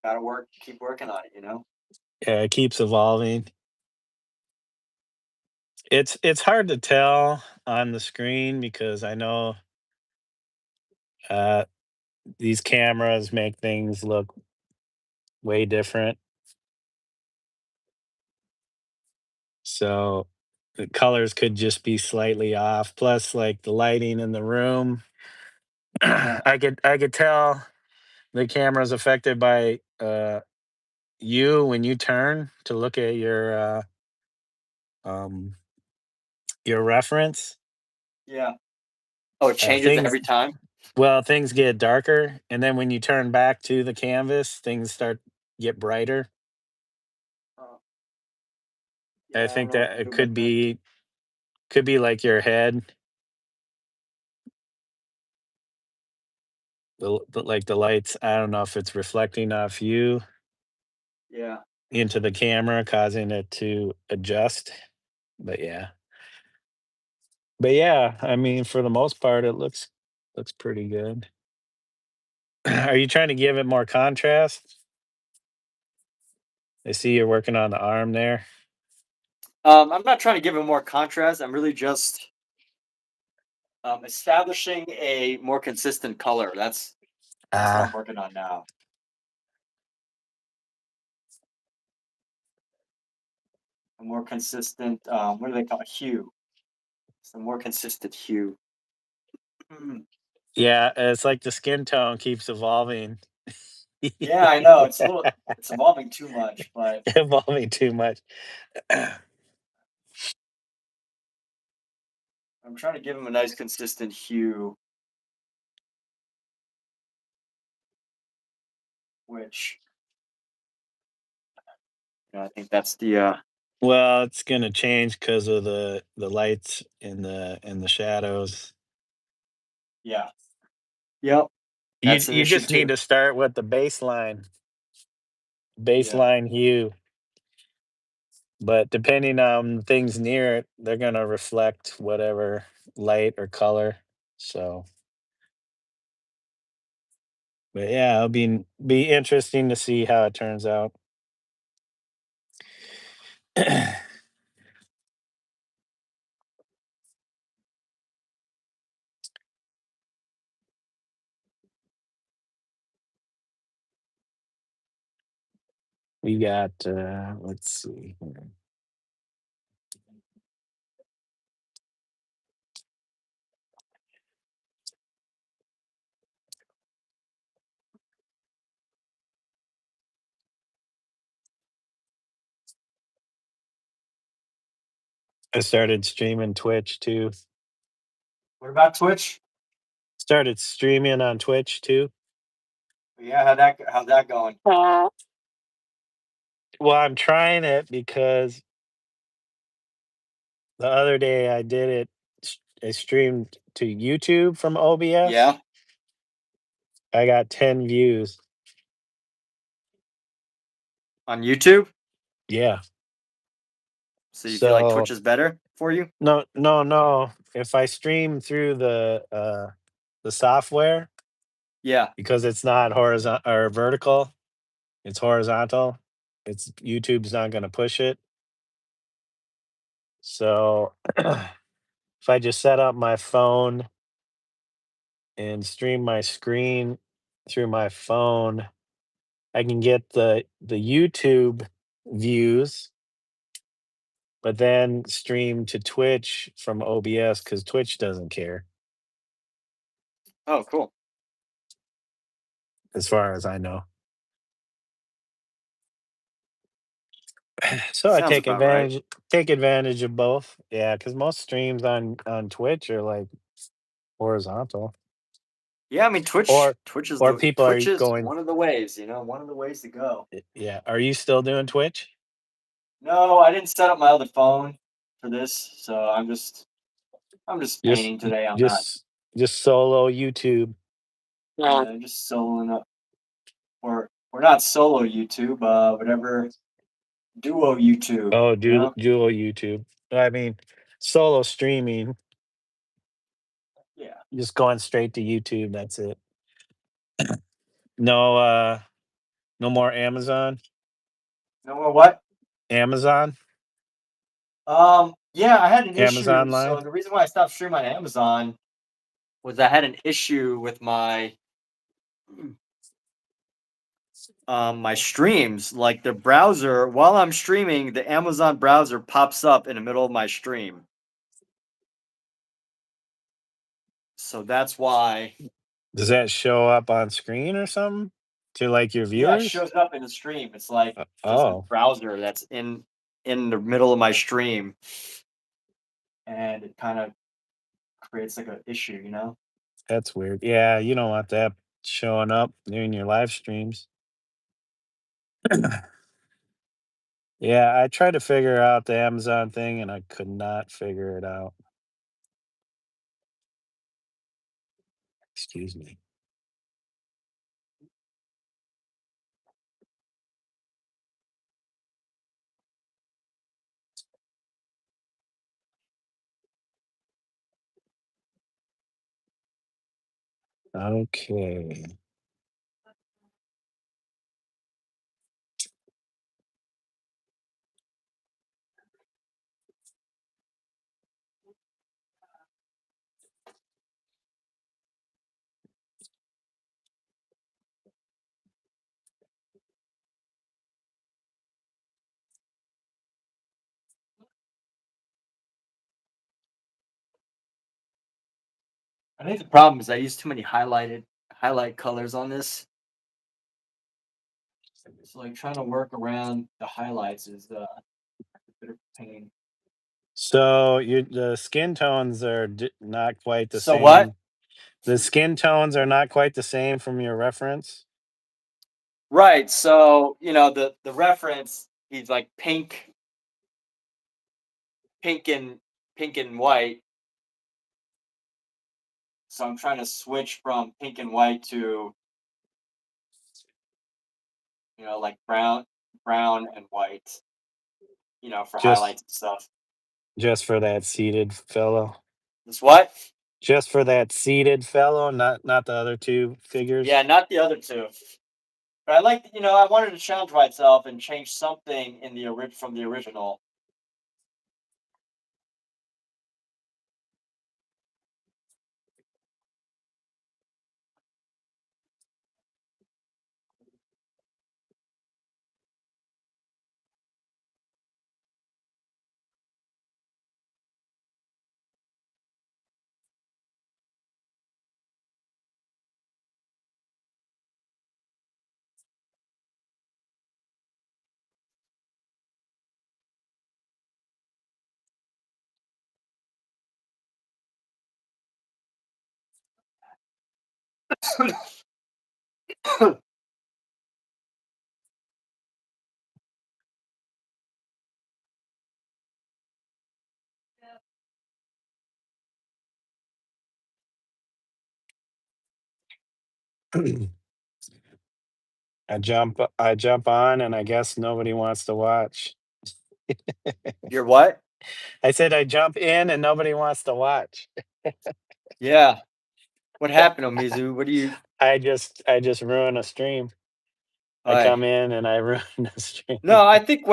gotta keep working on it. yeah, it keeps evolving. It's hard to tell on the screen because I know uh, these cameras make things look way different. So the colors could just be slightly off. Plus, like the lighting in the room, Yeah. I could tell the camera's affected by you when you turn to look at um your reference. Yeah. Oh, it changes Things every time? well, things get darker, and then when you turn back to the canvas, things start get brighter. Oh, I yeah, I don't think know what that to it do about that. could be like your head, like the lights. I don't know if it's reflecting off you Yeah. into the camera, causing it to adjust. But yeah, I mean, for the most part, it looks pretty good. Are you trying to give it more contrast? I see you're working on the arm there. I'm not trying to give it more contrast. I'm really just establishing a more consistent color. That's what I'm Ah, working on now. A more consistent, what do they call it? Hue. It's a more consistent hue. Mm. yeah, it's like the skin tone keeps evolving. Yeah, I know. It's evolving too much, but Evolving too much. I'm trying to give him a nice consistent hue, which I think that's the Well, it's gonna change because of the lights and the shadows. yeah. Yep. That's an You issue just need too. to start with the Yeah. baseline hue, but depending on things near it, they're gonna reflect whatever light or color. So But yeah, it'll be interesting to see how it turns out. We got let's see here. I started streaming Twitch too. What about Twitch? Started streaming on Twitch too. Yeah, how's that going? Well, I'm trying it because the other day I did it. I streamed to YouTube from OBS. Yeah, I got 10 views. on YouTube. Yeah. So you feel like So Twitch is better for you? no, no, no. If I stream through the software, Yeah. because it's not horizontal or vertical, it's horizontal. It's YouTube's not going to push it. So if I just set up my phone and stream my screen through my phone, I can get the YouTube views, but then stream to Twitch from OBS because Twitch doesn't care, Oh, cool. as far as I know. So I Sounds about right. take advantage of both. Yeah, because most streams on Twitch are like horizontal, Yeah, I mean Twitch. or or people are Twitch is going. one of the ways. One of the ways to go. Yeah, are you still doing Twitch? No, I didn't set up my other phone for this, so I'm just Just painting today. I'm not. just just solo YouTube. Yeah, just soloing up, or not solo YouTube. Whatever duo YouTube. Oh, You know. dual YouTube. I mean, solo streaming, Yeah. just going straight to YouTube. That's it. No, no more Amazon. No more what? Amazon. Yeah, I had an issue. Amazon So line. the reason why I stopped streaming on Amazon was I had an issue with my streams. Like the browser, while I'm streaming, the Amazon browser pops up in the middle of my stream. So that's why. Does that show up on screen or something to like your Yeah, it viewers? shows up in the stream. It's like just the Oh, browser that's in the middle of my stream, and it kind of creates like an issue. that's weird. Yeah, you don't want that showing up during your live streams. Yeah, I tried to figure out the Amazon thing and I could not figure it out. Excuse me. Okay. I think the problem is I use too many highlight colors on this. So like trying to work around the highlights is a bit of a pain. So the skin tones are not quite the So what? same. The skin tones are not quite the same from your reference. Right. So the reference, he's like pink and pink and white. So I'm trying to switch from pink and white to like brown and white. For Just highlights and stuff. just for that seated fellow. This what? Just for that seated fellow, not the other two figures. Yeah, not the other two. But I like, I wanted to challenge myself and change something in from the original. I jump on, and I guess nobody wants to watch. You're what? I said I jump in and nobody wants to watch. Yeah. What happened, Omizu? What do you? I just ruin a stream. I I come in and I ruin the stream. No, I think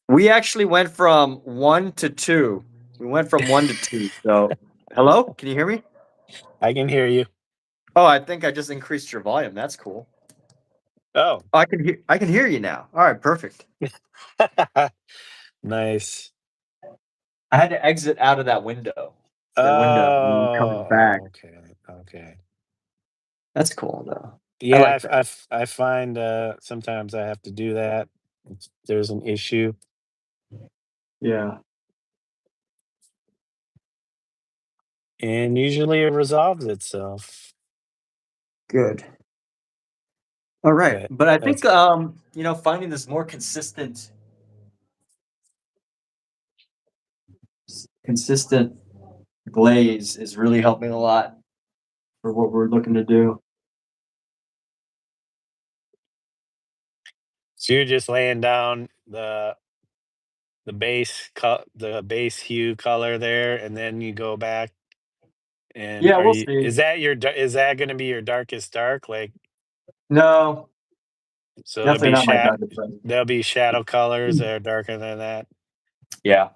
we actually went from 1 to 2. We went from 1 to 2. So, hello? Can you hear me? I can hear you. Oh, I think I just increased your volume. That's cool. Oh. Oh, I can hear you now. All right, perfect. Nice. I had to exit out of that window. The window and then coming back. Oh, okay. That's cool though. I Yeah, like that. I find sometimes I have to do that. There's an issue. Yeah. And usually it resolves itself. Good. All right. But But I think that's finding this more consistent glaze is really helping a lot for what we're looking to do. so you're just laying down the base hue color there, and then you go back and Yeah, we'll see. is that going to be your darkest dark? Like, No, so definitely not my darkest friend. there'll be shadow colors that are darker than that. Yeah.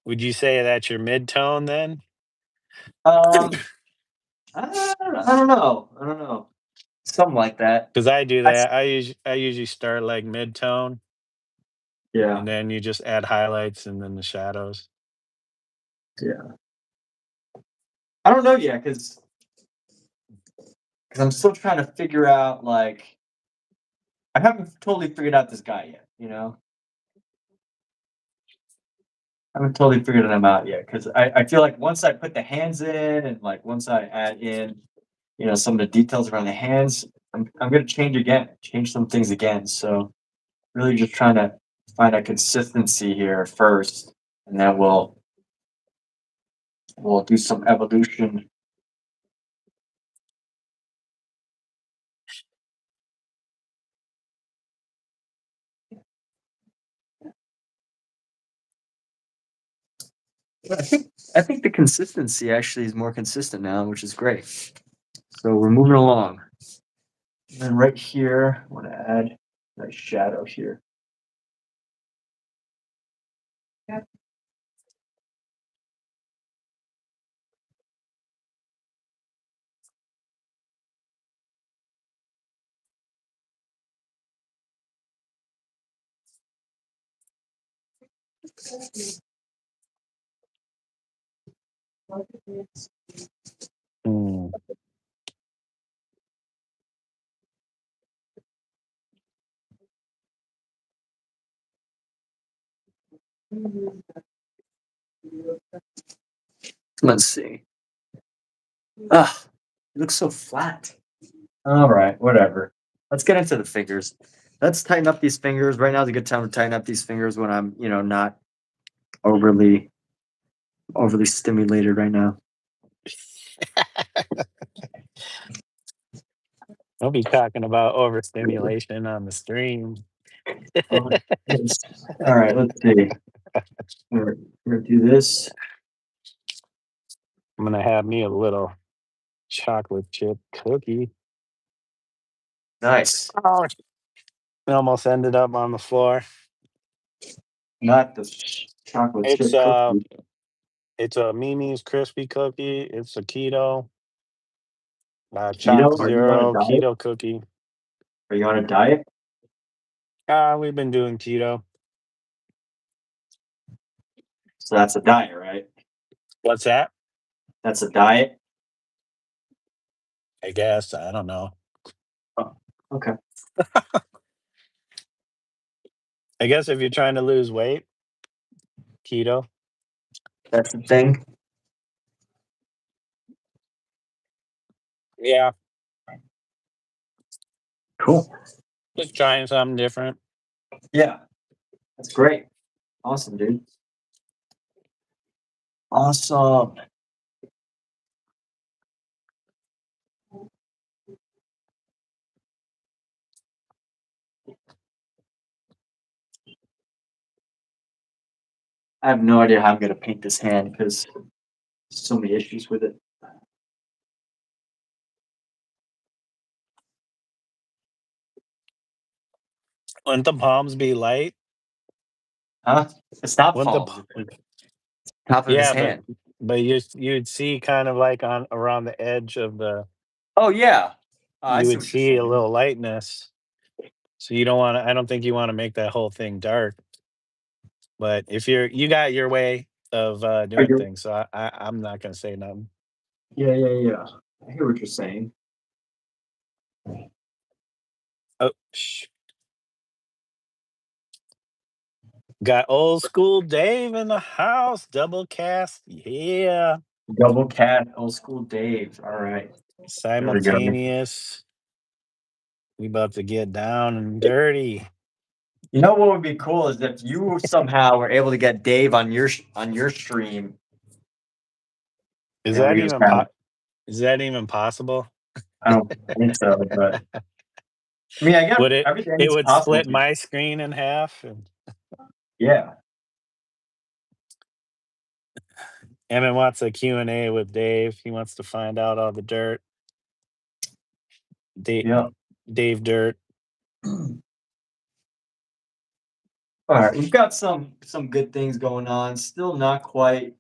Would you say that's your mid-tone then? Um, I don't know. Something like that. Because I do I s- that. I usually start like mid-tone, yeah, and then you just add highlights and then the shadows. yeah. I don't know yet because I'm still trying to figure out like I haven't totally figured out this guy yet. I haven't totally figured him out yet because I feel like once I put the hands in and like once I add in some of the details around the hands, I'm gonna change some things again. So really just trying to find a consistency here first, and then we'll do some evolution. I think the consistency actually is more consistent now, which is great. So we're moving along. And then right here, I want to add a nice shadow here. Mm. Let's see. Ah, it looks so flat. All right, whatever. Let's get into the fingers. Let's tighten up these fingers. Right now is a good time to tighten up these fingers when I'm, not overly stimulated right now. Don't be talking about overstimulation on the stream. Oh, yes. All right, let's see. We're gonna do this. I'm gonna have me a little chocolate chip cookie. Nice. Oh, it almost ended up on the floor. Not the chocolate It's chip uh, cookie. it's a Mimi's crispy cookie. It's a keto, Keto? choc Are you on a zero diet? keto cookie. Are you on a diet? We've been doing keto. So that's a diet, right? What's that? That's a diet. I guess I don't know. Oh, okay. I guess if you're trying to lose weight, keto. That's the thing. Yeah, Cool. just trying something different. Yeah, that's great. Awesome, dude. Awesome. I have no idea how I'm gonna paint this hand because so many issues with it. Wouldn't the palms be light? Huh? It's not Wouldn't the palms. p- It's the top of his yeah, but hand. you'd see kind of like on around the edge of the Oh yeah. I you see would what you're see a saying. little lightness. So you don't want to. I don't think you want to make that whole thing dark. But if you got your way of Are doing you? things, so I'm not gonna say nothing. Yeah, yeah, yeah. I hear what you're saying. Oh, got old school Dave in the house, double cast, yeah, Double cat, old school Dave. All right. There we go. simultaneous. We about to get down and dirty. You know what would be cool is if you somehow were able to get Dave on your stream, Is and we that could just even kind of. is that even possible? I don't think so, but I mean, I guess Would it it everything's would possible. split my screen in half and Yeah. Emmett wants a Q&A with Dave. He wants to find out all the dirt. Dave, Yeah. Dave Dirt. All right, we've got some good things going on. Still not quite.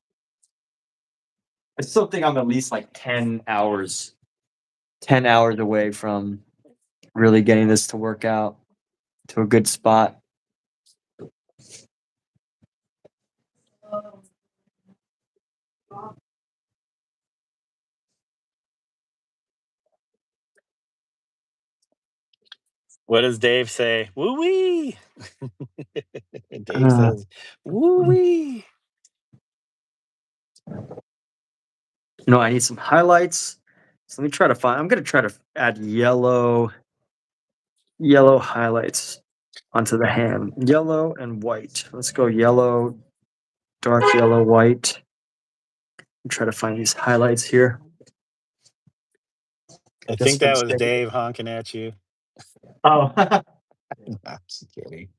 I still think I'm at least like 10 hours away from really getting this to work out to a good spot. What does Dave say? Woo wee. Dave Uh, says, woo wee. I need some highlights. So let me try to find. I'm gonna try to add yellow highlights onto the hand. Yellow and white. Let's go yellow, dark yellow, white. And try to find these highlights here. I Just think for the that was sake. Dave honking at you. Oh, I'm just kidding.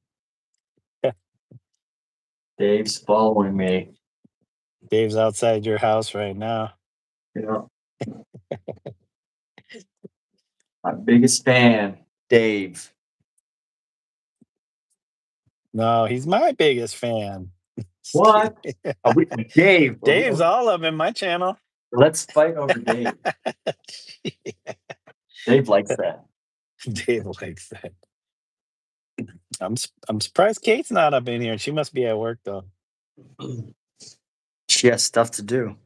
Dave's following me. Dave's outside your house right now. You know, my biggest fan, Dave. No, he's my biggest fan. Just What? kidding. Dave? Dave's all up in my channel. Let's fight over Dave. Dave likes that. Dave likes that. I'm surprised Kate's not up in here. She must be at work though. She has stuff to do.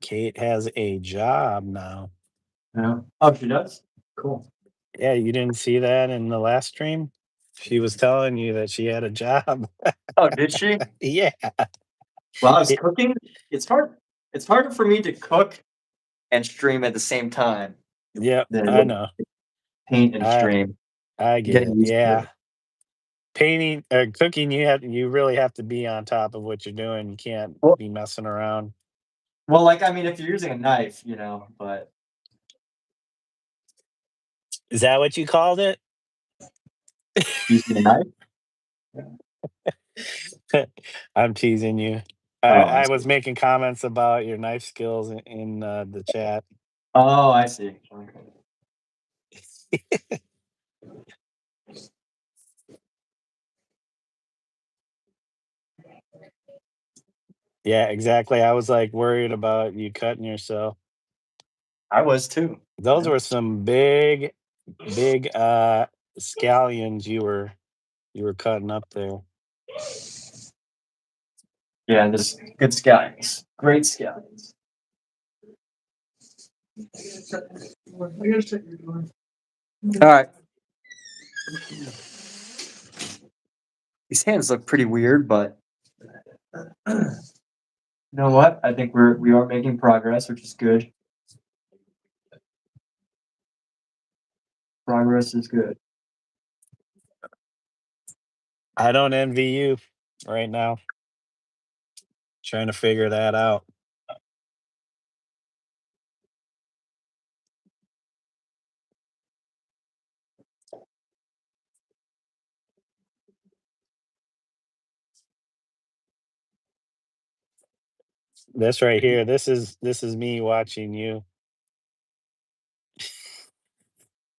Kate has a job now. Yeah. Oh, she does? Cool. Yeah, you didn't see that in the last stream? She was telling you that she had a job. Oh, did she? Yeah. While I was It- cooking, it's hard. It's harder for me to cook and stream at the same time yep, than it I is know. to paint and I stream. I get Getting it. used to Yeah. it. Painting or cooking, you really have to be on top of what you're doing. You can't Well, be messing around. like I mean, if you're using a knife, but Is that what you called it? using a knife, yeah. I'm teasing you. I Oh, I I was see. making comments about your knife skills in the chat. Oh, I see. Okay. Yeah, exactly. I was, like, worried about you cutting yourself. I was too. Those Yeah. were some big scallions you were cutting up there. Yeah, there's good scallions. Great scallions. I gotta check your door. All right. These hands look pretty weird, but you know what? I think we are making progress, which is good. Progress is good. I don't envy you right now, trying to figure that out. This right here, this is me watching you.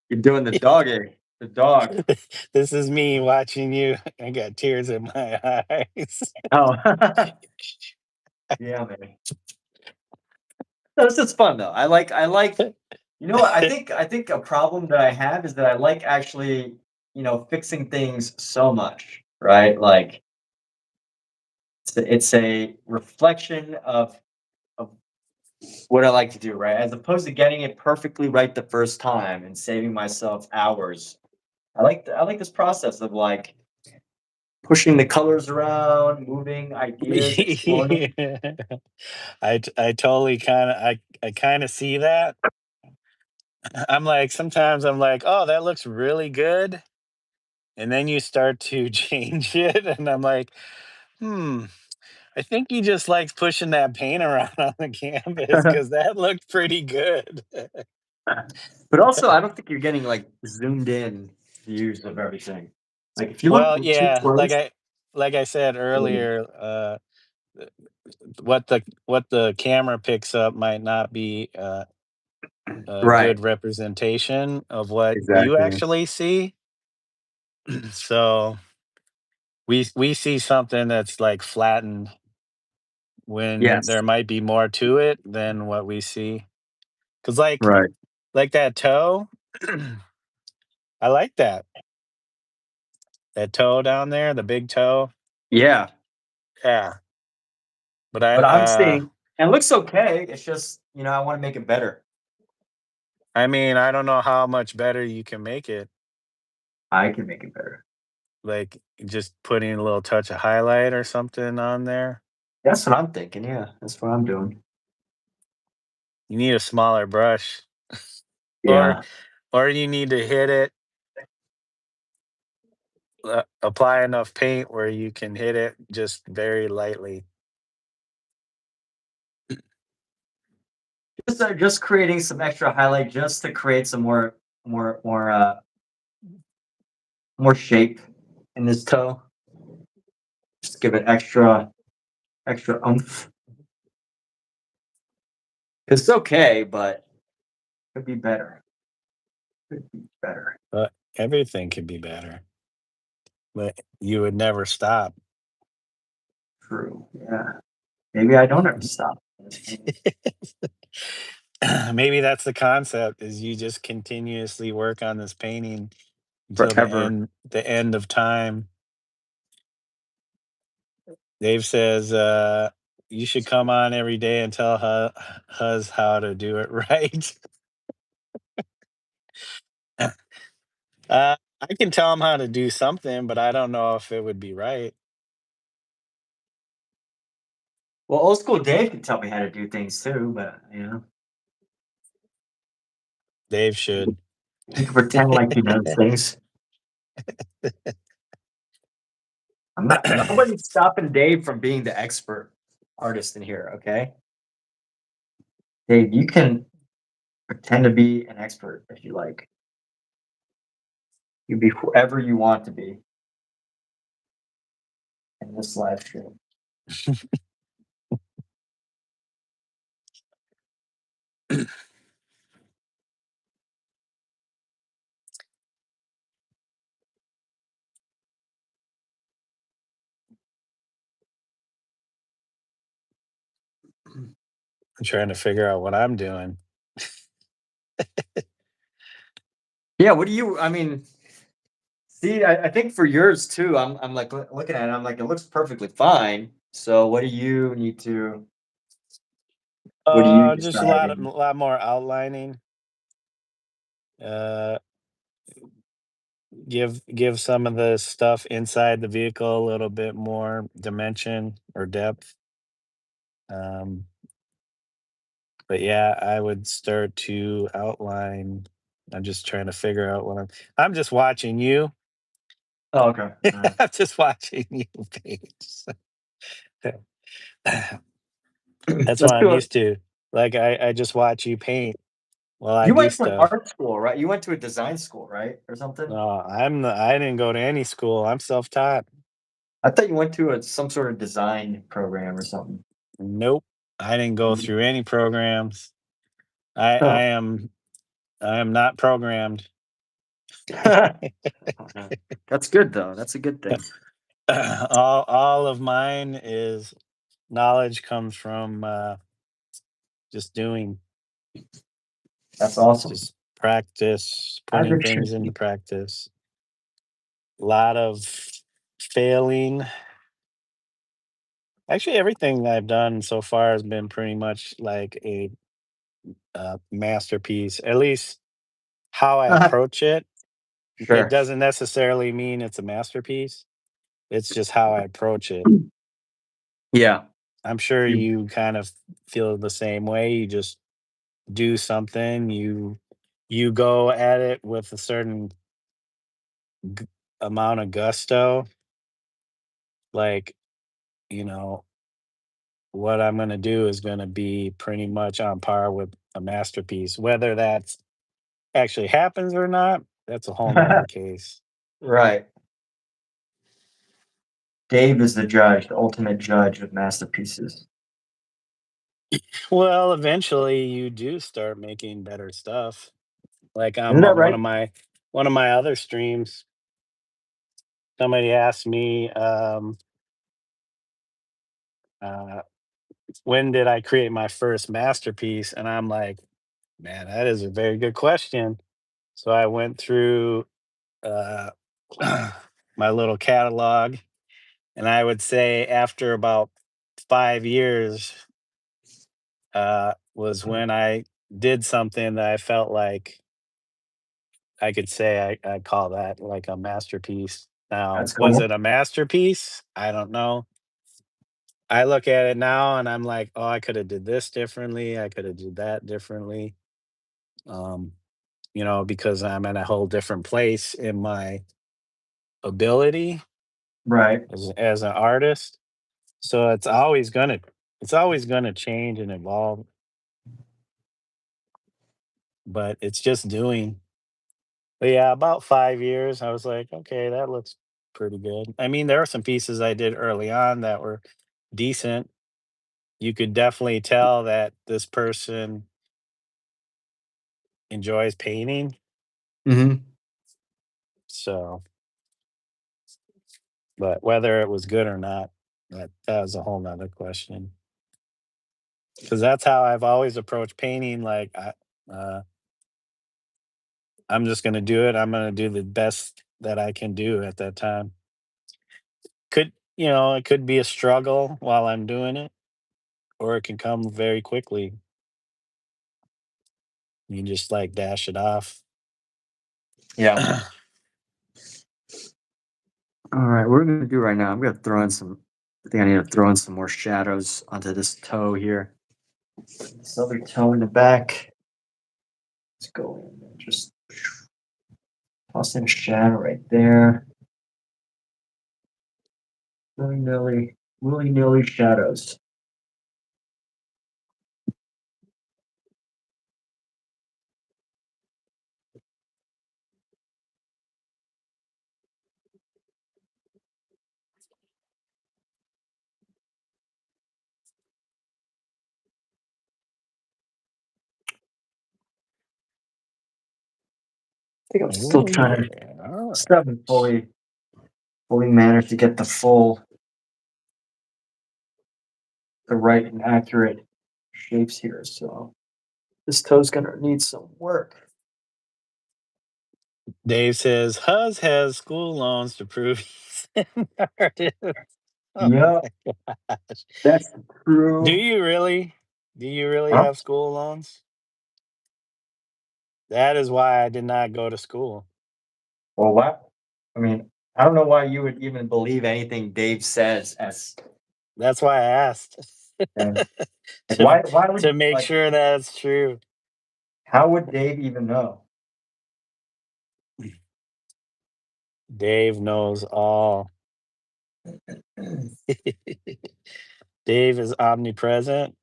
You're doing the doggy, the dog. This is me watching you. I got tears in my eyes. Oh, yeah, man. No, this is fun though. I like. You know what? I think a problem that I have is that I like actually, fixing things so much, right? Like it's a reflection of what I like to do, right? As opposed to getting it perfectly right the first time and saving myself hours. I like this process of like pushing the colors around, moving ideas, exploring. I totally I kinda see that. I'm like sometimes I'm like, "Oh, that looks really good," and then you start to change it, and I'm like, "Hmm, I think he just likes pushing that paint around on the canvas because that looked pretty good." But also, I don't think you're getting like zoomed in views of everything. Like if you Well, look too yeah, close, like I said mm, earlier, what the camera picks up might not be, a right? good representation of what you Exactly. actually see. So we see something that's like flattened when Yes. there might be more to it than what we see. Cause Right. like that toe, I like that toe down there, the big toe. Yeah. Yeah, but But I'm seeing, and it looks okay. It's just, I want to make it better. I mean, I don't know how much better you can make it. I can make it better. Like just putting a little touch of highlight or something on there. That's what I'm thinking. Yeah, that's what I'm doing. You need a smaller brush, or Yeah. or you need to hit it, apply enough paint where you can hit it just very lightly. Just creating some extra highlight just to create some more shape in this toe. Just give it extra oomph. It's okay, but could be better. Could be better. But everything could be better, but you would never stop. True. Yeah. Maybe I don't ever stop. Maybe that's the concept is you just continuously work on this painting until the Forever. end of time. Dave says, you should come on every day and tell Huz how to do it right. I can tell him how to do something, but I don't know if it would be right. Well, old school Dave can tell me how to do things too, but Dave should. he can pretend like he knows things. I'm not. Nobody's stopping Dave from being the expert artist in here. Okay, Dave, you can pretend to be an expert if you like. You be whoever you want to be. in this live stream. I'm trying to figure out what I'm doing. Yeah, what do you? I mean, see, I think for yours too. I'm like looking at it. I'm like, it looks perfectly fine. So, what do you need to? What do you Just a decide? lot more outlining. Uh, give some of the stuff inside the vehicle a little bit more dimension or depth. Um, but yeah, I would start to outline. I'm just trying to figure out what I'm just watching you. Oh, okay. All right. I'm just watching you paint. That's what Let's I'm do it. used to. Like I just watch you paint while I You do went to an stuff. art school, right? You went to a design school, right, or something? No, I didn't go to any school. I'm self-taught. I thought you went to some sort of design program or something. Nope. I didn't go Mhm. through any programs. I Oh. I am I am not programmed. Okay. That's good though. That's a good thing. All of mine is knowledge comes from just doing, That's awesome. just practice, As putting it should things into be. practice. A lot of failing. Actually, everything I've done so far has been pretty much like a masterpiece. At least how I approach it. It Sure. doesn't necessarily mean it's a masterpiece. It's just how I approach it. Yeah. I'm sure You you kind of feel the same way. You just do something, you go at it with a certain g- amount of gusto, like, you know, what I'm going to do is going to be pretty much on par with a masterpiece. Whether that's actually happens or not, that's a whole nother case. right. Dave is the judge, the ultimate judge of masterpieces. Well, eventually you do start making better stuff. Like Isn't that right? one of my other streams, somebody asked me, uh, when did I create my first masterpiece? And I'm like, man, that is a very good question. So I went through uh, my little catalog, and I would say after about 5 years was when I did something that I felt like I could say I call that like a masterpiece. Now, That's was cool. it a masterpiece? I don't know. I look at it now and I'm like, oh, I could have did this differently. I could have did that differently. Um, because I'm in a whole different place in my ability Right. as an artist. So it's always gonna change and evolve, but it's just doing. But yeah, about 5 years, I was like, okay, that looks pretty good. I mean, there are some pieces I did early on that were decent. You could definitely tell that this person enjoys painting. Hmm. So, but whether it was good or not, that was a whole nother question. Because that's how I've always approached painting. Like, uh, I'm just gonna do it. I'm gonna do the best that I can do at that time. It could be a struggle while I'm doing it, or it can come very quickly. You just like dash it off. Yeah. All right. What we're gonna do right now, I'm gonna throw in some. I think I need to throw in some more shadows onto this toe here. This other toe in the back. Let's go in and just toss in a shadow right there. Willy nilly shadows. think I'm still Oh trying to yeah. All right. still haven't fully managed to get the right and accurate shapes here. So this toe's gonna need some work. Dave says Huz has school loans to prove he's an artist. Oh Yeah, my gosh. that's Do true. you really? Do you really Huh? have school loans? That is why I did not go to school. Well, what? I mean, I don't know why you would even believe anything Dave says as That's why I asked. and like to why would to make like sure that's true. how would Dave even know? Dave knows all. Dave is omnipresent.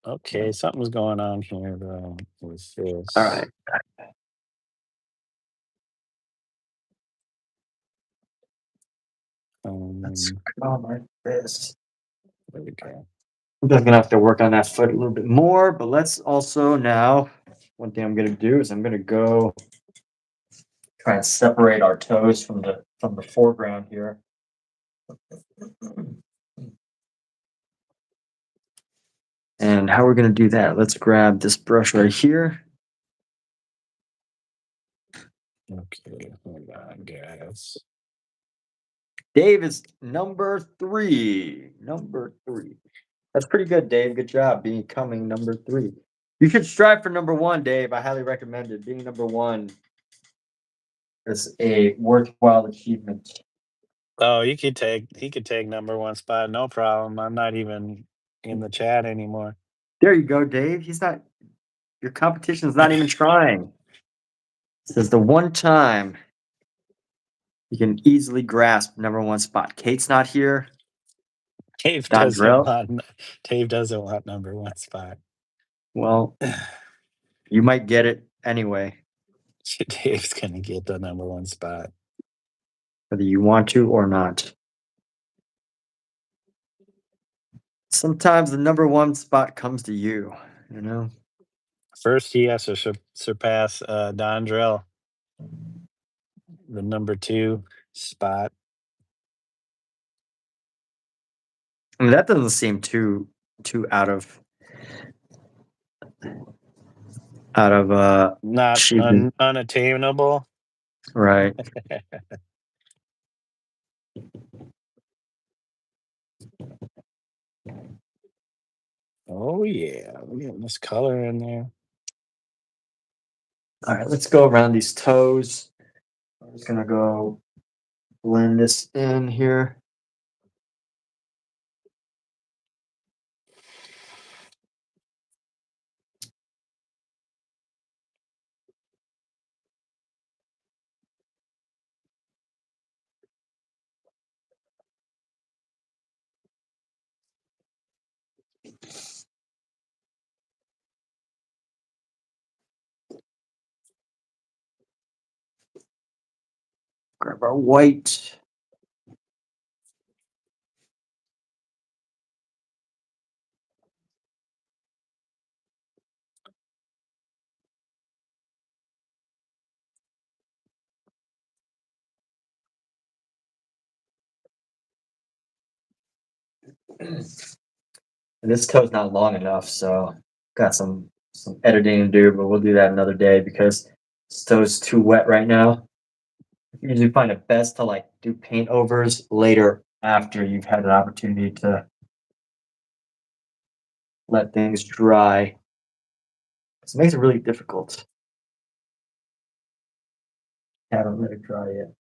Okay, something's going on here though with All right, this. let's Um, go like this. there we go. I'm just gonna have to work on that foot a little bit more, but let's also now one thing I'm gonna do is I'm gonna go try and separate our toes from the foreground here. And how we're gonna do that? Let's grab this brush right here. Okay, hold on, guys. Dave is number three. Number three. That's pretty good, Dave. Good job becoming number three. You should strive for number one, Dave. I highly recommend it. Being number one is a worthwhile achievement. Oh, he could take number one spot, no problem. I'm not even in the chat anymore. There you go, Dave. He's not your competition is not even trying. This is the one time you can easily grasp number one spot. Kate's not here. Dave doesn't Dondrell. want Dave doesn't want number one spot. Well, you might get it anyway, Dave's gonna get the number one spot. whether you want to or not. Sometimes the number one spot comes to you, you know? First, he has to surpass Dondrell, the number two spot. I mean, that doesn't seem too out of Not achievement, unattainable. right? Oh yeah, we're getting this color in there. All right, let's go around these toes. I'm just gonna go blend this in here. Grab our white. And this toe's not long enough, so got some editing to do, but we'll do that another day because this toe's too wet right now. I usually find it best to like do paint overs later after you've had an opportunity to let things dry. It makes it really difficult. Haven't let it dry yet.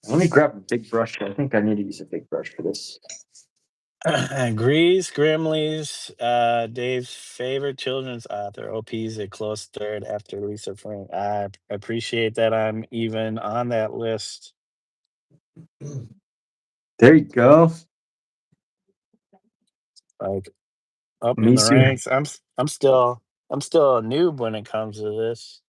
Let me grab a big brush. I think I need to use a big brush for this. Agrees, Grimley's Dave's favorite children's author. OP's a close third after Lisa Frank. I appreciate that I'm even on that list. There you go. Like up in the Misu. ranks. I'm still a noob when it comes to this.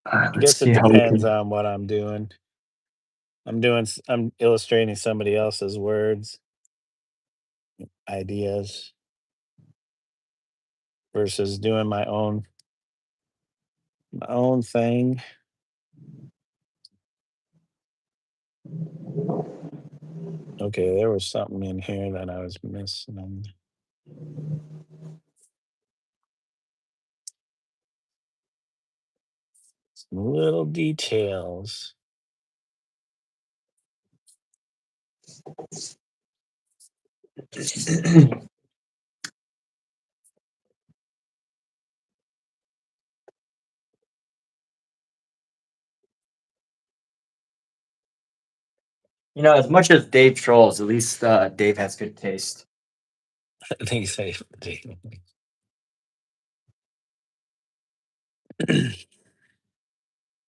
I Let's guess it see how we depends can. on what I'm doing. I'm illustrating somebody else's words, ideas versus doing my own thing. Okay, there was something in here that I was missing. Some little details. As much as Dave trolls, at least Dave has good taste. They say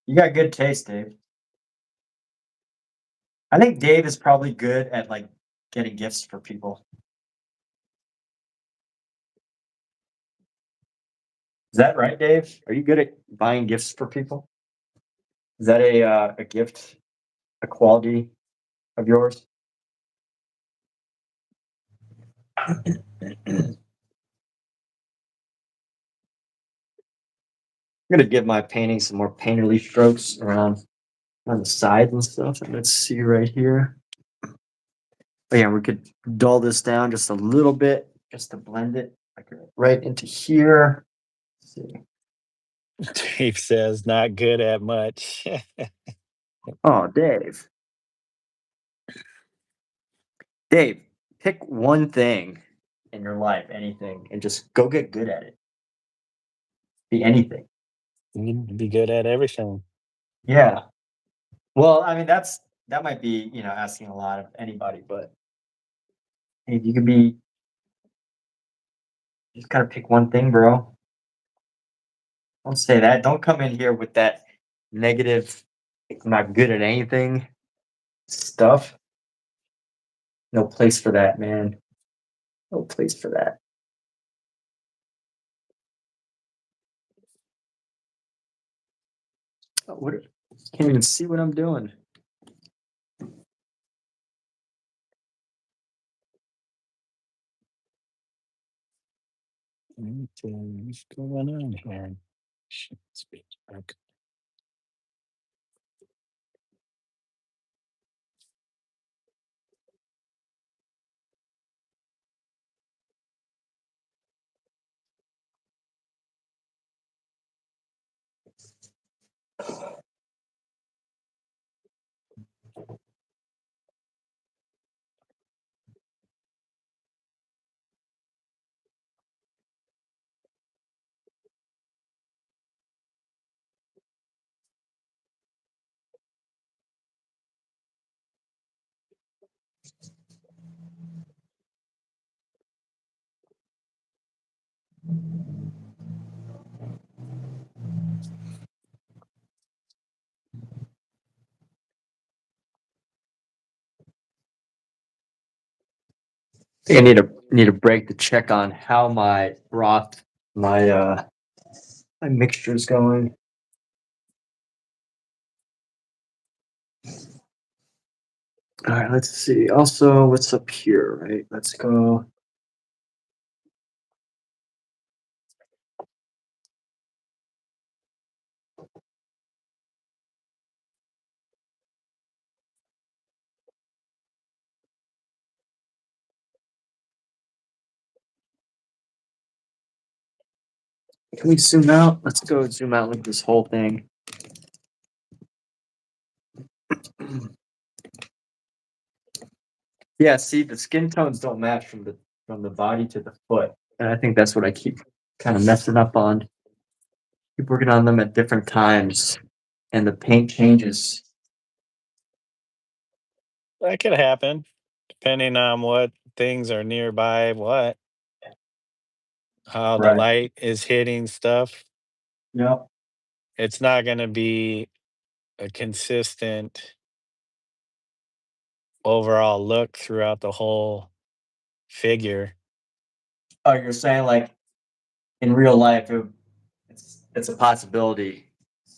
You got good taste, Dave. I think Dave is probably good at like getting gifts for people. Is that right, Dave? Are you good at buying gifts for people? Is that a gift, a quality of yours? I'm gonna give my painting some more painterly strokes around on the sides and stuff. And let's see right here. But yeah, we could dull this down just a little bit, just to blend it like right into here. Let's see. Dave says not good at much. Oh, Dave. Dave, pick one thing in your life, anything, and just go get good at it. Be anything. You need to be good at everything. Yeah. Well, I mean, that might be, asking a lot of anybody, but if you could be, just gotta pick one thing, bro. Don't say that. Don't come in here with that negative, "I'm not good at anything" stuff. No place for that, man. No place for that. Oh, what? Can't even see what I'm doing. What's going on here? Shit, speech back. I think I need a break to check on how my broth, my mixture is going. All right, let's see. Also, what's up here? Right, let's go. Can we zoom out? Let's go zoom out like this whole thing. Yeah, see, the skin tones don't match from the body to the foot, and I think that's what I keep kind of messing up on. Keep working on them at different times, and the paint changes. That could happen depending on what things are nearby, how the Right. light is hitting stuff. Yep. It's not going to be a consistent overall look throughout the whole figure. Oh, you're saying like in real life, it's a possibility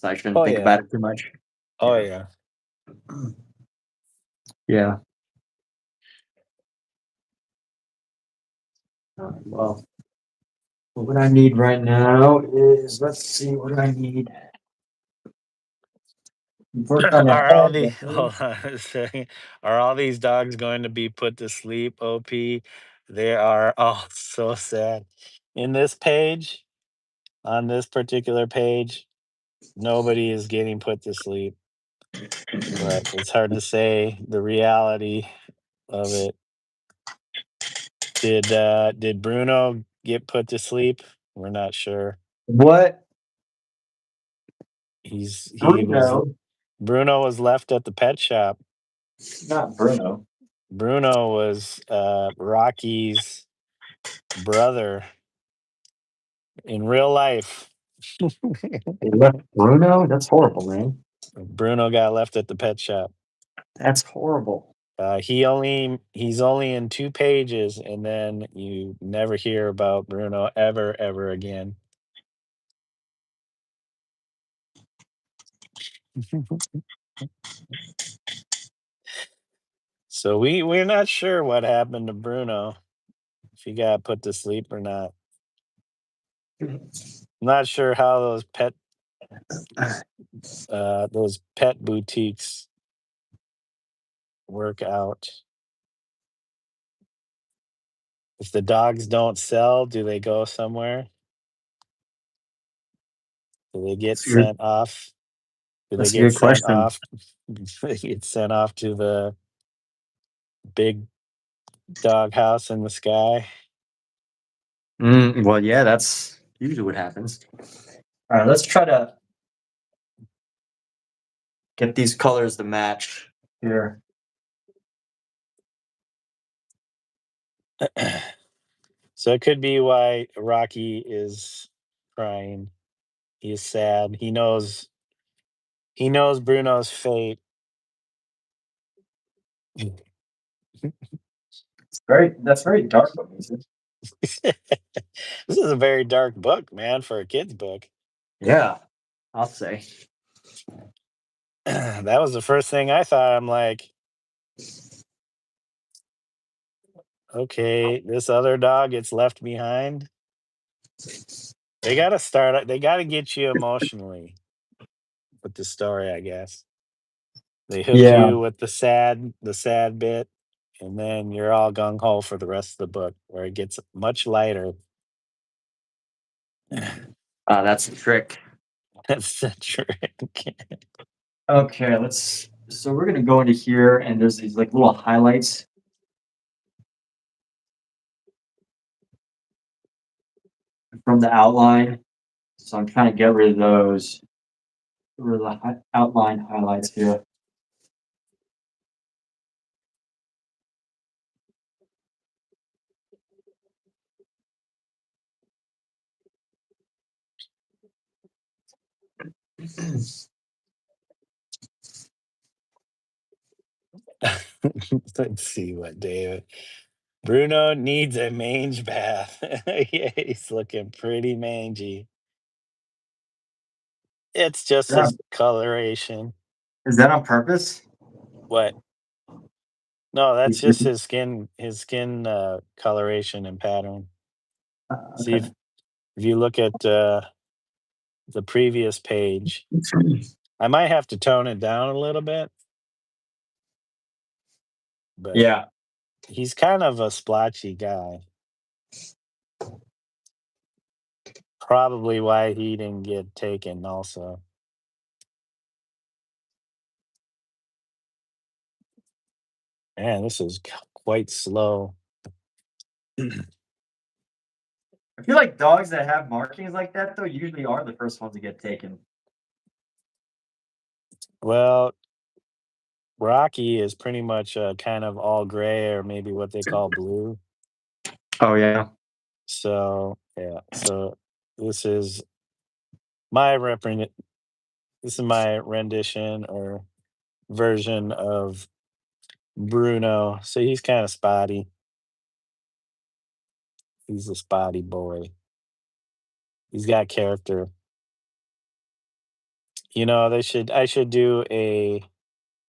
so I shouldn't Oh think yeah. about it too much. Oh Yeah. yeah. Yeah. Well, what I need right now is, let's see what I need. First on the Are all head. the hold on a second. Are all these dogs going to be put to sleep, OP? They are all so sad. In this page, on this particular page, nobody is getting put to sleep, but it's hard to say the reality of it. Did Bruno get put to sleep? We're not sure. What? He was Bruno, Bruno was left at the pet shop. not Bruno. Bruno was Rocky's brother in real life. They left Bruno? That's horrible, man. Bruno got left at the pet shop. That's horrible. He's only in 2 pages, and then you never hear about Bruno ever again. So we're not sure what happened to Bruno, if he got put to sleep or not. I'm not sure how those pet boutiques work out. If the dogs don't sell, do they go somewhere? Do they get That's a good, sent off? Do they that's a get good sent question. off? They get sent off to the big dog house in the sky. Well, yeah, that's usually what happens. All right, let's try to get these colors to match here. So it could be why Rocky is crying. He's sad. He knows Bruno's fate. That's very dark looking. Isn't it? This is a very dark book, man, for a kid's book. Yeah, I'll say. That was the first thing I thought. I'm like, okay, this other dog gets left behind. They gotta get you emotionally with the story, I guess. They hook Yeah, you with the sad bit, and then you're all gung ho for the rest of the book, where it gets much lighter. that's a trick. That's the trick. Okay, so we're gonna go into here, and there's these like little highlights from the outline. So I'm trying to get rid of those. Get rid of the outline highlights here. Let's see what David. Bruno needs a mange bath. Yeah, he's looking pretty mangy. It's just Yeah. his coloration. Is that on purpose? What? No, that's He's just really- his skin coloration and pattern. See okay. if you look at the previous page, I might have to tone it down a little bit, but Yeah. he's kind of a splotchy guy. Probably why he didn't get taken also. Man, this is quite slow. I feel like dogs that have markings like that though usually are the first ones to get taken. Well, Rocky is pretty much kind of all gray or maybe what they call blue. Oh yeah. So yeah, so this is my represent. This is my rendition or version of Bruno. So he's kind of spotty. He's a spotty boy. He's got character. I should do a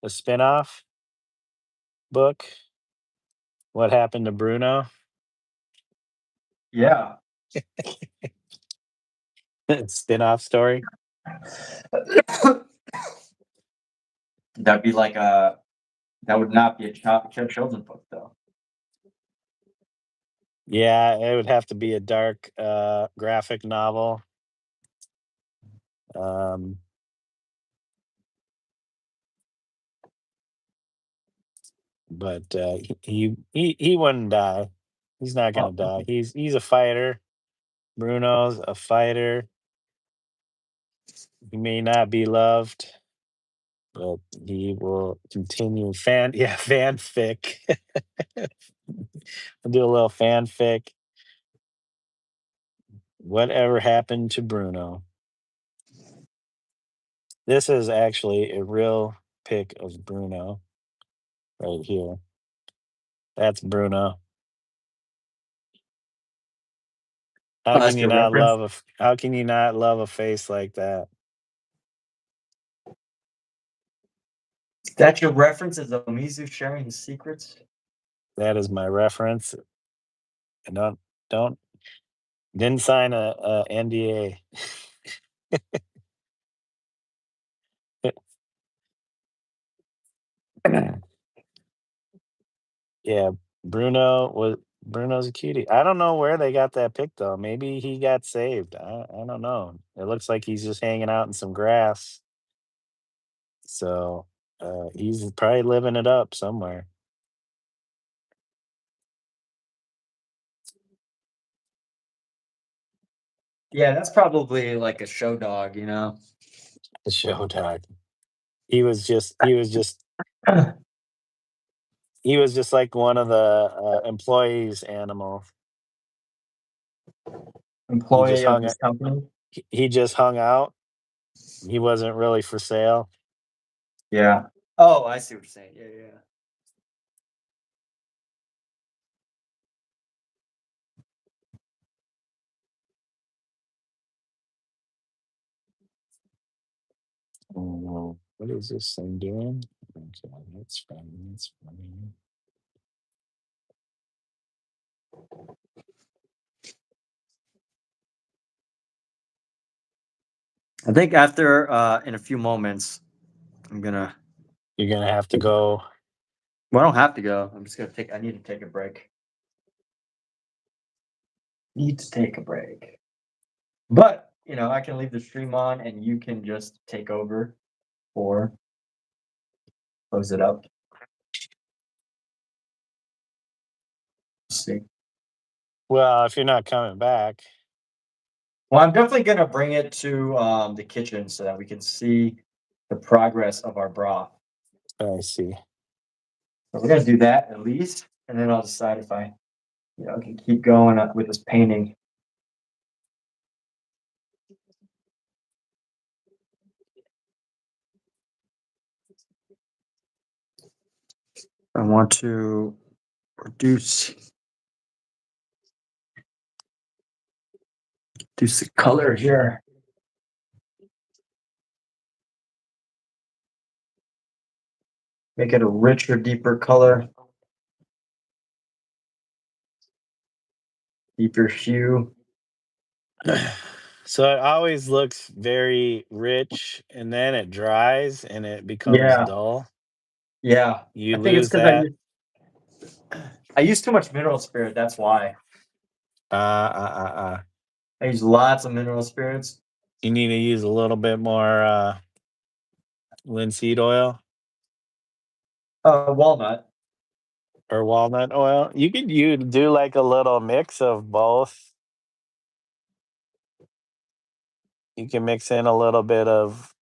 spin-off book. What happened to Bruno? Yeah. Spin-off story. That'd be like a that would not be a children's book though. Yeah, it would have to be a dark graphic novel. Um but he wouldn't die. He's not gonna Oh, die. He's a fighter. Bruno's a fighter. He may not be loved, but he will continue fanfic. I'll do a little fanfic. Whatever happened to Bruno? This is actually a real pic of Bruno right here. That's Bruno. oh, that's your reference. How can you not love a face like that? That's your reference as Omizu sharing his secrets. That is my reference. And don't didn't sign a NDA. Yeah, Bruno's a cutie. I don't know where they got that pic though. Maybe he got saved. I don't know. It looks like he's just hanging out in some grass. So he's probably living it up somewhere. Yeah, that's probably like a show dog, you know. The show dog. He was just like one of the employees' animals. He just Employee of his company. he just hung out. He wasn't really for sale. Yeah. Oh, I see what you're saying. Yeah, yeah. Oh, what is this thing doing? Okay, that's funny. That's funny. I think after in a few moments, I'm gonna. You're gonna have to go. Well, I don't have to go. I'm just gonna take. I need to take a break. Need to take a break. But I can leave the stream on, and you can just take over or close it up. Let's see. Well, if you're not coming back, Well, I'm definitely gonna bring it to the kitchen so that we can see the progress of our broth. I see. So we're gonna do that at least, and then I'll decide if I, can keep going with this painting. I want to reduce the color here. Make it a richer, deeper color, deeper hue. So it always looks very rich, and then it dries and it becomes Yeah, dull. yeah. You I think it's lose because that. I use too much mineral spirit. That's why Uh. I use lots of mineral spirits. You need to use a little bit more linseed oil Walnut. or walnut oil. You do like a little mix of both. You can mix in a little bit of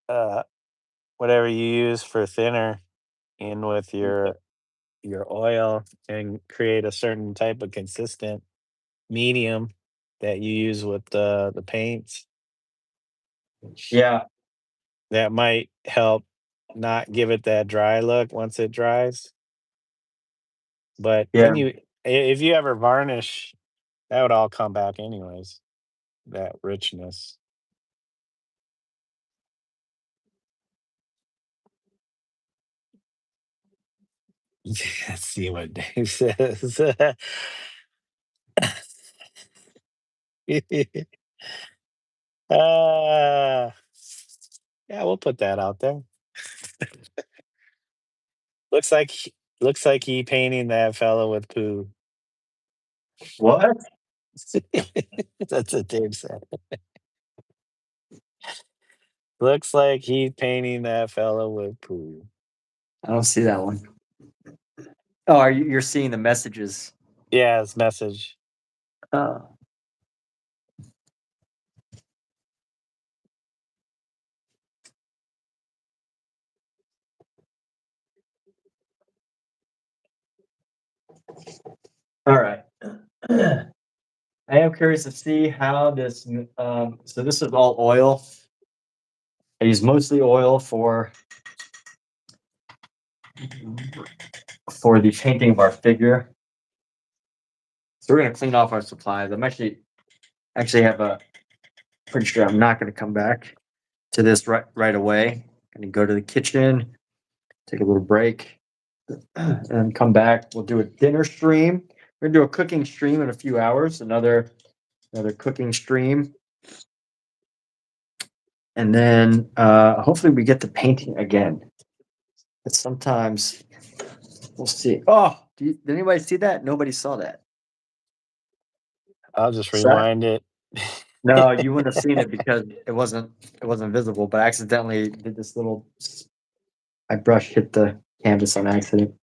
uh, whatever you use for thinner in with your oil and create a certain type of consistent medium that you use with the paints. Yeah, That might help not give it that dry look once it dries. But yeah, if you ever varnish, that would all come back anyways. That richness. Let's see what Dave says. uh, yeah, we'll put that out there. Looks like looks like he painting that fellow with poo. What? That's what Dave said. Looks like he's painting that fellow with poo. I don't see that one. Oh, you're seeing the messages? Yeah, his message. Uh, all right. I am curious to see how this. So this is all oil. I use mostly oil for the painting of our figure. So we're gonna clean off our supplies. I'm actually have a pretty sure I'm not gonna come back to this right away. Gonna go to the kitchen, take a little break, and come back. We'll do a dinner stream. We're gonna do a cooking stream in a few hours. Another cooking stream, and then hopefully we get to painting again. But sometimes we'll see. Oh, did anybody see that? Nobody saw that. I'll just So rewind it. no, you wouldn't have seen it because it wasn't visible. But I accidentally did this little. My brush hit the canvas on accident.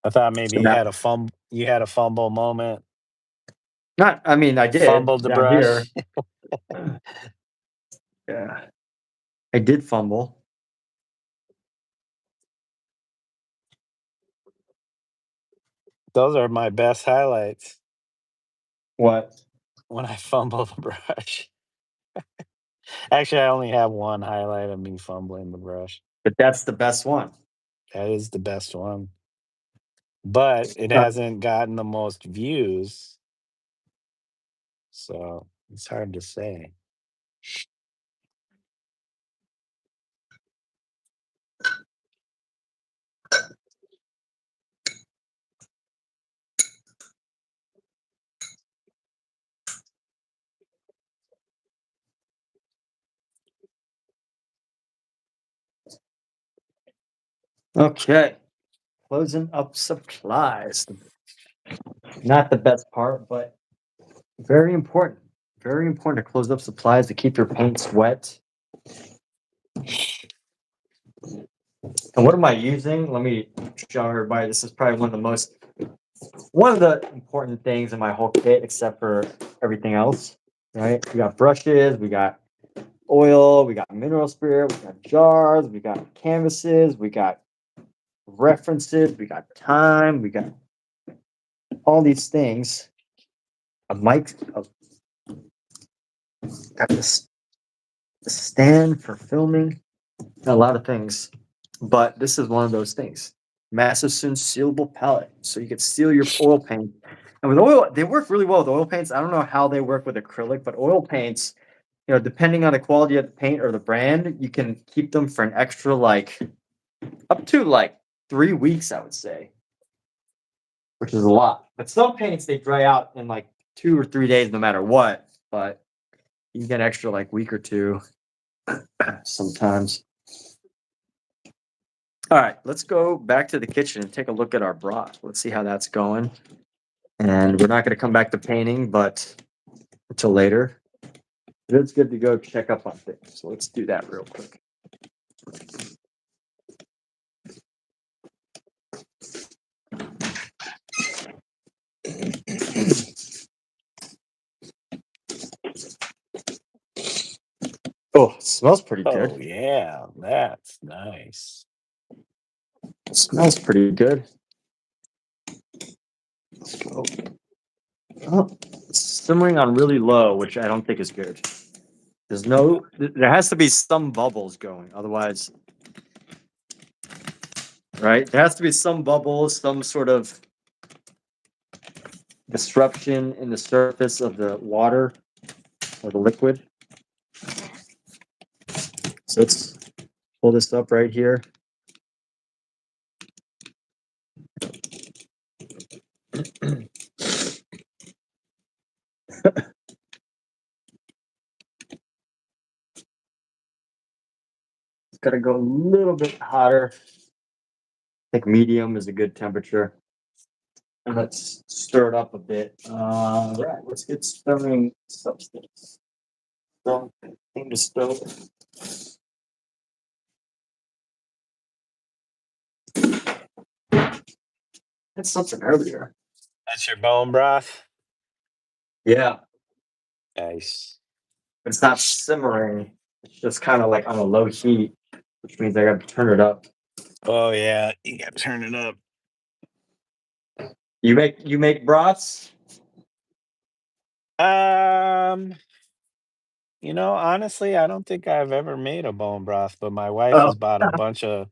I thought maybe So now, you had a fumble moment. not. I mean, I did Fumbled the down here. brush. Yeah, I did fumble. Those are my best highlights What? when I fumble the brush. Actually, I only have one highlight of me fumbling the brush. But that's the best one. That is the best one. But it Uh, hasn't gotten the most views, so it's hard to say. Okay, closing up supplies. Not the best part, but very important. Very important to close up supplies to keep your paints wet. And what am I using? Let me show everybody. This is probably one of the important things in my whole kit, except for everything else. Right? We got brushes, we got oil, we got mineral spirit, we got jars, we got canvases, we got references, we got time, we got all these things. A mic, got this stand for filming, a lot of things. But this is one of those things. Massive soon sealable palette. So you can seal your oil paint. And with oil, they work really well with oil paints. I don't know how they work with acrylic, but oil paints, depending on the quality of the paint or the brand, you can keep them for an extra up to 3 weeks, I would say, which is a lot. But some paints they dry out in 2 or 3 days, no matter what. But you can get an extra week or two sometimes. All right, let's go back to the kitchen and take a look at our broth. Let's see how that's going. And we're not going to come back to painting, but until later. But it's good to go check up on things. So let's do that real quick. Oh, it smells pretty Oh good. yeah, that's nice. It smells pretty good. Let's go. Oh, it's simmering on really low, which I don't think is good. There has to be some bubbles going. Otherwise, right? There has to be some bubbles, some sort of disruption in the surface of the water or the liquid. So pull this up right here. It's got to go a little bit hotter. I think medium is a good temperature. And let's stir it up a bit. All right, let's get stirring substance. Something to stir. That's something earlier. That's your bone broth. Yeah, Nice. it's not simmering. It's just kind of like on a low heat, which means I got to turn it up. Oh yeah, you gotta turn it up. You make broths? Um, honestly, I don't think I've ever made a bone broth, but my wife Oh, has bought a bunch of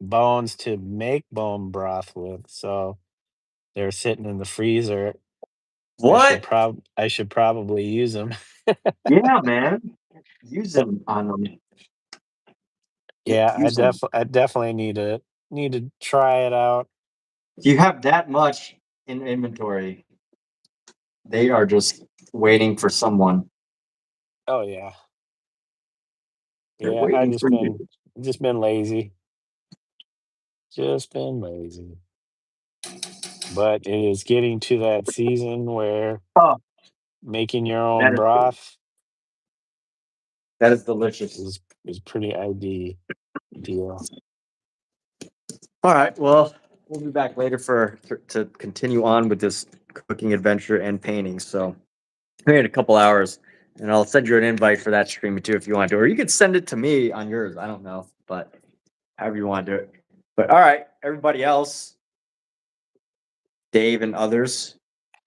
bones to make bone broth with, so they're sitting in the freezer. what? I should probably use them. Yeah, man. Use them on them. Yeah, Use them. I definitely need to try it out. If you have that much in inventory, they are just waiting for someone. Oh yeah. They're Yeah, waiting for you. just been lazy. Just been lazy. But it is getting to that season where Oh, making your own that is broth that is delicious. is pretty ideal. All right. Well, we'll be back later to continue on with this cooking adventure and painting. So maybe in a couple hours, and I'll send you an invite for that stream too if you want to, or you could send it to me on yours. I don't know, but however you want to do it. But all right, everybody else, Dave and others.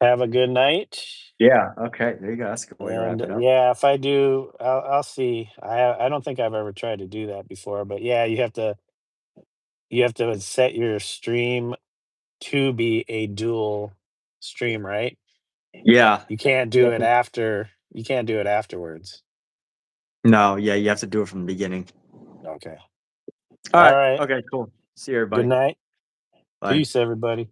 Have a good night. Yeah. Okay. There you go. That's a good way to And wrap it up. yeah, if I do, I'll see. I don't think I've ever tried to do that before, but yeah, you have to set your stream to be a dual stream, right? Yeah. You can't do it afterwards. No. Yeah. You have to do it from the beginning. Okay. All All right. right. Okay. Cool. See you, Good everybody. night. Bye. Peace, everybody.